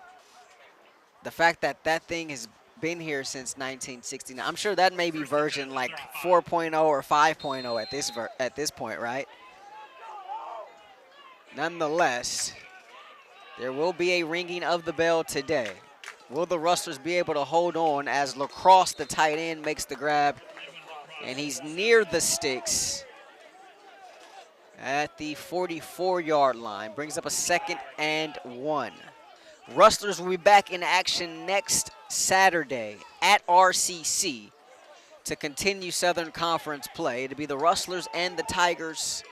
the fact that that thing has been here since 1969. I'm sure that may be version like 4.0 or 5.0 at this point, right? Nonetheless, there will be a ringing of the bell today. Will the Rustlers be able to hold on as Lacrosse, the tight end, makes the grab, and he's near the sticks at the 44-yard line. Brings up a 2nd and 1. Rustlers will be back in action next Saturday at RCC to continue Southern Conference play. It'll be the Rustlers and the Tigers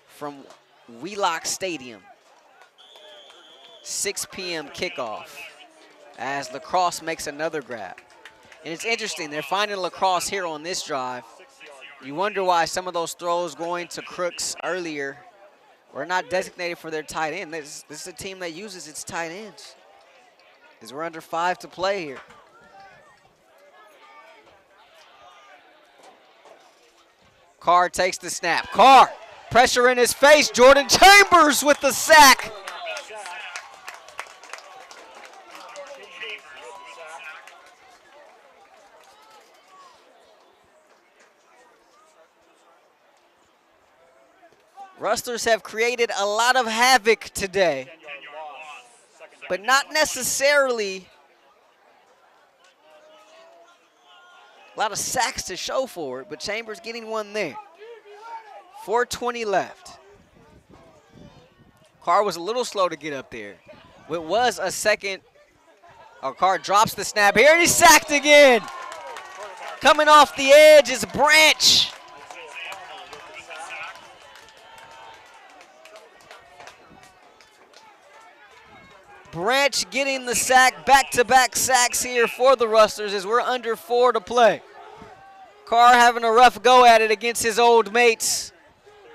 from Wheelock Stadium. 6 p.m. kickoff as Lacrosse makes another grab. And it's interesting, they're finding Lacrosse here on this drive. You wonder why some of those throws going to Crooks earlier were not designated for their tight end. This is a team that uses its tight ends, as we're under 5 to play here. Carr takes the snap. Carr, pressure in his face. Jordan Chambers with the sack. Rustlers have created a lot of havoc today, but not necessarily a lot of sacks to show for it, but Chambers getting one there. 4:20 left. Carr was a little slow to get up there. It was a second. Carr drops the snap here, and he's sacked again. Coming off the edge is Branch. Branch getting the sack, back-to-back sacks here for the Rustlers as we're under 4 to play. Carr having a rough go at it against his old mates.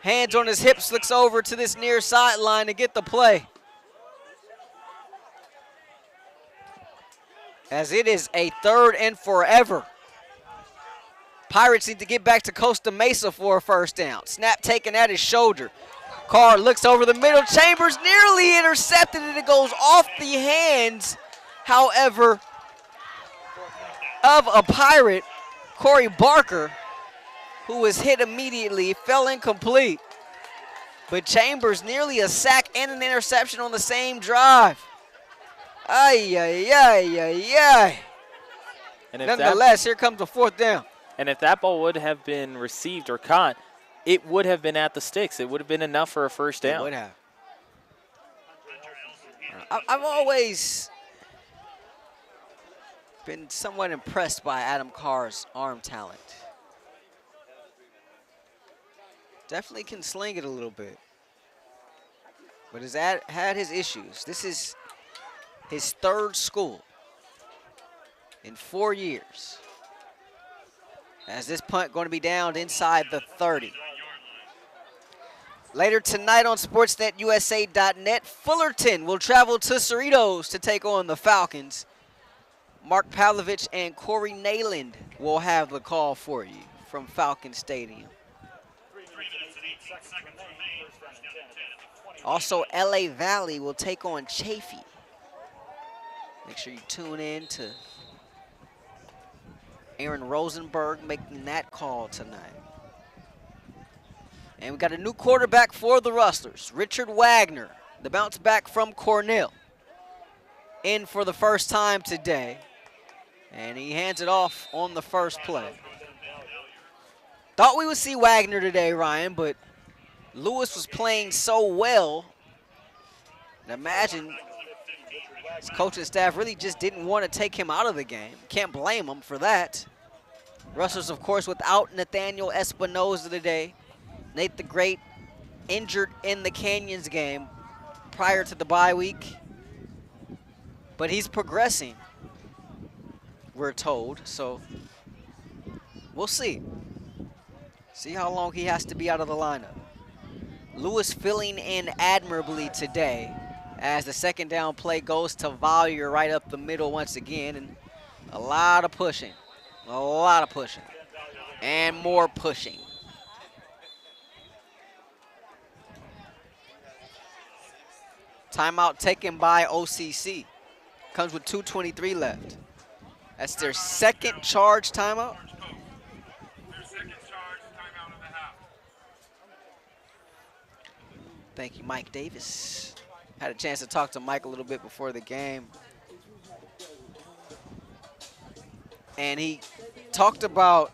Hands on his hips, looks over to this near sideline to get the play. As it is a 3rd and forever. Pirates need to get back to Costa Mesa for a first down. Snap taken at his shoulder. Carr looks over the middle. Chambers nearly intercepted it. It goes off the hands, however, of a Pirate, Corey Barker, who was hit immediately, fell incomplete. But Chambers nearly a sack and an interception on the same drive. Ay, ay, ay, ay, ay. Nonetheless, here comes the 4th down. And if that ball would have been received or caught, it would have been at the sticks. It would have been enough for a first down. It would have. I've always been somewhat impressed by Adam Carr's arm talent. Definitely can sling it a little bit, but has had his issues. This is his 3rd school in 4 years. As this punt going to be downed inside the 30. Later tonight on SportsNetUSA.net, Fullerton will travel to Cerritos to take on the Falcons. Mark Pavlovich and Corey Nayland will have the call for you from Falcon Stadium. Also, LA Valley will take on Chaffee. Make sure you tune in to Aaron Rosenberg making that call tonight. And we got a new quarterback for the Rustlers, Richard Wagner, the bounce back from Cornell, in for the first time today. And he hands it off on the first play. Thought we would see Wagner today, Ryan, but Lewis was playing so well. And imagine his coaching staff really just didn't want to take him out of the game. Can't blame him for that. Rustlers, of course, without Nathaniel Espinoza today. Nate the Great injured in the Canyons game prior to the bye week. But he's progressing, we're told. So we'll see. See how long he has to be out of the lineup. Lewis filling in admirably today as the 2nd down play goes to Valier right up the middle once again. And a lot of pushing. A lot of pushing. And more pushing. Timeout taken by OCC. Comes with 2:23 left. That's their second charge timeout. Their second charge timeout of the half. Thank you, Mike Davis. Had a chance to talk to Mike a little bit before the game. And he talked about,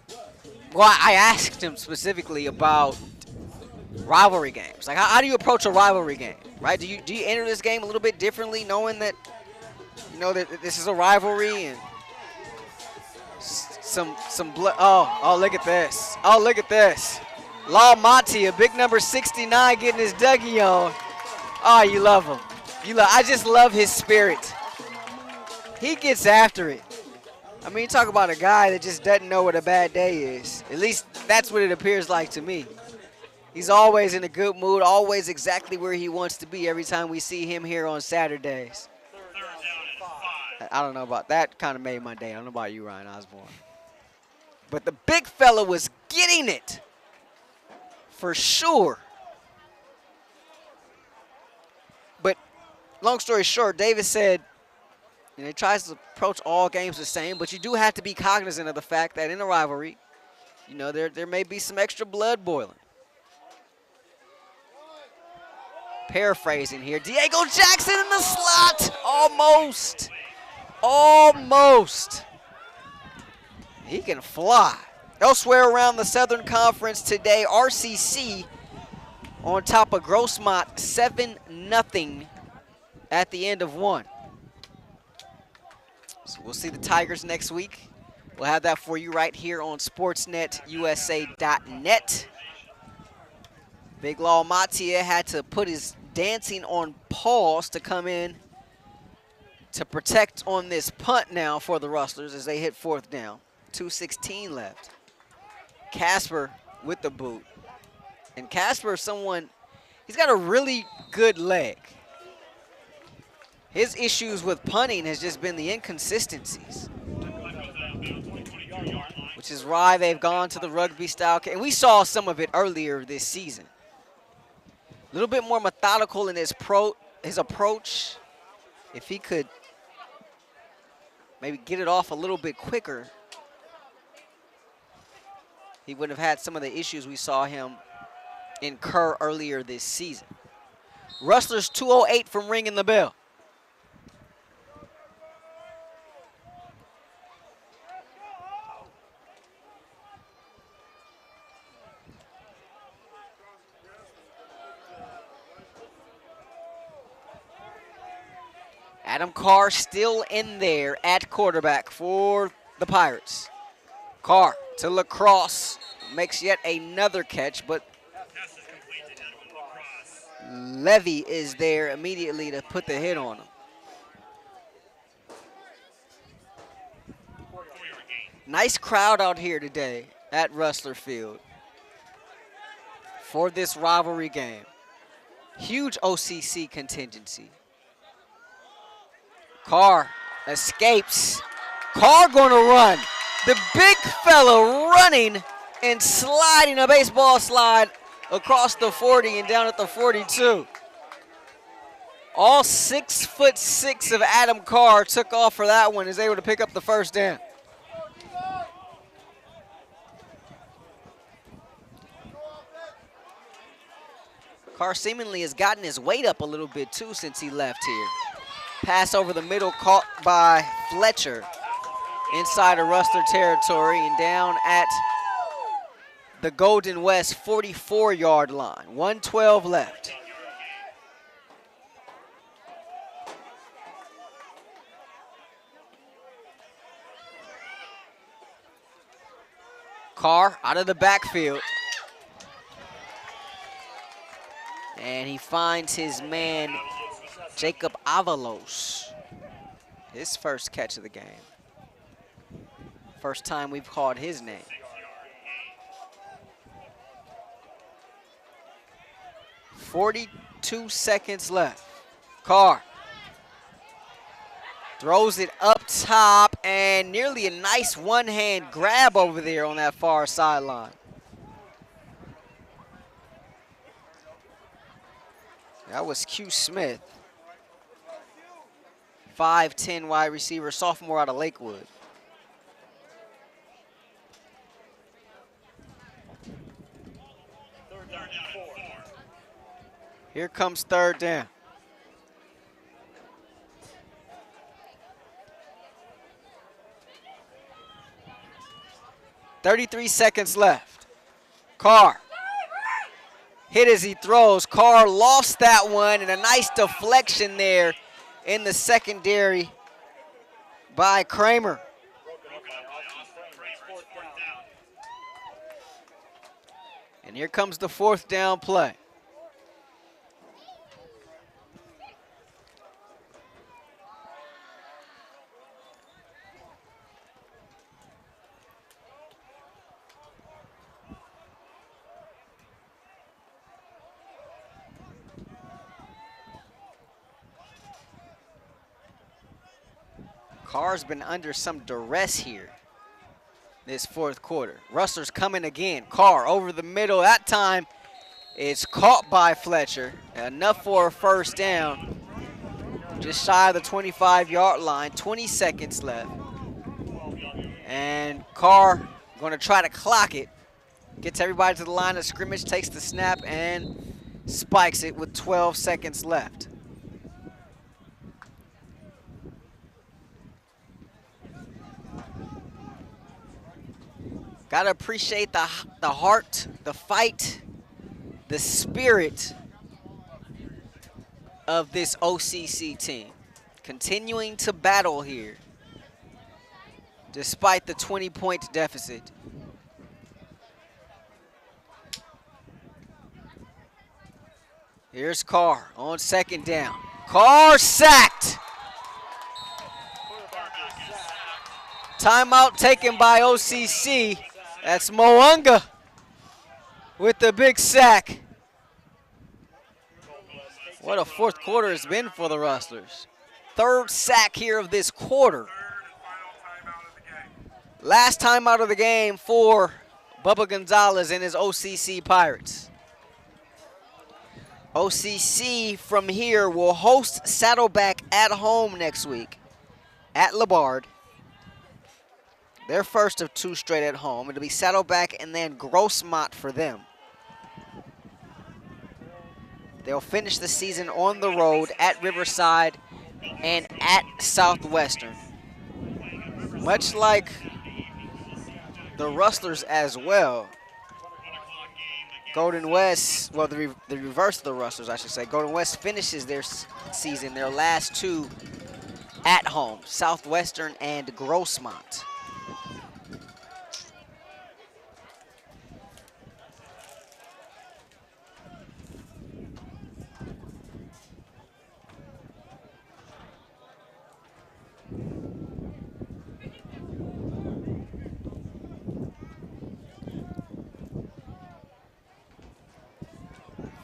well, I asked him specifically about rivalry games. Like, how do you approach a rivalry game, right? Do you enter this game a little bit differently, knowing that, you know, that this is a rivalry and some blood? Oh, look at this. Oh, look at this. Law Monty, a big number 69, getting his Dougie on. Oh, you love him. I just love his spirit. He gets after it. I mean, talk about a guy that just doesn't know what a bad day is. At least that's what it appears like to me. He's always in a good mood, always exactly where he wants to be every time we see him here on Saturdays. I don't know about that. Kind of made my day. I don't know about you, Ryan Osborn. But the big fella was getting it for sure. But long story short, Davis said, you know, he tries to approach all games the same, but you do have to be cognizant of the fact that in a rivalry, you know, there may be some extra blood boiling. Paraphrasing here, Diego Jackson in the slot, almost. He can fly. Elsewhere around the Southern Conference today, RCC on top of Grossmont 7-0 at the end of one. So we'll see the Tigers next week. We'll have that for you right here on sportsnetusa.net. Big Law Matia had to put his dancing on pause to come in to protect on this punt now for the Rustlers as they hit fourth down. 2:16 left. Casper with the boot. And Casper is someone, he's got a really good leg. His issues with punting has just been the inconsistencies, which is why they've gone to the rugby style. And we saw some of it earlier this season. A little bit more methodical in his approach. If he could maybe get it off a little bit quicker, he wouldn't have had some of the issues we saw him incur earlier this season. Rustlers 2:08 from ringing the bell. Adam Carr still in there at quarterback for the Pirates. Carr to lacrosse, makes yet another catch, but Levy is there immediately to put the hit on him. Nice crowd out here today at Rustler Field for this rivalry game. Huge OCC contingency. Carr escapes. Carr gonna run. The big fella running and sliding a baseball slide across the 40 and down at the 42. All 6'6" of Adam Carr took off for that one, is able to pick up the first down. Carr seemingly has gotten his weight up a little bit too since he left here. Pass over the middle caught by Fletcher inside of Rustler territory and down at the Golden West 44-yard line. 1:12 left. Carr out of the backfield. And he finds his man, Jacob Avalos. His first catch of the game. First time we've called his name. .42 seconds left. Carr throws it up top and nearly a nice one-hand grab over there on that far sideline. That was Q Smith. 5'10" wide receiver, sophomore out of Lakewood. Here comes third down. .33 seconds left. Carr hit as he throws. Carr lost that one, and a nice deflection there in the secondary by Kramer. And here comes the fourth down play. Carr's been under some duress here this fourth quarter. Rustlers coming again. Carr over the middle. That time it's caught by Fletcher. Enough for a first down. Just shy of the 25-yard line. 20 seconds left. And Carr going to try to clock it. Gets everybody to the line of scrimmage, takes the snap, and spikes it with 12 seconds left. Gotta appreciate the heart, the fight, the spirit of this OCC team. Continuing to battle here despite the 20-point deficit. Here's Carr on second down. Carr sacked. Timeout taken by OCC. That's Mounga with the big sack. What a fourth quarter it's been for the Rustlers. Third sack here of this quarter. Last time out of the game for Bubba Gonzalez and his OCC Pirates. OCC from here will host Saddleback at home next week at Labard. Their first of two straight at home. It'll be Saddleback and then Grossmont for them. They'll finish the season on the road at Riverside and at Southwestern. Much like the Rustlers as well. Golden West, well, the reverse of the Rustlers, I should say. Golden West finishes their season, their last two at home, Southwestern and Grossmont.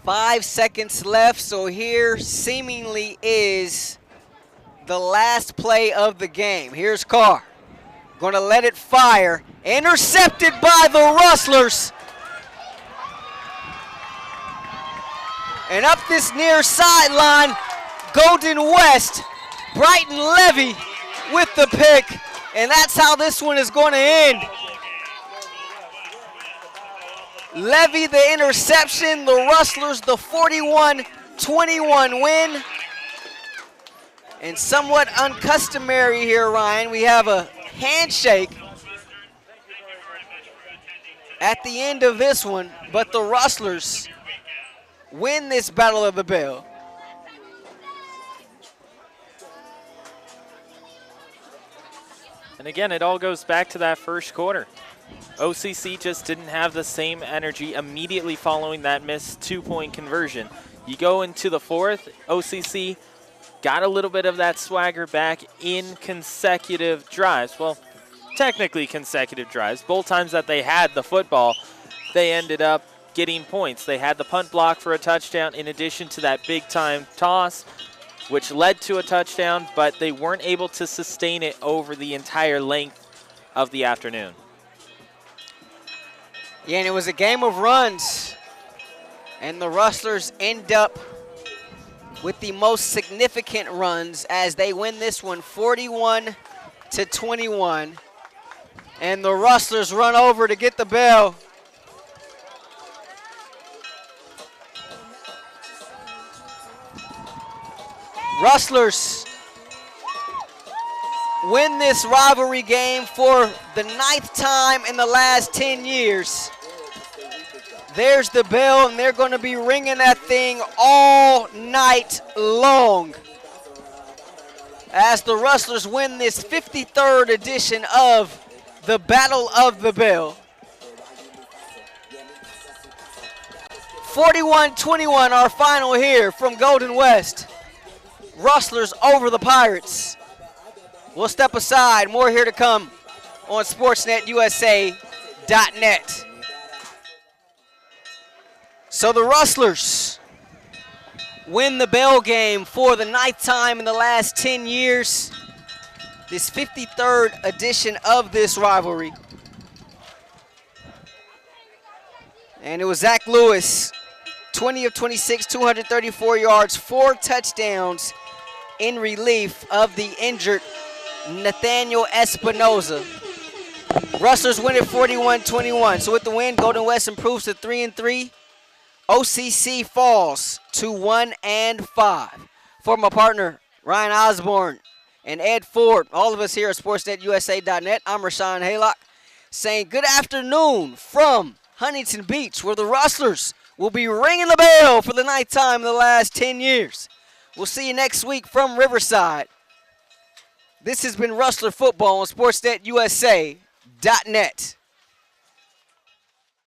Five seconds left, so here seemingly is the last play of the game. Here's Carr. Going to let it fire. Intercepted by the Rustlers. And up this near sideline, Golden West, Brighton Levy with the pick. And that's how this one is going to end. Levy the interception, the Rustlers the 41-21 win. And somewhat uncustomary here, Ryan, we have a handshake at the end of this one, but the Rustlers win this Battle of the Bell. And again, it all goes back to that first quarter. OCC just didn't have the same energy immediately following that missed two-point conversion. You go into the fourth, OCC got a little bit of that swagger back in consecutive drives. Well, technically consecutive drives. Both times that they had the football, they ended up getting points. They had the punt block for a touchdown in addition to that big-time toss, which led to a touchdown, but they weren't able to sustain it over the entire length of the afternoon. Yeah, and it was a game of runs, and the Rustlers end up with the most significant runs as they win this one 41-21. And the Rustlers run over to get the bell. Rustlers win this rivalry game for the 9th time in the last 10 years. There's the bell, and they're going to be ringing that thing all night long as the Rustlers win this 53rd edition of the Battle of the Bell. 41-21, our final here from Golden West. Rustlers over the Pirates. We'll step aside. More here to come on SportsNetUSA.net. So the Rustlers win the bell game for the 9th time in the last 10 years. This 53rd edition of this rivalry. And it was Zach Lewis, 20 of 26, 234 yards, 4 touchdowns in relief of the injured Nathaniel Espinoza. Rustlers win at 41-21. So with the win, Golden West improves to 3-3. OCC falls to 1-5. For my partner, Ryan Osborn and Ed Ford, all of us here at SportsNetUSA.net, I'm Rahshaun Haylock, saying good afternoon from Huntington Beach, where the Rustlers will be ringing the bell for the 9th time in the last 10 years. We'll see you next week from Riverside. This has been Rustler Football on SportsNetUSA.net.